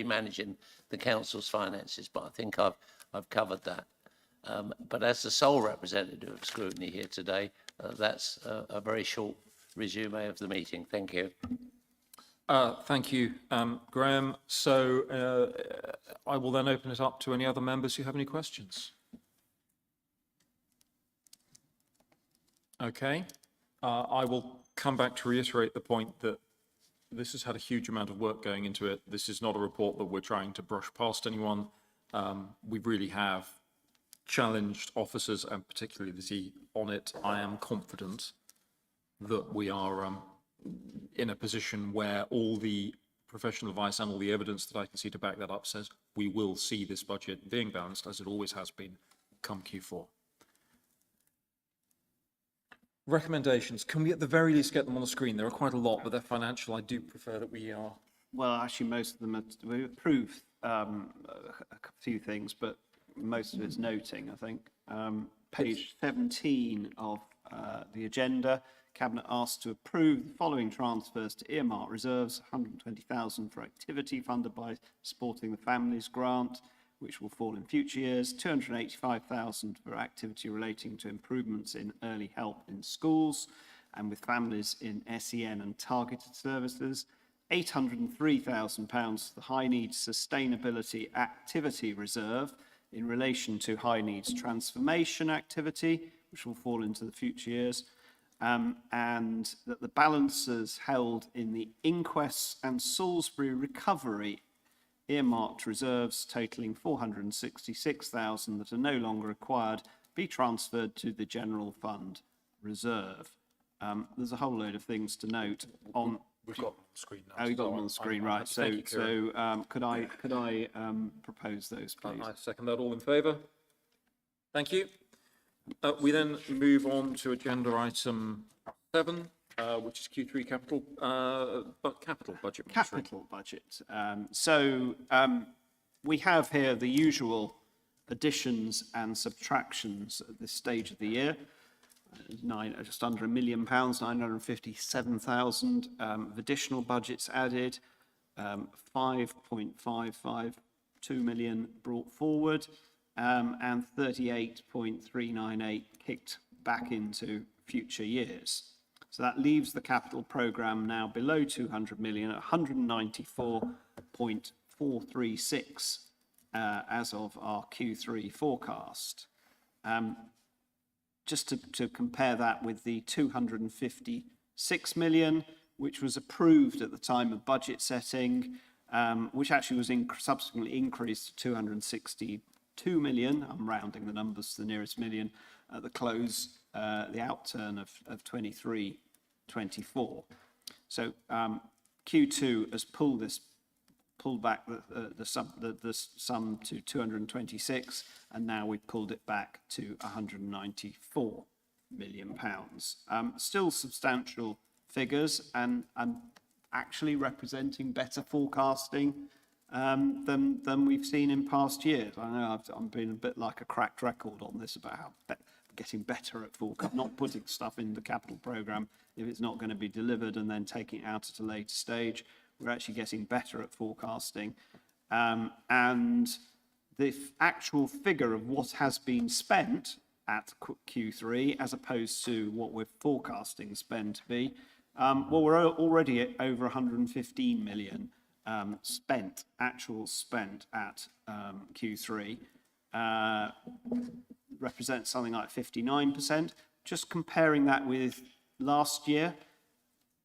managing the Council's finances, but I think I've covered that. But as the sole representative of scrutiny here today, that's a very short resume of the meeting. Thank you. Thank you, Graham. So I will then open it up to any other members who have any questions. Okay. I will come back to reiterate the point that this has had a huge amount of work going into it. This is not a report that we're trying to brush past anyone. We really have challenged officers and particularly the T on it. I am confident that we are in a position where all the professional advice and all the evidence that I can see to back that up says we will see this budget being balanced as it always has been come Q4. Recommendations, can we at the very least get them on the screen? There are quite a lot, but they're financial. I do prefer that we are. Well, actually, most of them we approve a few things, but most of it's noting, I think. Page 17 of the agenda, Cabinet asked to approve the following transfers to earmark reserves: 120,000 for activity funded by Supporting the Families grant, which will fall in future years, 285,000 for activity relating to improvements in early help in schools and with families in SEN and targeted services, £803,000 for the High Needs Sustainability Activity Reserve in relation to high needs transformation activity, which will fall into the future years, and that the balances held in the inquests and Salisbury recovery earmarked reserves totaling 466,000 that are no longer required be transferred to the general fund reserve. There's a whole load of things to note on. We've got them on the screen now. Oh, you've got them on the screen, right? Thank you, Kieran. Could I propose those, please? I second that. All in favour? Thank you. We then move on to agenda item 7, which is Q3 capital budget. Capital budget. We have here the usual additions and subtractions at this stage of the year. Just under £1 million, 957,000 of additional budgets added, 5.552 million brought forward, and 38.398 kicked back into future years. So that leaves the capital programme now below 200 million at 194.436 as of our Q3 forecast. Just to compare that with the 256 million, which was approved at the time of budget setting, which actually was subsequently increased to 262 million. I'm rounding the numbers to the nearest million at the close, the outturn of 23-24. So Q2 has pulled back the sum to 226, and now we've pulled it back to 194 million pounds. Still substantial figures, and actually representing better forecasting than we've seen in past years. I know I'm being a bit like a cracked record on this about how getting better at forecast, not putting stuff in the capital programme if it's not going to be delivered and then taking it out at a later stage. We're actually getting better at forecasting. And the actual figure of what has been spent at Q3 as opposed to what we're forecasting spend to be, well, we're already at over 115 million actual spent at Q3. Represents something like 59%. Just comparing that with last year,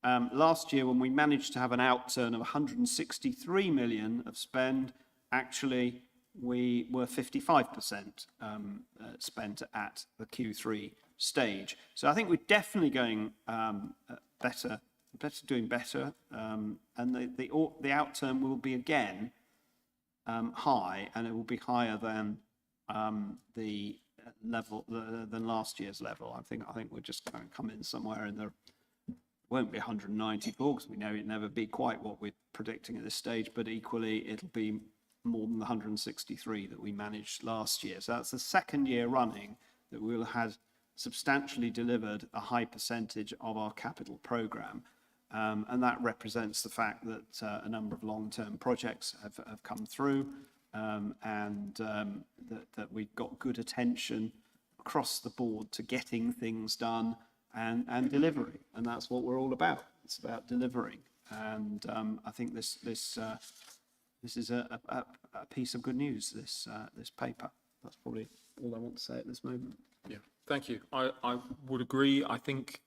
when we managed to have an outturn of 163 million of spend, actually we were 55% spent at the Q3 stage. So I think we're definitely going doing better, and the outturn will be again high, and it will be higher than the level than last year's level. I think we're just going to come in somewhere in the. Won't be 194 because we know it'll never be quite what we're predicting at this stage, but equally it'll be more than the 163 that we managed last year. So that's the second year running that we'll have substantially delivered a high percentage of our capital programme. And that represents the fact that a number of long-term projects have come through, and that we've got good attention across the board to getting things done and delivery, and that's what we're all about. It's about delivering, and I think this is a piece of good news. This paper. That's probably all I want to say at this moment. Yeah, thank you. I would agree. I think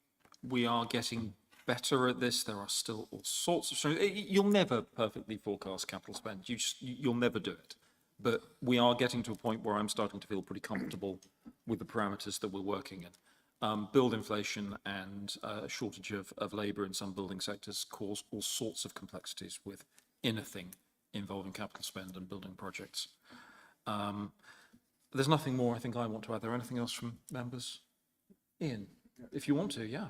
we are getting better at this. There are still all sorts of challenges. You'll never perfectly forecast capital spend. You'll never do it. But we are getting to a point where I'm starting to feel pretty comfortable with the parameters that we're working in. Build inflation and shortage of labour in some building sectors cause all sorts of complexities with anything involving capital spend and building projects. There's nothing more I think I want to add. There anything else from members? Ian, if you want to, yeah.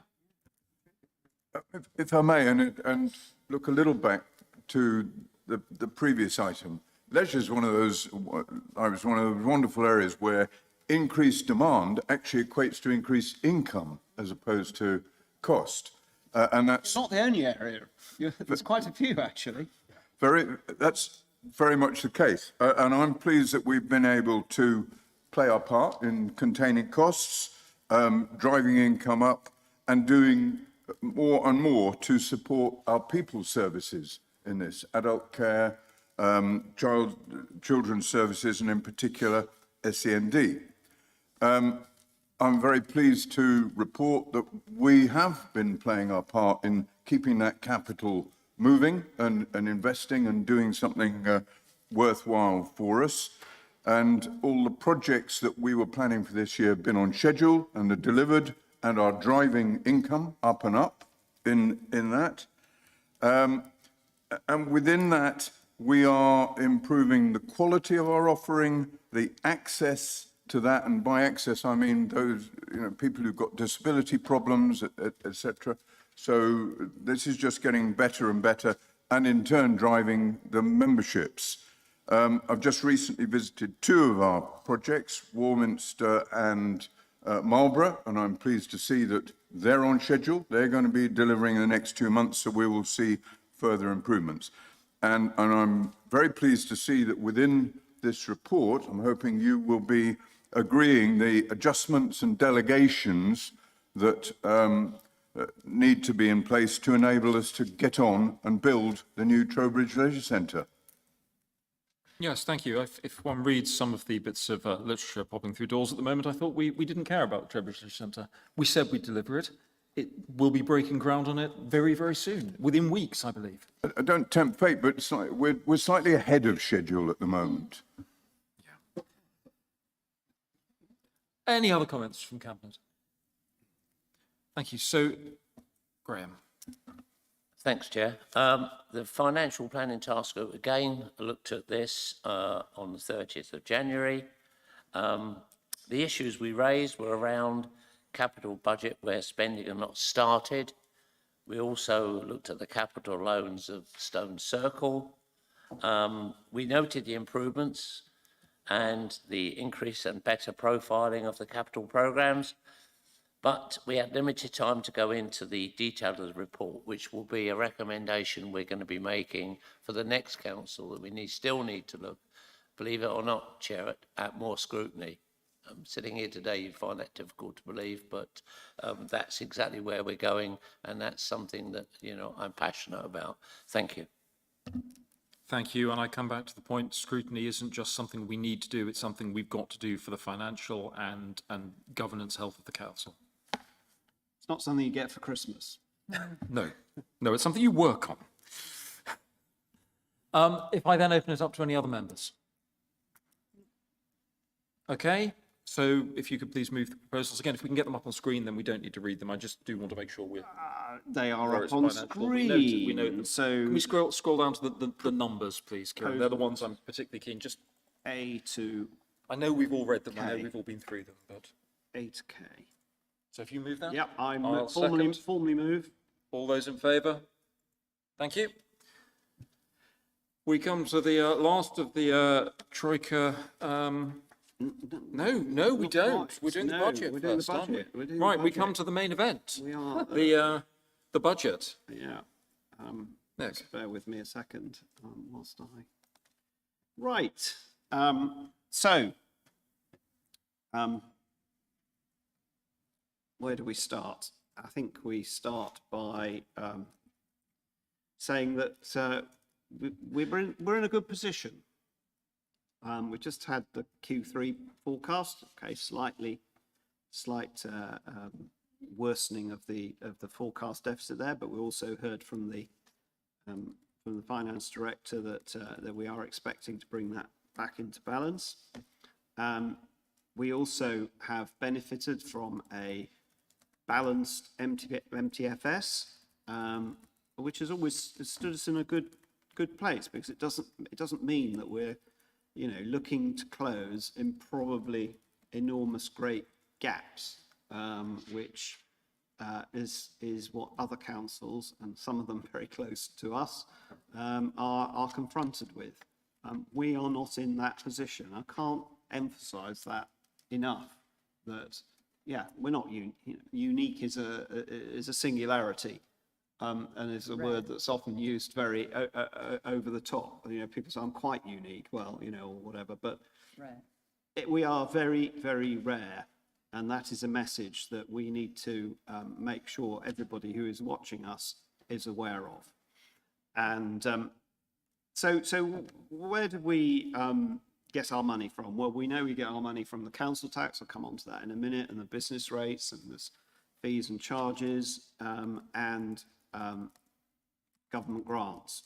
If I may, and look a little back to the previous item, leisure is one of those wonderful areas where increased demand actually equates to increased income as opposed to cost, and that's not the only area. There's quite a few actually. That's very much the case, and I'm pleased that we've been able to play our part in containing costs, driving income up, and doing more and more to support our people's services in this adult care, children's services, and in particular SEND. I'm very pleased to report that we have been playing our part in keeping that capital moving and investing and doing something worthwhile for us. And all the projects that we were planning for this year have been on schedule and are delivered and are driving income up and up in that. And within that, we are improving the quality of our offering, the access to that, and by access I mean those people who've got disability problems, etc. So this is just getting better and better, and in turn driving the memberships. I've just recently visited 2 of our projects, Warminster and Marlborough, and I'm pleased to see that they're on schedule. They're going to be delivering in the next 2 months, so we will see further improvements. And I'm very pleased to see that within this report, I'm hoping you will be agreeing the adjustments and delegations that need to be in place to enable us to get on and build the new Trowbridge Leisure Centre. Yes, thank you. If one reads some of the bits of literature popping through doors at the moment, I thought we didn't care about the Trowbridge Leisure Centre. We said we'd deliver it. It will be breaking ground on it very, very soon, within weeks, I believe. I don't tempt fate, but we're slightly ahead of schedule at the moment. Yeah. Any other comments from Cabinet? Thank you. So, Graham. Thanks, Chair. The Financial Planning Task Group again looked at this on the 30th of January. The issues we raised were around capital budget where spending had not started. We also looked at the capital loans of Stone Circle. We noted the improvements and the increase and better profiling of the capital programmes, but we had limited time to go into the detail of the report, which will be a recommendation we're going to be making for the next council that we still need to look, believe it or not, Chair, at more scrutiny. Sitting here today, you'd find that difficult to believe, but that's exactly where we're going, and that's something that, I'm passionate about. Thank you. Thank you, and I come back to the point, scrutiny isn't just something we need to do, it's something we've got to do for the financial and governance health of the council. It's not something you get for Christmas. No, it's something you work on. If I then open it up to any other members. Okay, so if you could please move the proposals. Again, if we can get them up on screen, then we don't need to read them. I just do want to make sure we're... They are up on screen. We note them. So can we scroll down to the numbers, please, Kieran? They're the ones I'm particularly keen. Just A to... I know we've all read them. I know we've all been through them, but... A to K. So if you move that? Yep, I'll formally move. All those in favour? Thank you. We come to the last of the Troika... No, we don't. We're doing the budget first, aren't we? Right, we come to the main event. We are. The budget. Yeah. Nick. Just bear with me a second whilst I... Right. Where do we start? I think we start by saying that we're in a good position. We just had the Q3 forecast. Okay, slight worsening of the forecast deficit there, but we also heard from the finance director that we are expecting to bring that back into balance. We also have benefited from a balanced MTFS, which has always stood us in a good place, because it doesn't mean that we're looking to close in probably enormous great gaps, which is what other councils, and some of them very close to us, are confronted with. We are not in that position. I can't emphasize that enough, that, yeah, we're not unique is a singularity. And it's a word that's often used very over the top. People say, I'm quite unique, well, or whatever, but we are very, very rare. And that is a message that we need to make sure everybody who is watching us is aware of. And so where do we get our money from? Well, we know we get our money from the council tax. I'll come on to that in a minute, and the business rates, and there's fees and charges, and government grants.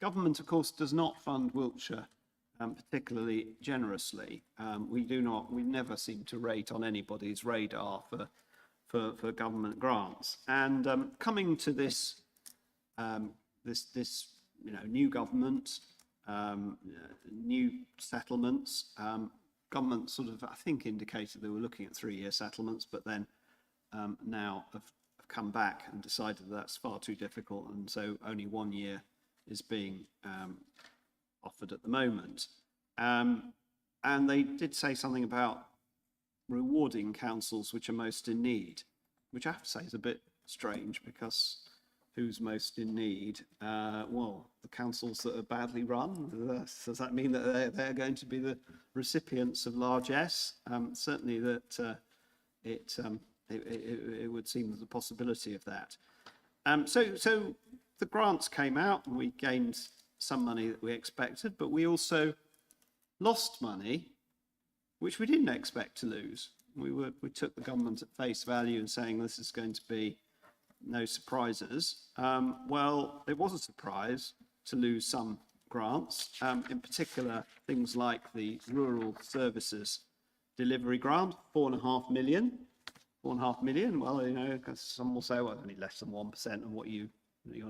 government, of course, does not fund Wiltshire particularly generously. We never seem to rate on anybody's radar for government grants. And coming to this new government, new settlements, government sort of, I think, indicated they were looking at 3-year settlements, but then now have come back and decided that's far too difficult, and so only 1 year is being offered at the moment. And they did say something about rewarding councils which are most in need, which I have to say is a bit strange, because who's most in need? Well, the councils that are badly run. Does that mean that they're going to be the recipients of large S? Certainly that it would seem there's a possibility of that. So the grants came out and we gained some money that we expected, but we also lost money which we didn't expect to lose. We took the government at face value and saying this is going to be no surprises. Well, it was a surprise to lose some grants, in particular things like the Rural Services Delivery Grant, 4.5 million. 4.5 million, well, you know, because some will say, well, only less than 1% of what your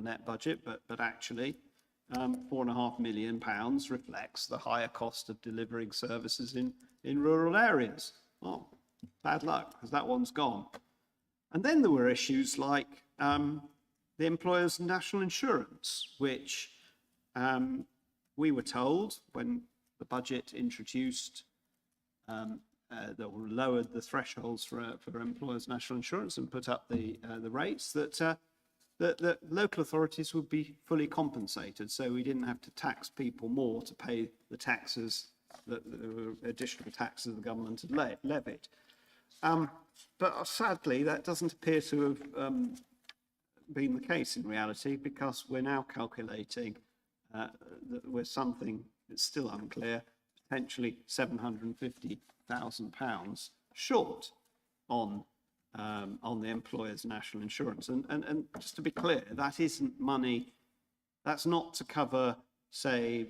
net budget, but actually, £4.5 million reflects the higher cost of delivering services in rural areas. Well, bad luck, because that one's gone. And then there were issues like the employer's national insurance, which we were told when the budget introduced that lowered the thresholds for employers' national insurance and put up the rates, that local authorities would be fully compensated, so we didn't have to tax people more to pay the taxes, the additional taxes the government had levied. But sadly, that doesn't appear to have been the case in reality, because we're now calculating that we're something that's still unclear, potentially £750,000 short on the employer's national insurance. And just to be clear, that isn't money, that's not to cover, say,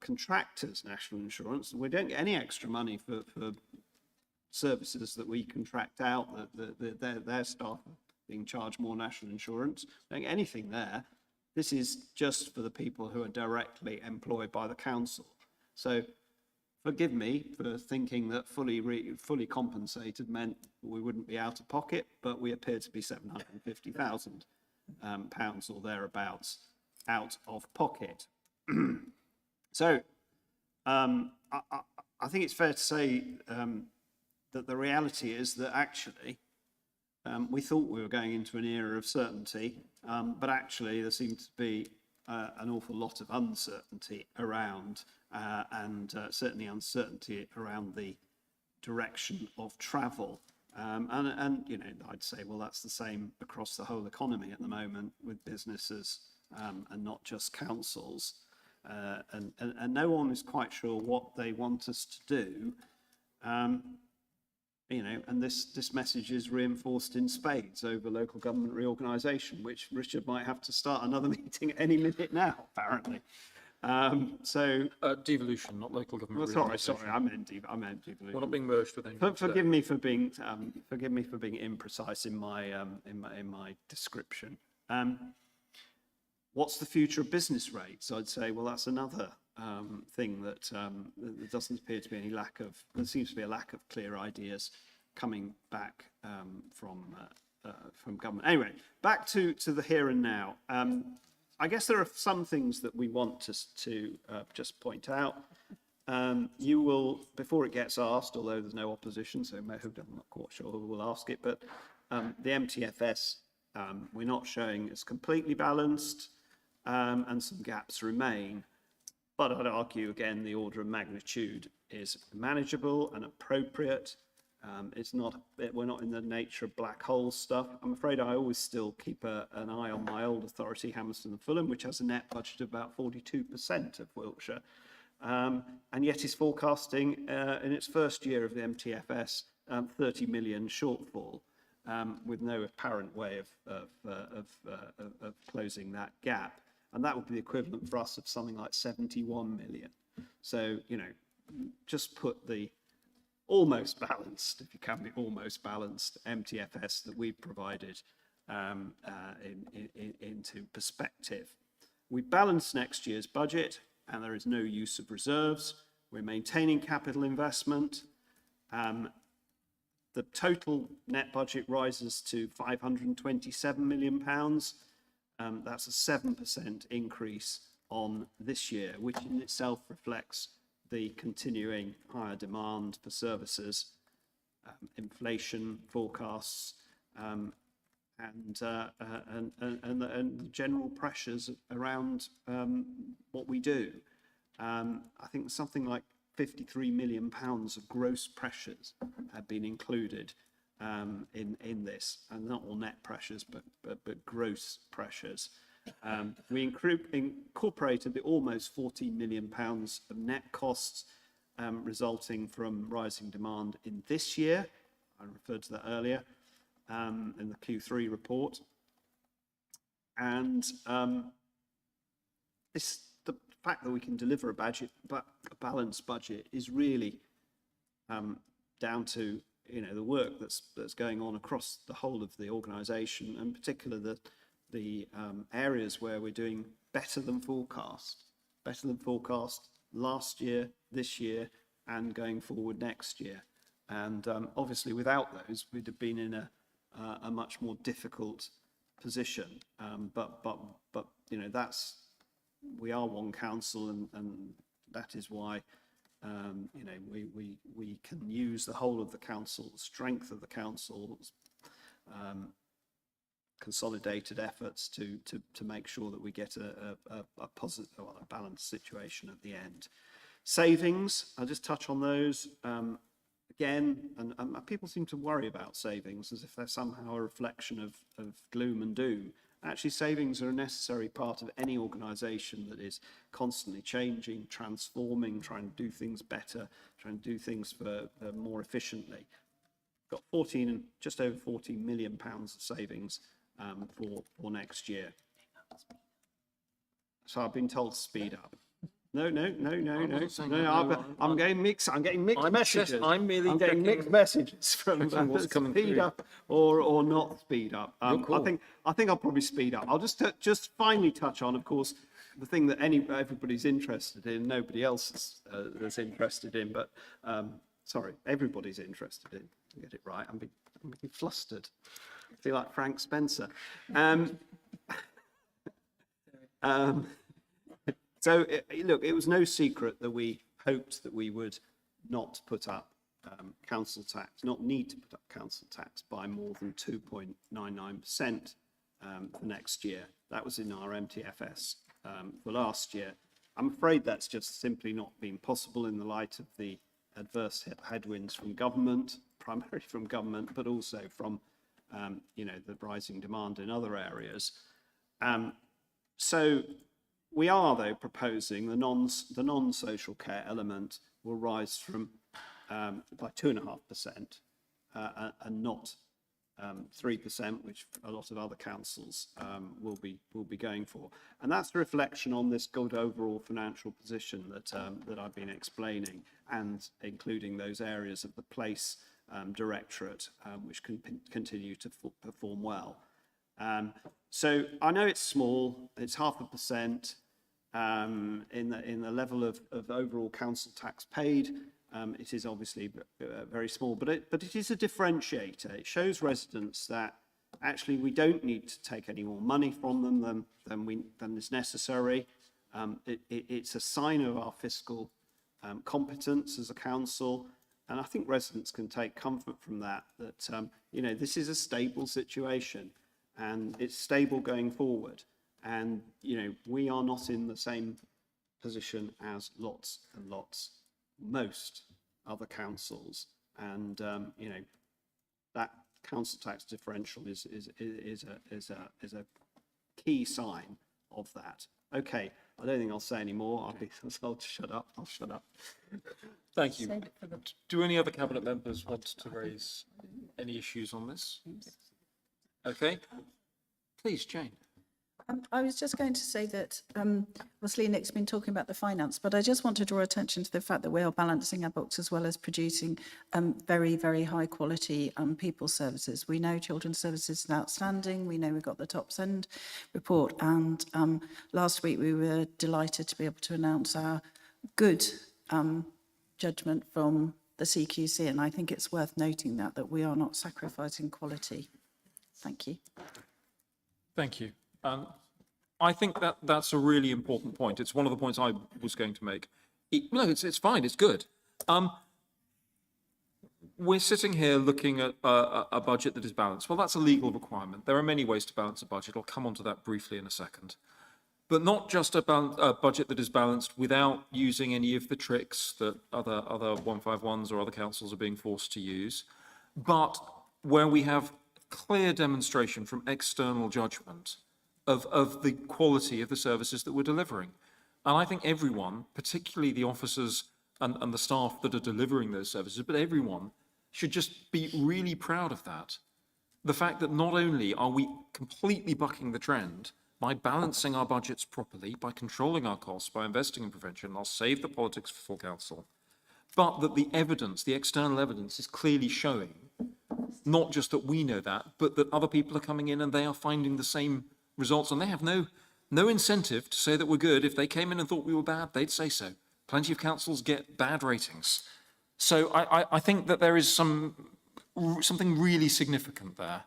contractors' national insurance. We don't get any extra money for services that we contract out, their staff are being charged more national insurance. We don't get anything there. This is just for the people who are directly employed by the council. So forgive me for thinking that fully compensated meant we wouldn't be out of pocket, but we appear to be £750,000 or thereabouts out of pocket. So I think it's fair to say that the reality is that actually we thought we were going into an era of certainty, but actually there seemed to be an awful lot of uncertainty around, and certainly uncertainty around the direction of travel. And you know, I'd say, well, that's the same across the whole economy at the moment, with businesses and not just councils. And no one is quite sure what they want us to do. You know, and this message is reinforced in spades over local government reorganisation, which Richard might have to start another meeting any minute now, apparently. Devolution, not local government. Well, sorry, I meant devolution. We're not being merged with anything. Forgive me for being imprecise in my description. What's the future of business rates? I'd say, well, that's another thing that there doesn't appear to be any lack of. There seems to be a lack of clear ideas coming back from government. Anyway, back to the here and now. I guess there are some things that we want to just point out. You will, before it gets asked, although there's no opposition, so I'm not quite sure who will ask it, but the MTFS we're not showing is completely balanced, and some gaps remain. But I'd argue, again, the order of magnitude is manageable and appropriate. We're not in the nature of black hole stuff. I'm afraid I always still keep an eye on my old authority, Hammersmith and Fulham, which has a net budget of about 42% of Wiltshire, and yet is forecasting in its first year of the MTFS 30 million shortfall, with no apparent way of closing that gap. and that would be the equivalent for us of something like 71 million. So, you know, just put the almost balanced, if you can be almost balanced, MTFS that we've provided into perspective. We balance next year's budget, and there is no use of reserves. We're maintaining capital investment. The total net budget rises to £527 million. That's a 7% increase on this year, which in itself reflects the continuing higher demand for services, inflation forecasts, and the general pressures around what we do. I think something like £53 million of gross pressures have been included in this, and not all net pressures, but gross pressures. We incorporated the almost £14 million of net costs resulting from rising demand in this year. I referred to that earlier in the Q3 report. And the fact that we can deliver a balanced budget is really down to the work that's going on across the whole of the organisation, and particularly the areas where we're doing better than forecast last year, this year, and going forward next year. And obviously, without those, we'd have been in a much more difficult position. But we are one council, and that is why we can use the whole of the council, the strength of the council's consolidated efforts to make sure that we get a positive, a balanced situation at the end. Savings, I'll just touch on those again, and people seem to worry about savings as if they're somehow a reflection of gloom and doom. Actually, savings are a necessary part of any organisation that is constantly changing, transforming, trying to do things better, trying to do things more efficiently. Got just over £14 million of savings for next year. So I've been told to speed up. No. I'm getting mixed messages. I'm merely getting mixed messages from what's coming speed through. up or not speed up. I think I'll probably speed up. I'll just finally touch on, of course, the thing that everybody's interested in, nobody else is interested in, but sorry, everybody's interested in. To get it right, I'm being flustered. I feel like Frank Spencer. So, look, it was no secret that we hoped that we would not put up council tax, not need to put up council tax by more than 2.99% for next year. That was in our MTFS for last year. I'm afraid that's just simply not been possible in the light of the adverse headwinds from government, primarily from government, but also from the rising demand in other areas. So we are, though, proposing the non-social care element will rise from by 2.5% and not 3%, which a lot of other councils will be going for. And that's a reflection on this good overall financial position that I've been explaining, and including those areas of the place directorate which can continue to perform well. So I know it's small, it's 0.5% in the level of overall council tax paid. It is obviously very small, but it is a differentiator. It shows residents that actually we don't need to take any more money from them than is necessary. It's a sign of our fiscal competence as a council, and I think residents can take comfort from that this is a stable situation, and it's stable going forward. And we are not in the same position as most other councils, and that council tax differential is a key sign of that. Okay, I don't think I'll say any more. I'll shut up. I'll shut up. Thank you. Do any other cabinet members want to raise any issues on this? Okay, please, Jane. I was just going to say that, obviously Nick's been talking about the finance, but I just want to draw attention to the fact that we are balancing our books as well as producing very, very high quality people services. We know children's services is outstanding. We know we've got the top send report. And last week we were delighted to be able to announce our good judgment from the CQC. And I think it's worth noting that we are not sacrificing quality. Thank you. Thank you. I think that's a really important point. It's one of the points I was going to make. No, it's fine. It's good. We're sitting here looking at a budget that is balanced. Well, that's a legal requirement. There are many ways to balance a budget. I'll come on to that briefly in a second. But not just a budget that is balanced without using any of the tricks that other 151s or other councils are being forced to use, but where we have clear demonstration from external judgment of the quality of the services that we're delivering. And I think everyone, particularly the officers and the staff that are delivering those services, but everyone should just be really proud of that. The fact that not only are we completely bucking the trend by balancing our budgets properly, by controlling our costs, by investing in prevention, I'll save the politics for full council, but that the evidence, the external evidence is clearly showing, not just that we know that, but that other people are coming in and they are finding the same results, and they have no incentive to say that we're good. If they came in and thought we were bad, they'd say so. Plenty of councils get bad ratings. So I think that there is something really significant there.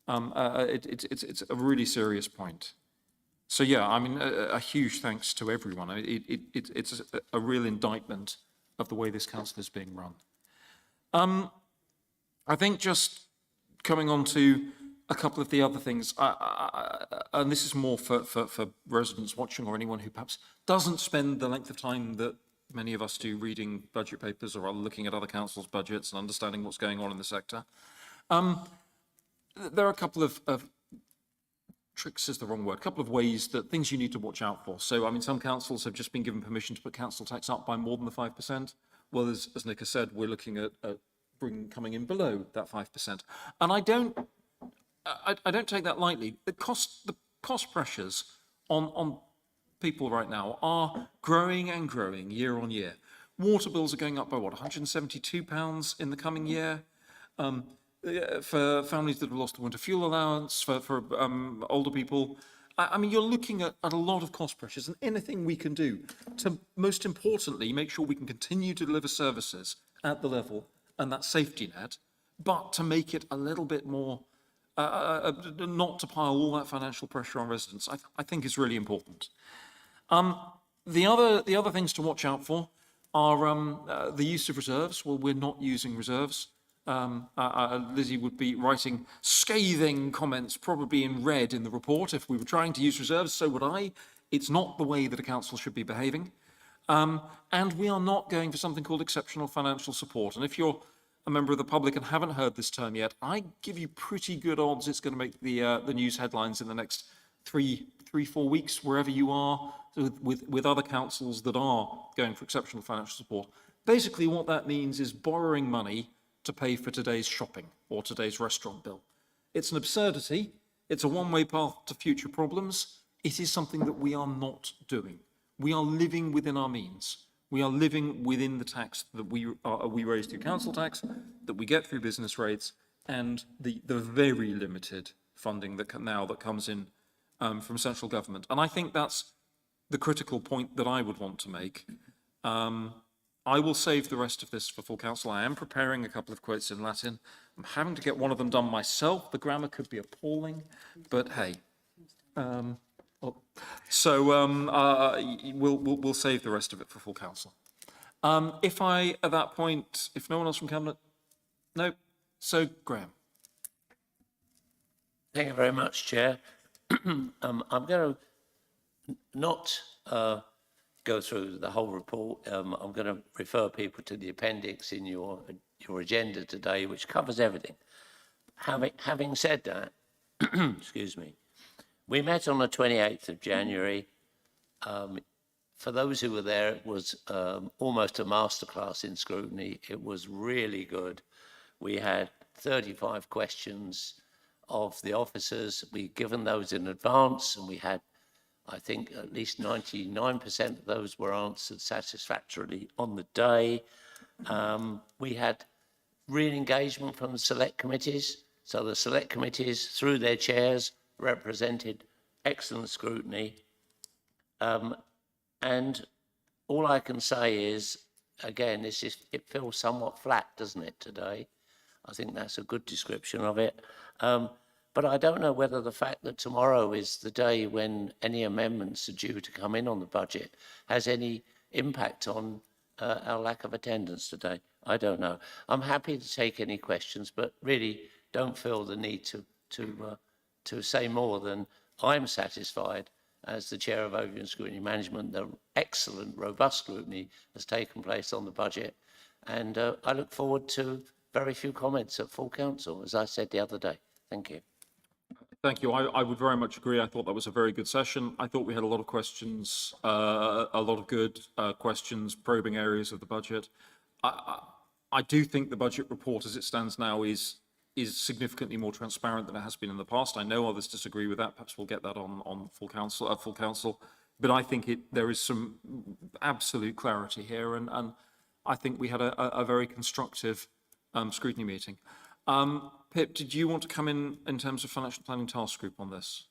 It's a really serious point. So yeah, I mean, a huge thanks to everyone. It's a real indictment of the way this council is being run. I think just coming on to a couple of the other things, and this is more for residents watching or anyone who perhaps doesn't spend the length of time that many of us do reading budget papers or looking at other councils' budgets and understanding what's going on in the sector. There are a couple of tricks is the wrong word, a couple of ways that things you need to watch out for. So, I mean, some councils have just been given permission to put council tax up by more than the 5%. Well, as Nick has said, we're looking at coming in below that 5%. And I don't take that lightly. The cost pressures on people right now are growing and growing year on year. Water bills are going up by what, £172 in the coming year? For families that have lost the winter fuel allowance, for older people. I mean, you're looking at a lot of cost pressures, and anything we can do to, most importantly, make sure we can continue to deliver services at the level and that safety net, but to make it a little bit more, not to pile all that financial pressure on residents, I think is really important. The other things to watch out for are the use of reserves. Well, we're not using reserves. Lizzie would be writing scathing comments, probably in red in the report. If we were trying to use reserves, so would I. It's not the way that a council should be behaving. And we are not going for something called exceptional financial support. And if you're a member of the public and haven't heard this term yet, I give you pretty good odds it's going to make the news headlines in the next 3-4 weeks, wherever you are, with other councils that are going for exceptional financial support. Basically, what that means is borrowing money to pay for today's shopping or today's restaurant bill. It's an absurdity. It's a one-way path to future problems. It is something that we are not doing. We are living within our means. We are living within the tax that we raise through council tax, that we get through business rates, and the very limited funding that comes in from central government. And I think that's the critical point that I would want to make. I will save the rest of this for full council. I am preparing a couple of quotes in Latin. I'm having to get one of them done myself. The grammar could be appalling, but hey. We'll save the rest of it for full council. If at that point, if no one else from Cabinet, no. So Graham. Thank you very much, Chair. I'm going to not go through the whole report. I'm going to refer people to the appendix in your agenda today, which covers everything. Having said that, excuse me, we met on the 28th of January. For those who were there, it was almost a masterclass in scrutiny. It was really good. We had 35 questions of the officers. We'd given those in advance, and we had, I think, at least 99% of those were answered satisfactorily on the day. We had real engagement from the select committees. So the select committees, through their chairs, represented excellent scrutiny. And all I can say is, again, it feels somewhat flat, doesn't it, today? I think that's a good description of it. But I don't know whether the fact that tomorrow is the day when any amendments are due to come in on the budget has any impact on our lack of attendance today. I don't know. I'm happy to take any questions, but really don't feel the need to say more than I'm satisfied as the Chair of Overview and Scrutiny Management. The excellent, robust scrutiny has taken place on the budget, and I look forward to very few comments at full council, as I said the other day. Thank you. Thank you. I would very much agree. I thought that was a very good session. I thought we had a lot of questions, a lot of good questions, probing areas of the budget. I do think the budget report as it stands now is significantly more transparent than it has been in the past. I know others disagree with that. Perhaps we'll get that on full council. But I think there is some absolute clarity here, and I think we had a very constructive scrutiny meeting. Pip, did you want to come in terms of financial planning task group on this?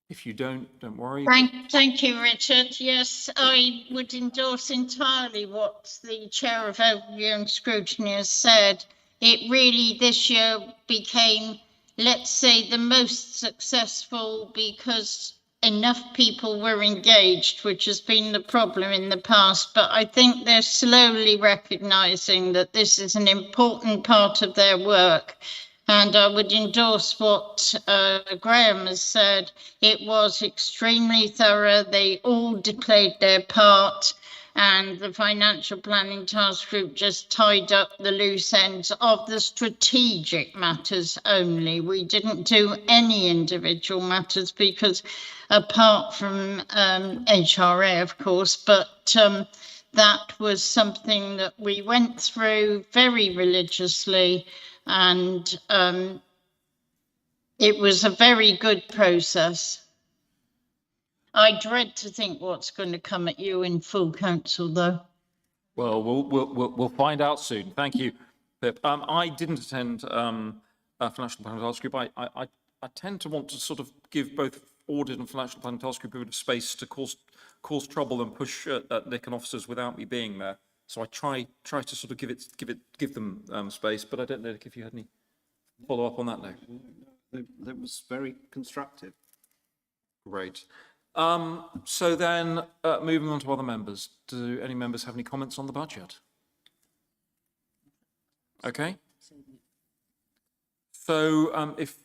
If you don't worry. Thank you, Richard. Yes, I would endorse entirely what the Chair of Overview and Scrutiny has said. It really this year became, let's say, the most successful because enough people were engaged, which has been the problem in the past. But I think they're slowly recognising that this is an important part of their work. And I would endorse what Graham has said. It was extremely thorough. They all played their part. And the Financial Planning Task Group just tied up the loose ends of the strategic matters only. We didn't do any individual matters because apart from HRA, of course, but that was something that we went through very religiously, and it was a very good process. I dread to think what's going to come at you in full council, though. Well, we'll find out soon. Thank you, Pip. I didn't attend Financial Planning Task Group. I tend to want to sort of give both Audit and Financial Planning Task Group a bit of space to cause trouble and push Nick and officers without me being there. So I try to sort of give them space. But I don't know, Nick, if you had any follow up on that note. That was very constructive. Great. So then, moving on to other members. Do any members have any comments on the budget? Okay. So if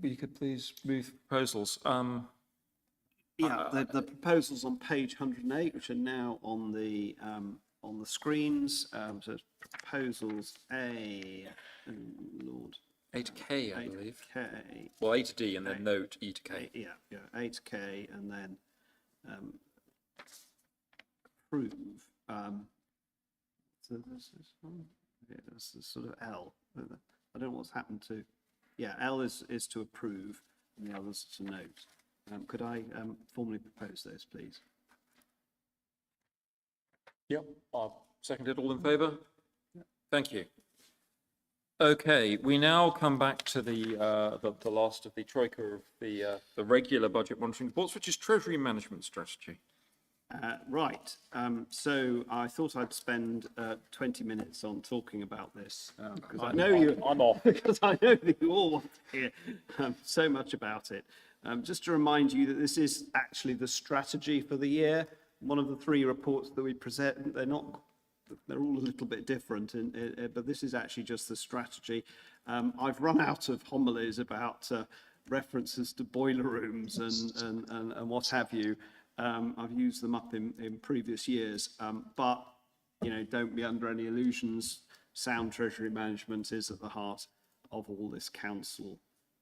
we could please move proposals. Yeah, the proposals on page 108, which are now on the screens. So proposals A, oh Lord. A to K, I believe. K. Well, A to D and then note E to K. Yeah, A to K and then approve. So this is one. Yeah, this is sort of L. I don't know what's happened to. Yeah, L is to approve, and the others to note. Could I formally propose those, please? Yep, I'll second it. All in favour? Thank you. Okay, we now come back to the last of the troika of the regular budget monitoring reports, which is Treasury Management Strategy. Right. So I thought I'd spend 20 minutes on talking about this because I know you. I'm off because I know that you all want to hear so much about it. Just to remind you that this is actually the strategy for the year. One of the three reports that we present, they're all a little bit different, but this is actually just the strategy. I've run out of homilies about references to boiler rooms and what have you. I've used them up in previous years, but don't be under any illusions. Sound treasury management is at the heart of all this council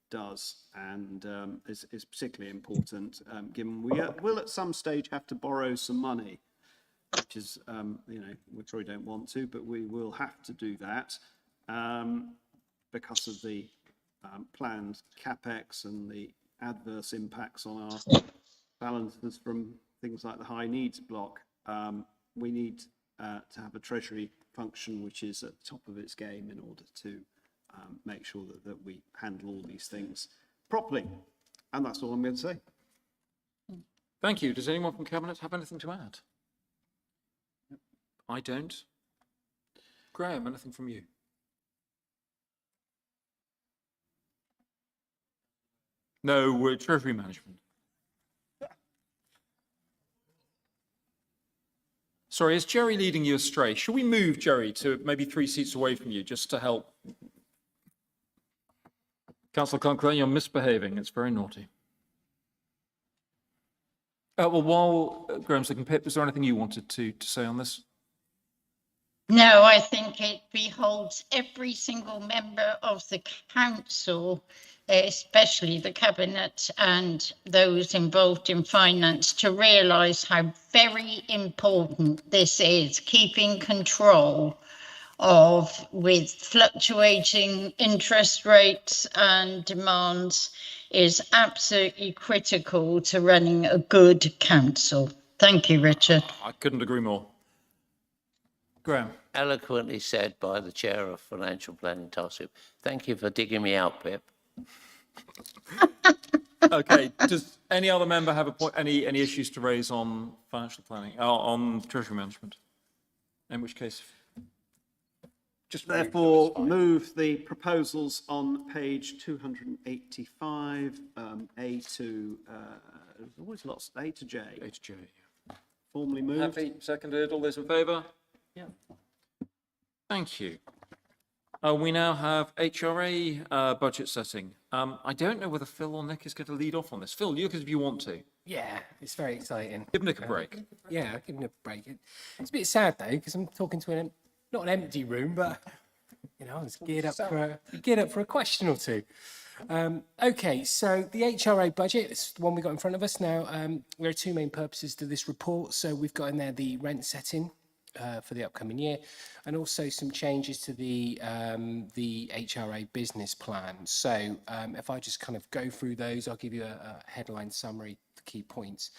does, and is particularly important given we will at some stage have to borrow some money, which is we probably don't want to, but we will have to do that. because of the planned capex and the adverse impacts on our balances from things like the high needs block, we need to have a treasury function which is at the top of its game in order to make sure that we handle all these things properly. And that's all I'm going to say. Thank you. Does anyone from Cabinet have anything to add? I don't. Graham, anything from you? No, Treasury Management. Sorry, is Jerry leading you astray? Shall we move Jerry to maybe 3 seats away from you just to help? Councillor Clunkler, you're misbehaving. It's very naughty. Well, while Graham's looking, Pip, is there anything you wanted to say on this? No, I think it beholds every single member of the council, especially the cabinet and those involved in finance, to realise how very important this is, keeping control of, with fluctuating interest rates and demands, is absolutely critical to running a good council. Thank you, Richard. I couldn't agree more. Graham. Eloquently said by the chair of Financial Planning Task Group. Thank you for digging me out, Pip. Okay. Does any other member have a point, any issues to raise on financial planning, on Treasury Management? In which case, just therefore move the proposals on page 285, A to there's always lots, A to J. A to J. Yeah. Formally moved. Happy, seconded. All those in favour? Yeah. Thank you. We now have HRA budget setting. I don't know whether Phil or Nick is going to lead off on this. Phil, you, because if you want to. Yeah, it's very exciting. Give Nick a break. Yeah, I'll give him a break. It's a bit sad though, because I'm talking to not an empty room, but you know, I was geared up for a question or two. Okay, so the HRA budget is the one we got in front of us now. There are 2 main purposes to this report. So we've got in there the rent setting for the upcoming year, and also some changes to the HRA business plan. So if I just kind of go through those, I'll give you a headline summary, the key points.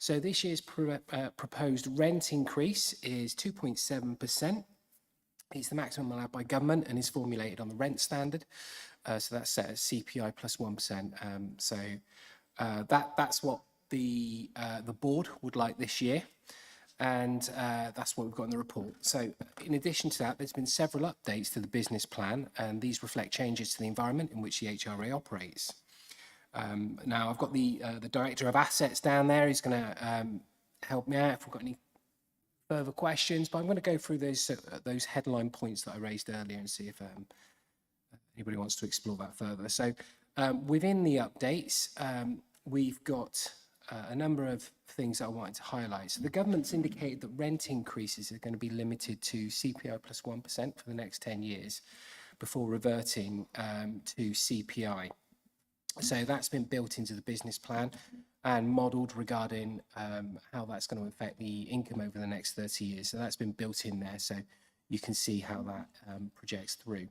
So this year's proposed rent increase is 2.7%. It's the maximum allowed by government and is formulated on the rent standard. So that's set at CPI plus 1%. That's what the board would like this year. And that's what we've got in the report. So in addition to that, there's been several updates to the business plan, and these reflect changes to the environment in which the HRA operates. Now, I've got the Director of Assets down there. He's going to help me out if we've got any further questions, but I'm going to go through those headline points that I raised earlier and see if anybody wants to explore that further. So within the updates, we've got a number of things that I wanted to highlight. So the government's indicated that rent increases are going to be limited to CPI plus 1% for the next 10 years before reverting to CPI. So that's been built into the business plan and modelled regarding how that's going to affect the income over the next 30 years. So that's been built in there, so you can see how that projects through.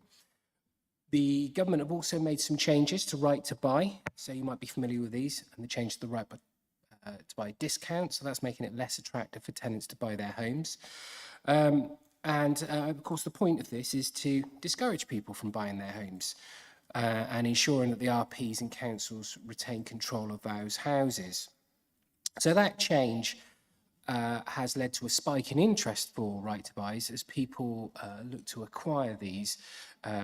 The government have also made some changes to right to buy. So you might be familiar with these, and the change to the right to buy discount. So that's making it less attractive for tenants to buy their homes. Of course, the point of this is to discourage people from buying their homes and ensuring that the RPs and councils retain control of those houses. So that change has led to a spike in interest for right to buys as people look to acquire these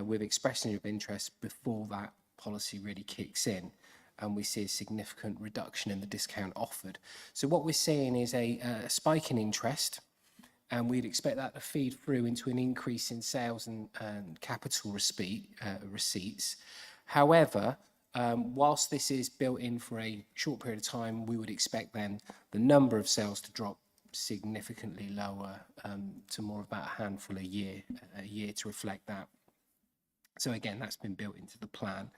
with expression of interest before that policy really kicks in, and we see a significant reduction in the discount offered. So what we're seeing is a spike in interest, and we'd expect that to feed through into an increase in sales and capital receipts. However, whilst this is built in for a short period of time, we would expect then the number of sales to drop significantly lower to more about a handful a year to reflect that. So again, that's been built into the plan.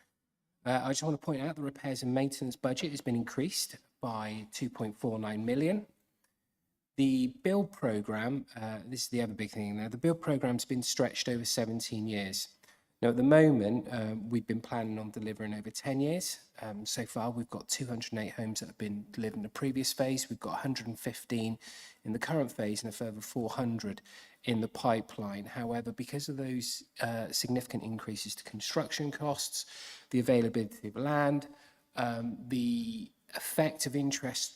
I just want to point out the repairs and maintenance budget has been increased by 2.49 million. The build programme, this is the other big thing now, the build programme's been stretched over 17 years. Now, at the moment, we've been planning on delivering over 10 years. So far, we've got 208 homes that have been delivered in the previous phase. We've got 115 in the current phase and a further 400 in the pipeline. However, because of those significant increases to construction costs, the availability of land, the effect of interest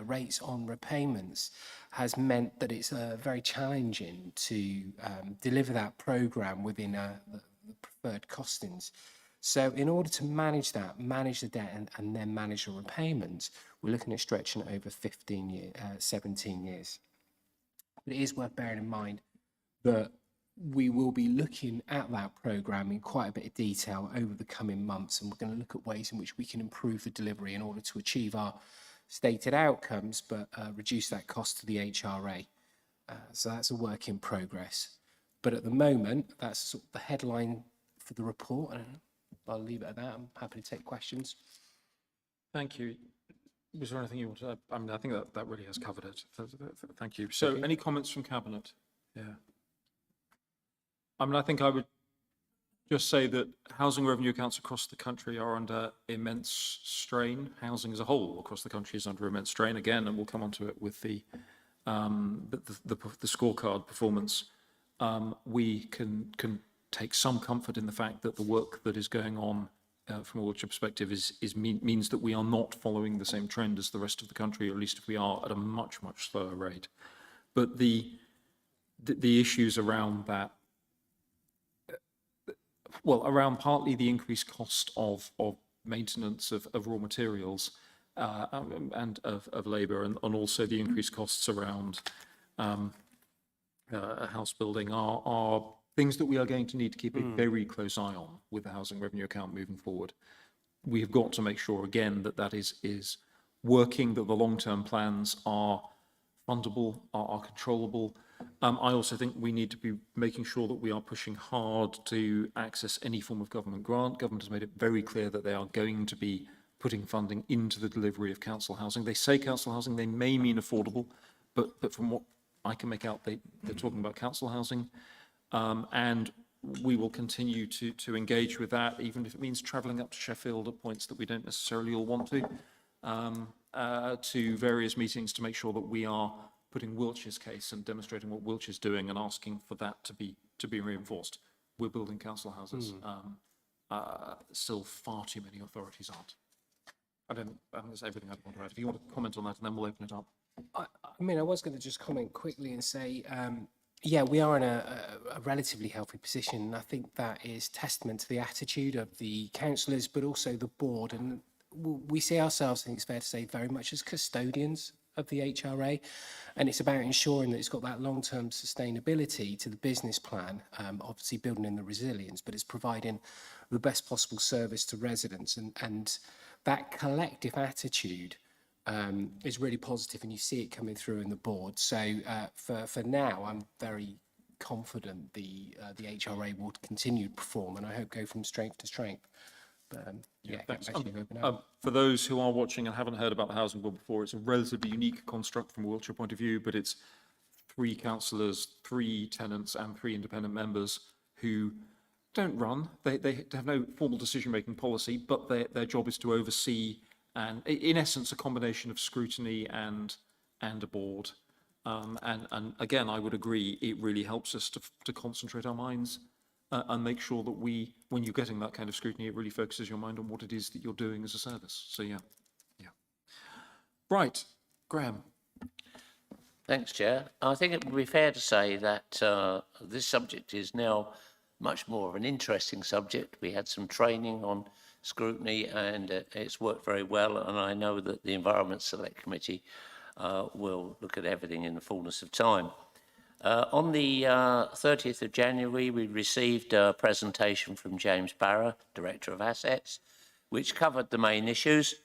rates on repayments has meant that it's very challenging to deliver that programme within the preferred costings. So in order to manage that, manage the debt and then manage the repayments, we're looking at stretching it over 17 years. But it is worth bearing in mind that we will be looking at that programme in quite a bit of detail over the coming months, and we're going to look at ways in which we can improve the delivery in order to achieve our stated outcomes, but reduce that cost to the HRA. So that's a work in progress. But at the moment, that's sort of the headline for the report, and I'll leave it at that. I'm happy to take questions. Thank you. Was there anything you wanted to add? I mean, I think that really has covered it. Thank you. So any comments from Cabinet? Yeah. I mean, I think I would just say that housing revenue accounts across the country are under immense strain. Housing as a whole across the country is under immense strain again, and we'll come onto it with the scorecard performance. We can take some comfort in the fact that the work that is going on from a Wiltshire perspective means that we are not following the same trend as the rest of the country, or at least if we are at a much, much slower rate. But the issues around that, well, around partly the increased cost of maintenance of raw materials and of labour, and also the increased costs around house building are things that we are going to need to keep a very close eye on with the housing revenue account moving forward. We have got to make sure again that is working, that the long-term plans are fundable, are controllable. I also think we need to be making sure that we are pushing hard to access any form of government grant. Government has made it very clear that they are going to be putting funding into the delivery of council housing. They say council housing, they may mean affordable, but from what I can make out, they're talking about council housing. And we will continue to engage with that, even if it means travelling up to Sheffield at points that we don't necessarily all want to various meetings to make sure that we are putting Wiltshire's case and demonstrating what Wiltshire's doing and asking for that to be reinforced. We're building council houses. Still far too many authorities aren't. I think that's everything I want to add. If you want to comment on that, and then we'll open it up. I mean, I was going to just comment quickly and say, yeah, we are in a relatively healthy position. And I think that is testament to the attitude of the councillors, but also the board. And we see ourselves, I think it's fair to say, very much as custodians of the HRA. And it's about ensuring that it's got that long-term sustainability to the business plan, obviously building in the resilience, but it's providing the best possible service to residents. And that collective attitude is really positive, and you see it coming through in the board. So for now, I'm very confident the HRA will continue to perform, and I hope go from strength to strength. But yeah, thanks. open up. For those who are watching and haven't heard about the housing board before, it's a relatively unique construct from a Wiltshire point of view, but it's 3 councillors, 3 tenants and 3 independent members who don't run. They have no formal decision-making policy, but their job is to oversee, and in essence, a combination of scrutiny and a board. And again, I would agree, it really helps us to concentrate our minds and make sure that when you're getting that kind of scrutiny, it really focuses your mind on what it is that you're doing as a service. So yeah. Right, Graham. Thanks, Chair. I think it would be fair to say that this subject is now much more of an interesting subject. We had some training on scrutiny and it's worked very well, and I know that the Environment Select Committee will look at everything in the fullness of time. On the 30th of January, we received a presentation from James Barra, Director of Assets, which covered the main issues.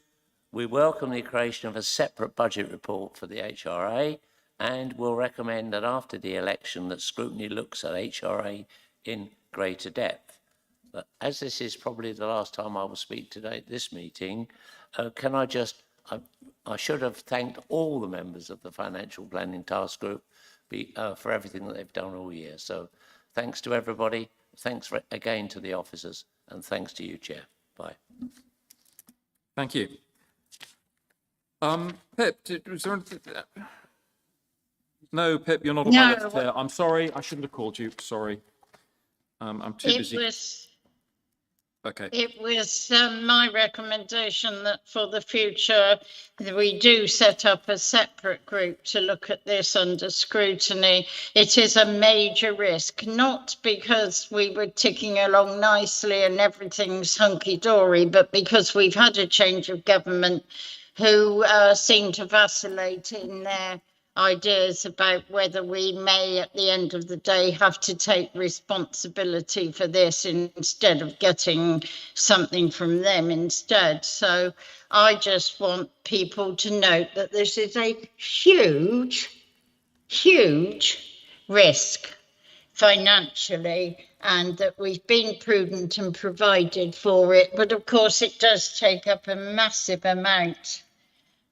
We welcome the creation of a separate budget report for the HRA, and will recommend that after the election that scrutiny looks at HRA in greater depth. But as this is probably the last time I will speak today at this meeting, can I just, I should have thanked all the members of the Financial Planning Task Group for everything that they've done all year. So thanks to everybody. thanks again to the officers, and thanks to you, Chair. Bye. Thank you. Pip, was there anything? No, Pip, you're not on my list here. I'm sorry, I shouldn't have called you. Sorry. I'm too busy. Okay. It was my recommendation that for the future, we do set up a separate group to look at this under scrutiny. It is a major risk, not because we were ticking along nicely and everything's hunky-dory, but because we've had a change of government who seem to vacillate in their ideas about whether we may, at the end of the day, have to take responsibility for this instead of getting something from them instead. So I just want people to note that this is a huge, huge risk financially, and that we've been prudent and provided for it. But of course, it does take up a massive amount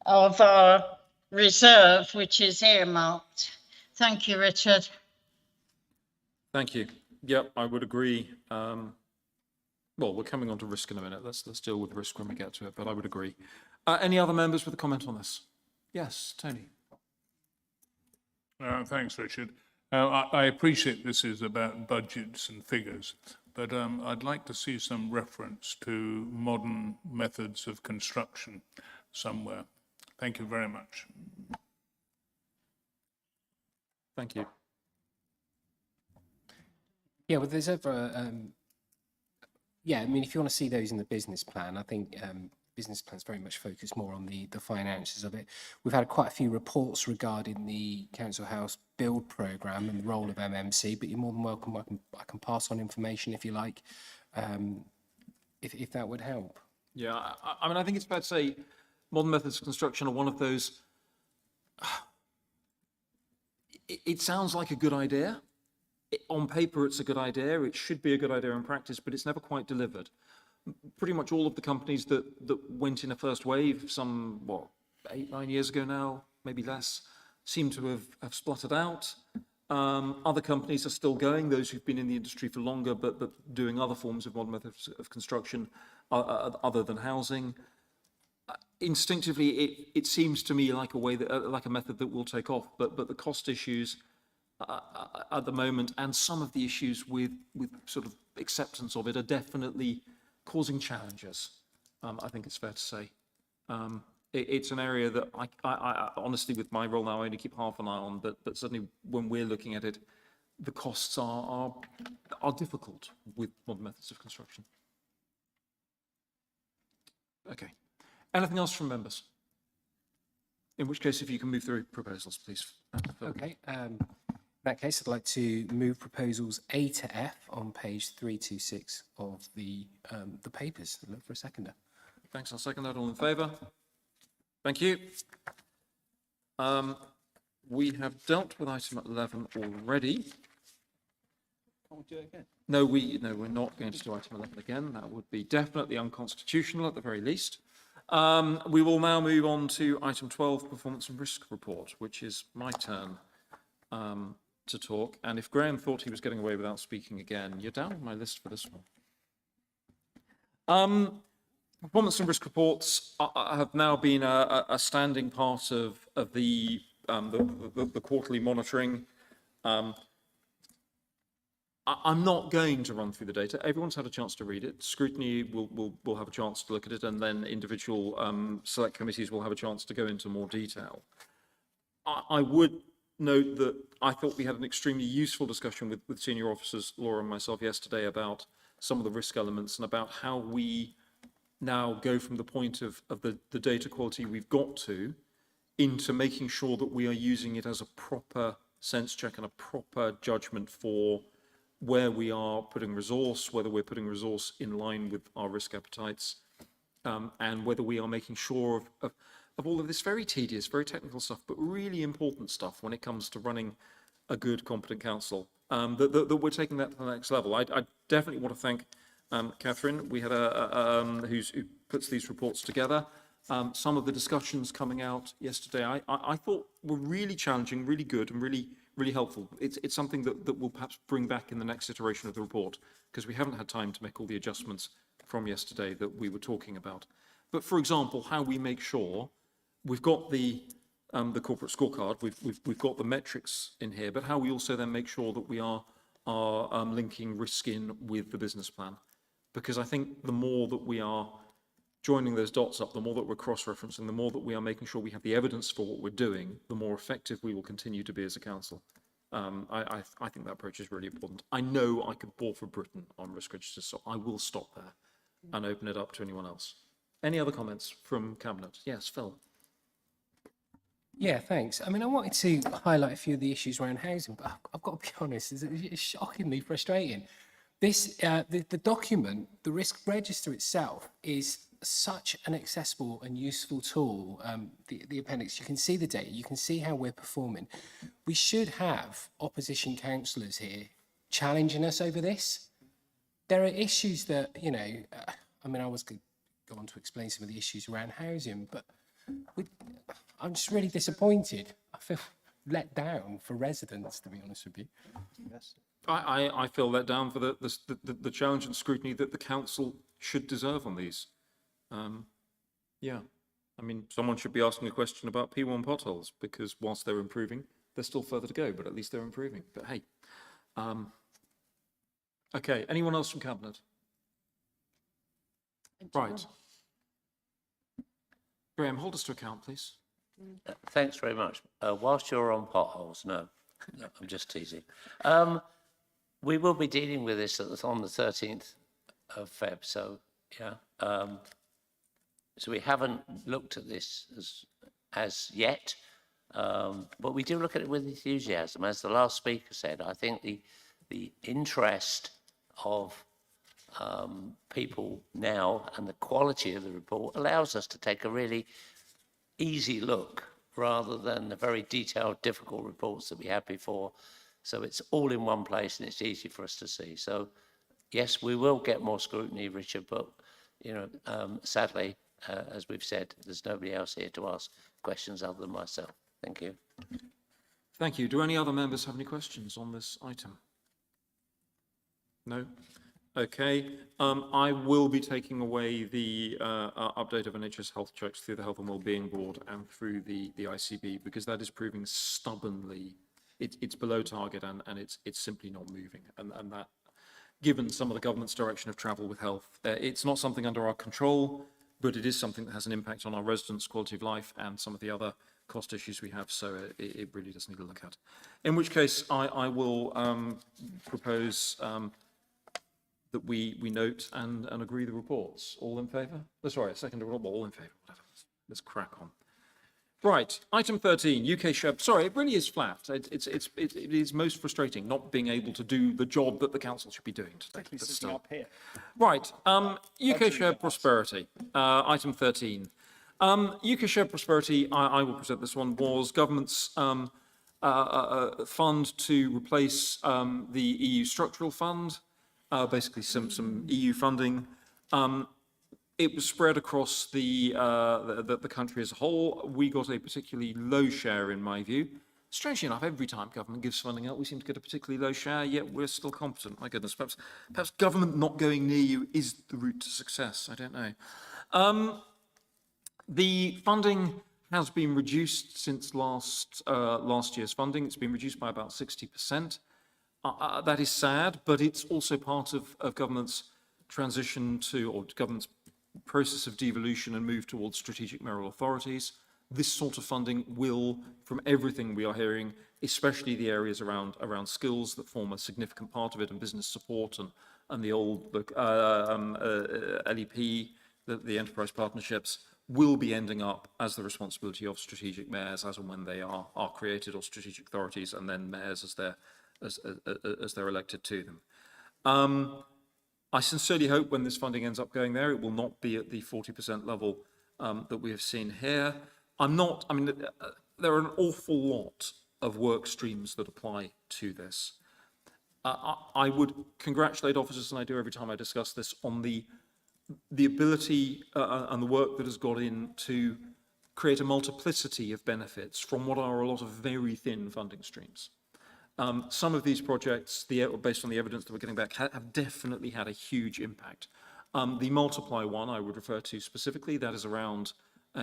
of our reserve, which is earmarked. Thank you, Richard. Thank you. Yep, I would agree. Well, we're coming on to risk in a minute. Let's deal with risk when we get to it, but I would agree. Any other members with a comment on this? Yes, Tony. Thanks, Richard. I appreciate this is about budgets and figures, but I'd like to see some reference to modern methods of construction somewhere. Thank you very much. Thank you. Yeah, well, there's over, yeah, I mean, if you want to see those in the business plan, I think business plan's very much focused more on the finances of it. We've had quite a few reports regarding the Council House build programme and the role of MMC, but you're more than welcome. I can pass on information if you like, if that would help. Yeah, I mean, I think it's fair to say modern methods of construction are one of those. It sounds like a good idea. On paper, it's a good idea. It should be a good idea in practice, but it's never quite delivered. Pretty much all of the companies that went in a first wave, some, 8-9 years ago now, maybe less, seem to have spluttered out. Other companies are still going, those who've been in the industry for longer, but doing other forms of modern methods of construction other than housing. Instinctively, it seems to me like a way that, like a method that will take off, but the cost issues at the moment and some of the issues with sort of acceptance of it are definitely causing challenges. I think it's fair to say. It's an area that I honestly, with my role now, I only keep half an eye on, but certainly when we're looking at it, the costs are difficult with modern methods of construction. Okay. Anything else from members? In which case, if you can move through proposals, please. Okay. In that case, I'd like to move proposals A to F on page 326 of the papers. Look for a seconder. Thanks. I'll second that. All in favour? Thank you. We have dealt with item 11 already. Can't we do it again? No, we're not going to do item 11 again. That would be definitely unconstitutional at the very least. We will now move on to item 12, performance and risk report, which is my turn to talk. And if Graham thought he was getting away without speaking again, you're down on my list for this one. Performance and risk reports have now been a standing part of the quarterly monitoring. I'm not going to run through the data. Everyone's had a chance to read it. Scrutiny will have a chance to look at it, and then individual select committees will have a chance to go into more detail. I would note that I thought we had an extremely useful discussion with senior officers, Laura and myself, yesterday about some of the risk elements and about how we now go from the point of the data quality we've got to into making sure that we are using it as a proper sense check and a proper judgment for where we are putting resource, whether we're putting resource in line with our risk appetites, and whether we are making sure of all of this very tedious, very technical stuff, but really important stuff when it comes to running a good, competent council, that we're taking that to the next level. I definitely want to thank Catherine. We had who puts these reports together. Some of the discussions coming out yesterday, I thought were really challenging, really good, and really really helpful. It's something that we'll perhaps bring back in the next iteration of the report, because we haven't had time to make all the adjustments from yesterday that we were talking about. But for example, how we make sure we've got the corporate scorecard, we've got the metrics in here, but how we also then make sure that we are linking risk in with the business plan. Because I think the more that we are joining those dots up, the more that we're cross-referencing, the more that we are making sure we have the evidence for what we're doing, the more effective we will continue to be as a council. I think that approach is really important. I know I could bore for Britain on risk registers, so I will stop there and open it up to anyone else. Any other comments from Cabinet? Yes, Phil. Yeah, thanks. I mean, I wanted to highlight a few of the issues around housing, but I've got to be honest, it's shockingly frustrating. This, the document, the risk register itself, is such an accessible and useful tool. The appendix, you can see the data, you can see how we're performing. We should have opposition councillors here challenging us over this. There are issues that, you know, I mean, I was going to go on to explain some of the issues around housing, but I'm just really disappointed. I feel let down for residents, to be honest with you. Yes. I feel let down for the challenge and scrutiny that the council should deserve on these. Yeah, I mean, someone should be asking a question about P1 potholes, because whilst they're improving, there's still further to go, but at least they're improving. But hey, okay, anyone else from Cabinet? Right. Graham, hold us to account, please. Thanks very much. Whilst you're on potholes, no, I'm just teasing. We will be dealing with this on the 13th of Feb, so yeah. So we haven't looked at this as yet, but we do look at it with enthusiasm. As the last speaker said, I think the interest of people now and the quality of the report allows us to take a really easy look rather than the very detailed, difficult reports that we had before. So it's all in one place and it's easy for us to see. So yes, we will get more scrutiny, Richard, but you know, sadly, as we've said, there's nobody else here to ask questions other than myself. Thank you. Thank you. Do any other members have any questions on this item? No? Okay. I will be taking away the update of NHS health checks through the Health and Wellbeing Board and through the ICB, because that is proving stubbornly, it's below target and it's simply not moving. And that, given some of the government's direction of travel with health, it's not something under our control, but it is something that has an impact on our residents' quality of life and some of the other cost issues we have, so it really does need a look at. In which case, I will propose that we note and agree the reports. All in favour? Oh, sorry, second, all in favour, whatever. Let's crack on. Right, item 13, UK share. Sorry, it really is flat. It is most frustrating not being able to do the job that the council should be doing today. But still. Up here. Right, UK shared prosperity, item 13. UK shared prosperity, I will present this one, was government's fund to replace the EU structural fund, basically some EU funding. It was spread across the country as a whole. We got a particularly low share, in my view. Strangely enough, every time government gives funding out, we seem to get a particularly low share, yet we're still competent. My goodness, perhaps government not going near you is the route to success. I don't know. The funding has been reduced since last year's funding. It's been reduced by about 60%. That is sad, but it's also part of government's transition to, or government's process of devolution and move towards strategic mayoral authorities. This sort of funding will, from everything we are hearing, especially the areas around skills that form a significant part of it, and business support and the old LEP, the enterprise partnerships, will be ending up as the responsibility of strategic mayors as and when they are created, or strategic authorities, and then mayors as they're elected to them. I sincerely hope when this funding ends up going there, it will not be at the 40% level that we have seen here. There are an awful lot of work streams that apply to this. I would congratulate officers, and I do every time I discuss this, on the ability and the work that has got in to create a multiplicity of benefits from what are a lot of very thin funding streams. Some of these projects, based on the evidence that we're getting back, have definitely had a huge impact. The multiply one I would refer to specifically, that is around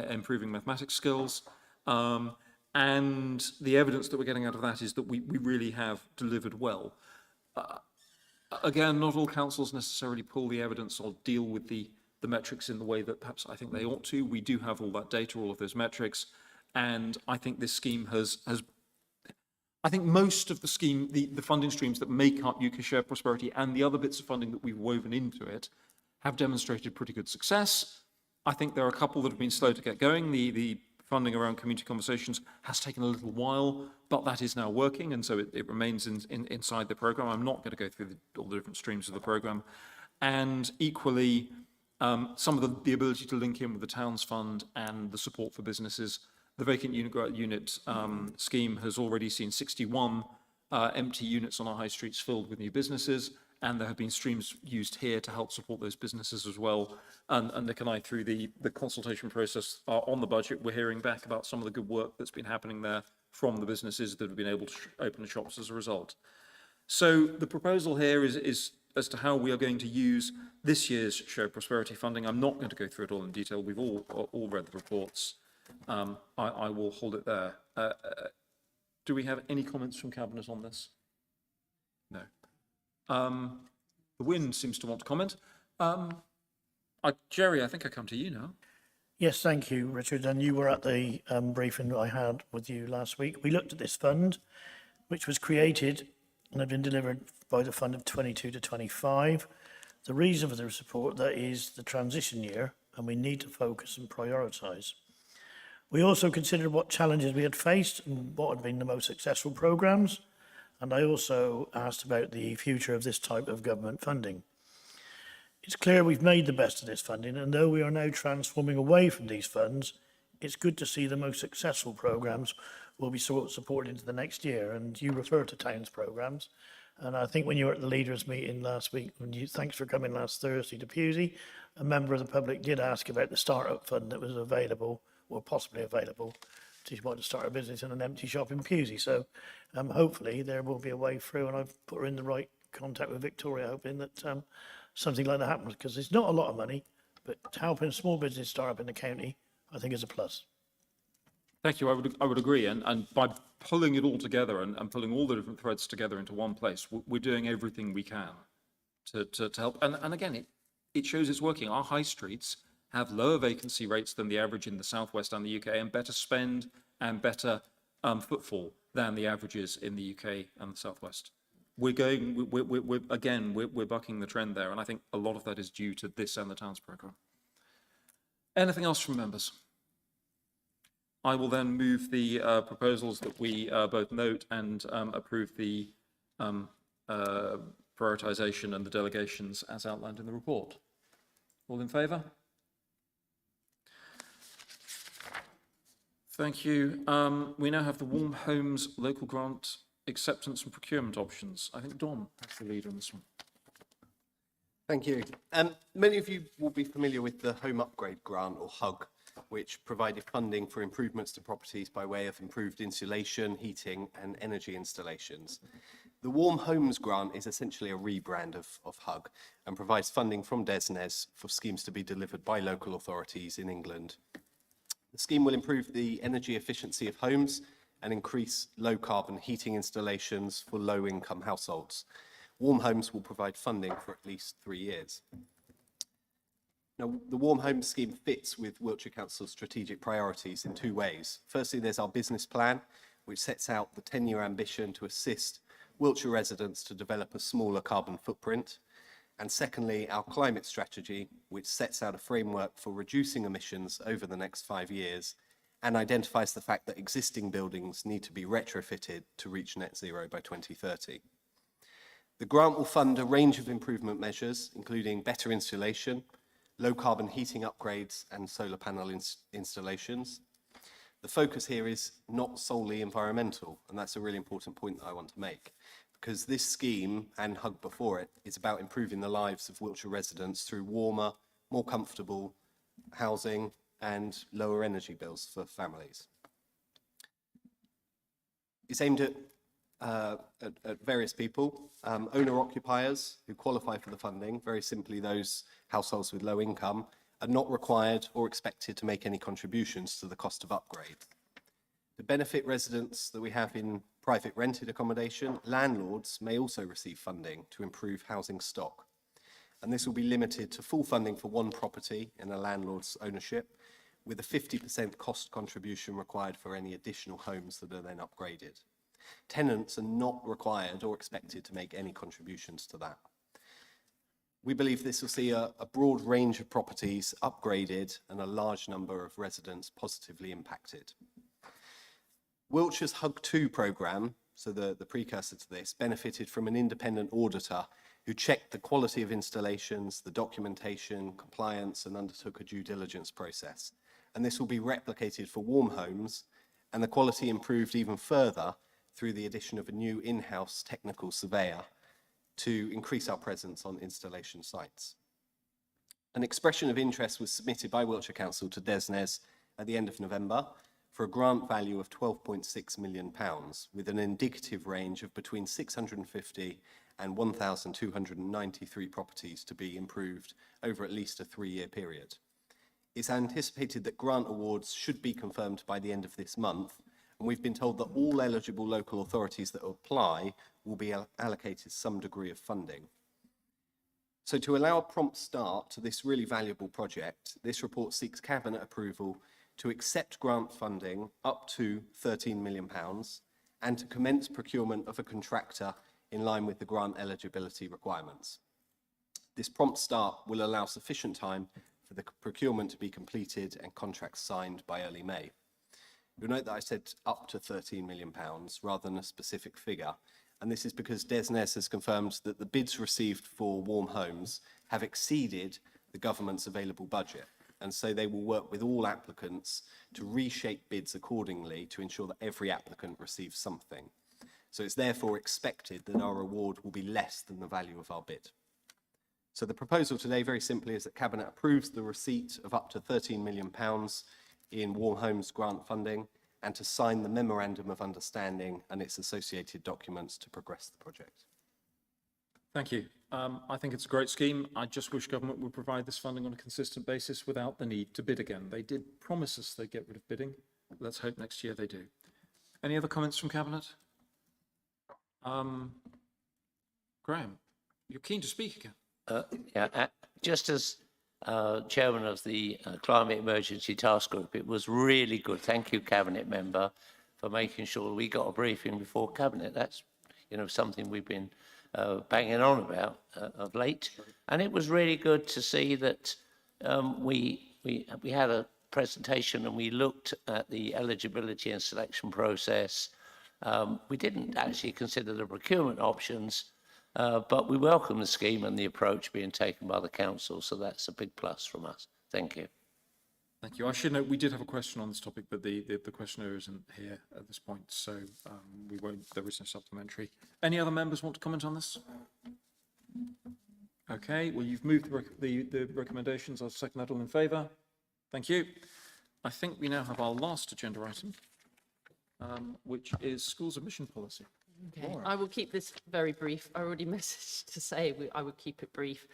improving mathematics skills. And the evidence that we're getting out of that is that we really have delivered well. Again, not all councils necessarily pull the evidence or deal with the metrics in the way that perhaps I think they ought to. We do have all that data, all of those metrics, and I think this scheme has I think most of the scheme, the funding streams that make up UK Shared Prosperity and the other bits of funding that we've woven into it have demonstrated pretty good success. I think there are a couple that have been slow to get going. The funding around community conversations has taken a little while, but that is now working, and so it remains inside the programme. I'm not going to go through all the different streams of the programme. And equally, some of the ability to link in with the Towns Fund and the support for businesses. The vacant unit scheme has already seen 61 empty units on our high streets filled with new businesses, and there have been streams used here to help support those businesses as well. And Nick and I, through the consultation process on the budget, we're hearing back about some of the good work that's been happening there from the businesses that have been able to open the shops as a result. So the proposal here is as to how we are going to use this year's Shared Prosperity funding. I'm not going to go through it all in detail. We've all read the reports. I will hold it there. Do we have any comments from Cabinet on this? No. The Wind seems to want to comment. Jerry, I think I come to you now. Yes, thank you, Richard. And you were at the briefing that I had with you last week. We looked at this fund, which was created and had been delivered by the fund of 22 to 25. The reason for the support, that is the transition year, and we need to focus and prioritise. We also considered what challenges we had faced and what had been the most successful programmes. And I also asked about the future of this type of government funding. It's clear we've made the best of this funding, and though we are now transforming away from these funds, it's good to see the most successful programmes will be supported into the next year. And you refer to Towns programmes. And I think when you were at the leaders' meeting last week, thanks for coming last Thursday to Pewsey, a member of the public did ask about the startup fund that was available, or possibly available, to want to start a business in an empty shop in Pewsey. So hopefully there will be a way through, and I've put her in the right contact with Victoria, hoping that something like that happens, because it's not a lot of money, but helping a small business start up in the county, I think is a plus. Thank you. I would agree. And by pulling it all together and pulling all the different threads together into one place, we're doing everything we can to help. And again, it shows it's working. Our high streets have lower vacancy rates than the average in the Southwest and the UK, and better spend and better footfall than the averages in the UK and the Southwest. We're bucking the trend there, and I think a lot of that is due to this and the Towns programme. Anything else from members? I will then move the proposals that we both note and approve the prioritisation and the delegations as outlined in the report. All in favour? Thank you. We now have the Warm Homes Local Grant Acceptance and Procurement Options. I think Don is the leader on this one. Thank you. Many of you will be familiar with the Home Upgrade Grant, or HUG, which provided funding for improvements to properties by way of improved insulation, heating and energy installations. The Warm Homes Grant is essentially a rebrand of HUG and provides funding from DESNZ for schemes to be delivered by local authorities in England. The scheme will improve the energy efficiency of homes and increase low carbon heating installations for low income households. Warm Homes will provide funding for at least 3 years. Now, the Warm Homes scheme fits with Wiltshire Council's strategic priorities in 2 ways. Firstly, there's our business plan, which sets out the 10-year ambition to assist Wiltshire residents to develop a smaller carbon footprint. And secondly, our climate strategy, which sets out a framework for reducing emissions over the next 5 years and identifies the fact that existing buildings need to be retrofitted to reach net zero by 2030. The grant will fund a range of improvement measures, including better insulation, low carbon heating upgrades and solar panel installations. The focus here is not solely environmental, and that's a really important point that I want to make, because this scheme and HUG before it is about improving the lives of Wiltshire residents through warmer, more comfortable housing and lower energy bills for families. It's aimed at at various people. Owner-occupiers who qualify for the funding, very simply those households with low income, are not required or expected to make any contributions to the cost of upgrade. To benefit residents that we have in private rented accommodation, landlords may also receive funding to improve housing stock. And this will be limited to full funding for one property in a landlord's ownership, with a 50% cost contribution required for any additional homes that are then upgraded. Tenants are not required or expected to make any contributions to that. We believe this will see a broad range of properties upgraded and a large number of residents positively impacted. Wiltshire's Hug 2 programme, so the precursor to this, benefited from an independent auditor who checked the quality of installations, the documentation, compliance, and undertook a due diligence process. And this will be replicated for warm homes, and the quality improved even further through the addition of a new in-house technical surveyor to increase our presence on installation sites. An expression of interest was submitted by Wiltshire Council to DESNZ at the end of November for a grant value of £12.6 million, with an indicative range of between 650 and 1,293 properties to be improved over at least a 3-year period. It's anticipated that grant awards should be confirmed by the end of this month, and we've been told that all eligible local authorities that apply will be allocated some degree of funding. So to allow a prompt start to this really valuable project, this report seeks Cabinet approval to accept grant funding up to £13 million and to commence procurement of a contractor in line with the grant eligibility requirements. This prompt start will allow sufficient time for the procurement to be completed and contracts signed by early May. You'll note that I said up to £13 million rather than a specific figure, and this is because DESNZ has confirmed that the bids received for warm homes have exceeded the government's available budget, and so they will work with all applicants to reshape bids accordingly to ensure that every applicant receives something. So it's therefore expected that our award will be less than the value of our bid. So the proposal today, very simply, is that Cabinet approves the receipt of up to £13 million in Warm Homes grant funding and to sign the Memorandum of Understanding and its associated documents to progress the project. Thank you. I think it's a great scheme. I just wish government would provide this funding on a consistent basis without the need to bid again. They did promise us they'd get rid of bidding. Let's hope next year they do. Any other comments from Cabinet? Graham, you're keen to speak again. Just as chairman of the Climate Emergency Task Group, it was really good. Thank you, Cabinet member, for making sure we got a briefing before Cabinet. That's, something we've been banging on about of late. And it was really good to see that we had a presentation and we looked at the eligibility and selection process. We didn't actually consider the procurement options, but we welcome the scheme and the approach being taken by the council, so that's a big plus from us. Thank you. Thank you. I should note we did have a question on this topic, but the questioner isn't here at this point, so we won't. There is no supplementary. Any other members want to comment on this? Okay. Well, you've moved the recommendations. I'll second that. All in favour? Thank you. I think we now have our last agenda item, which is schools admission policy. Okay. I will keep this very brief. I already messaged to say I would keep it brief.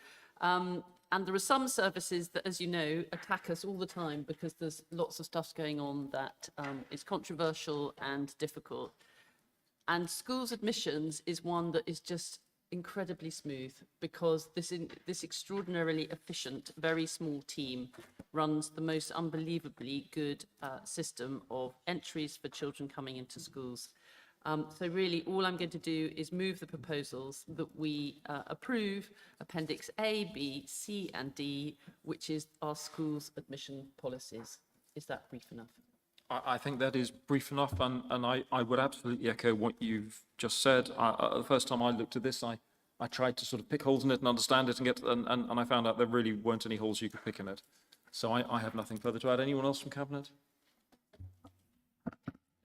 And there are some services that, as you know, attack us all the time because there's lots of stuff going on that is controversial and difficult. And schools admissions is one that is just incredibly smooth because this extraordinarily efficient, very small team runs the most unbelievably good system of entries for children coming into schools. So really, all I'm going to do is move the proposals that we approve, Appendix A, B, C and D, which is our schools admission policies. Is that brief enough? I think that is brief enough, and I would absolutely echo what you've just said. The first time I looked at this, I tried to sort of pick holes in it and understand it and I found out there really weren't any holes you could pick in it. So I have nothing further to add. Anyone else from Cabinet?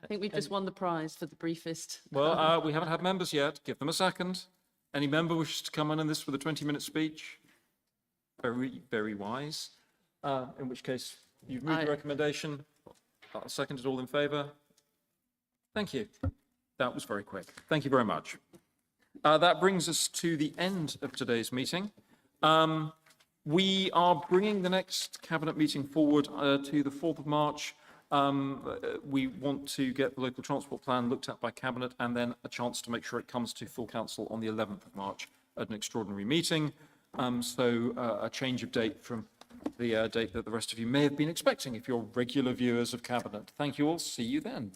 I think we've just won the prize for the briefest. Well, we haven't had members yet. Give them a second. Any member wishes to come in this with a 20-minute speech? Very, very wise. In which case, you've moved the recommendation. I'll second it. All in favour? Thank you. That was very quick. Thank you very much. That brings us to the end of today's meeting. We are bringing the next Cabinet meeting forward to the 4th of March. We want to get the local transport plan looked at by Cabinet and then a chance to make sure it comes to full council on the 11th of March at an extraordinary meeting. So a change of date from the date that the rest of you may have been expecting if you're regular viewers of Cabinet. Thank you all. See you then.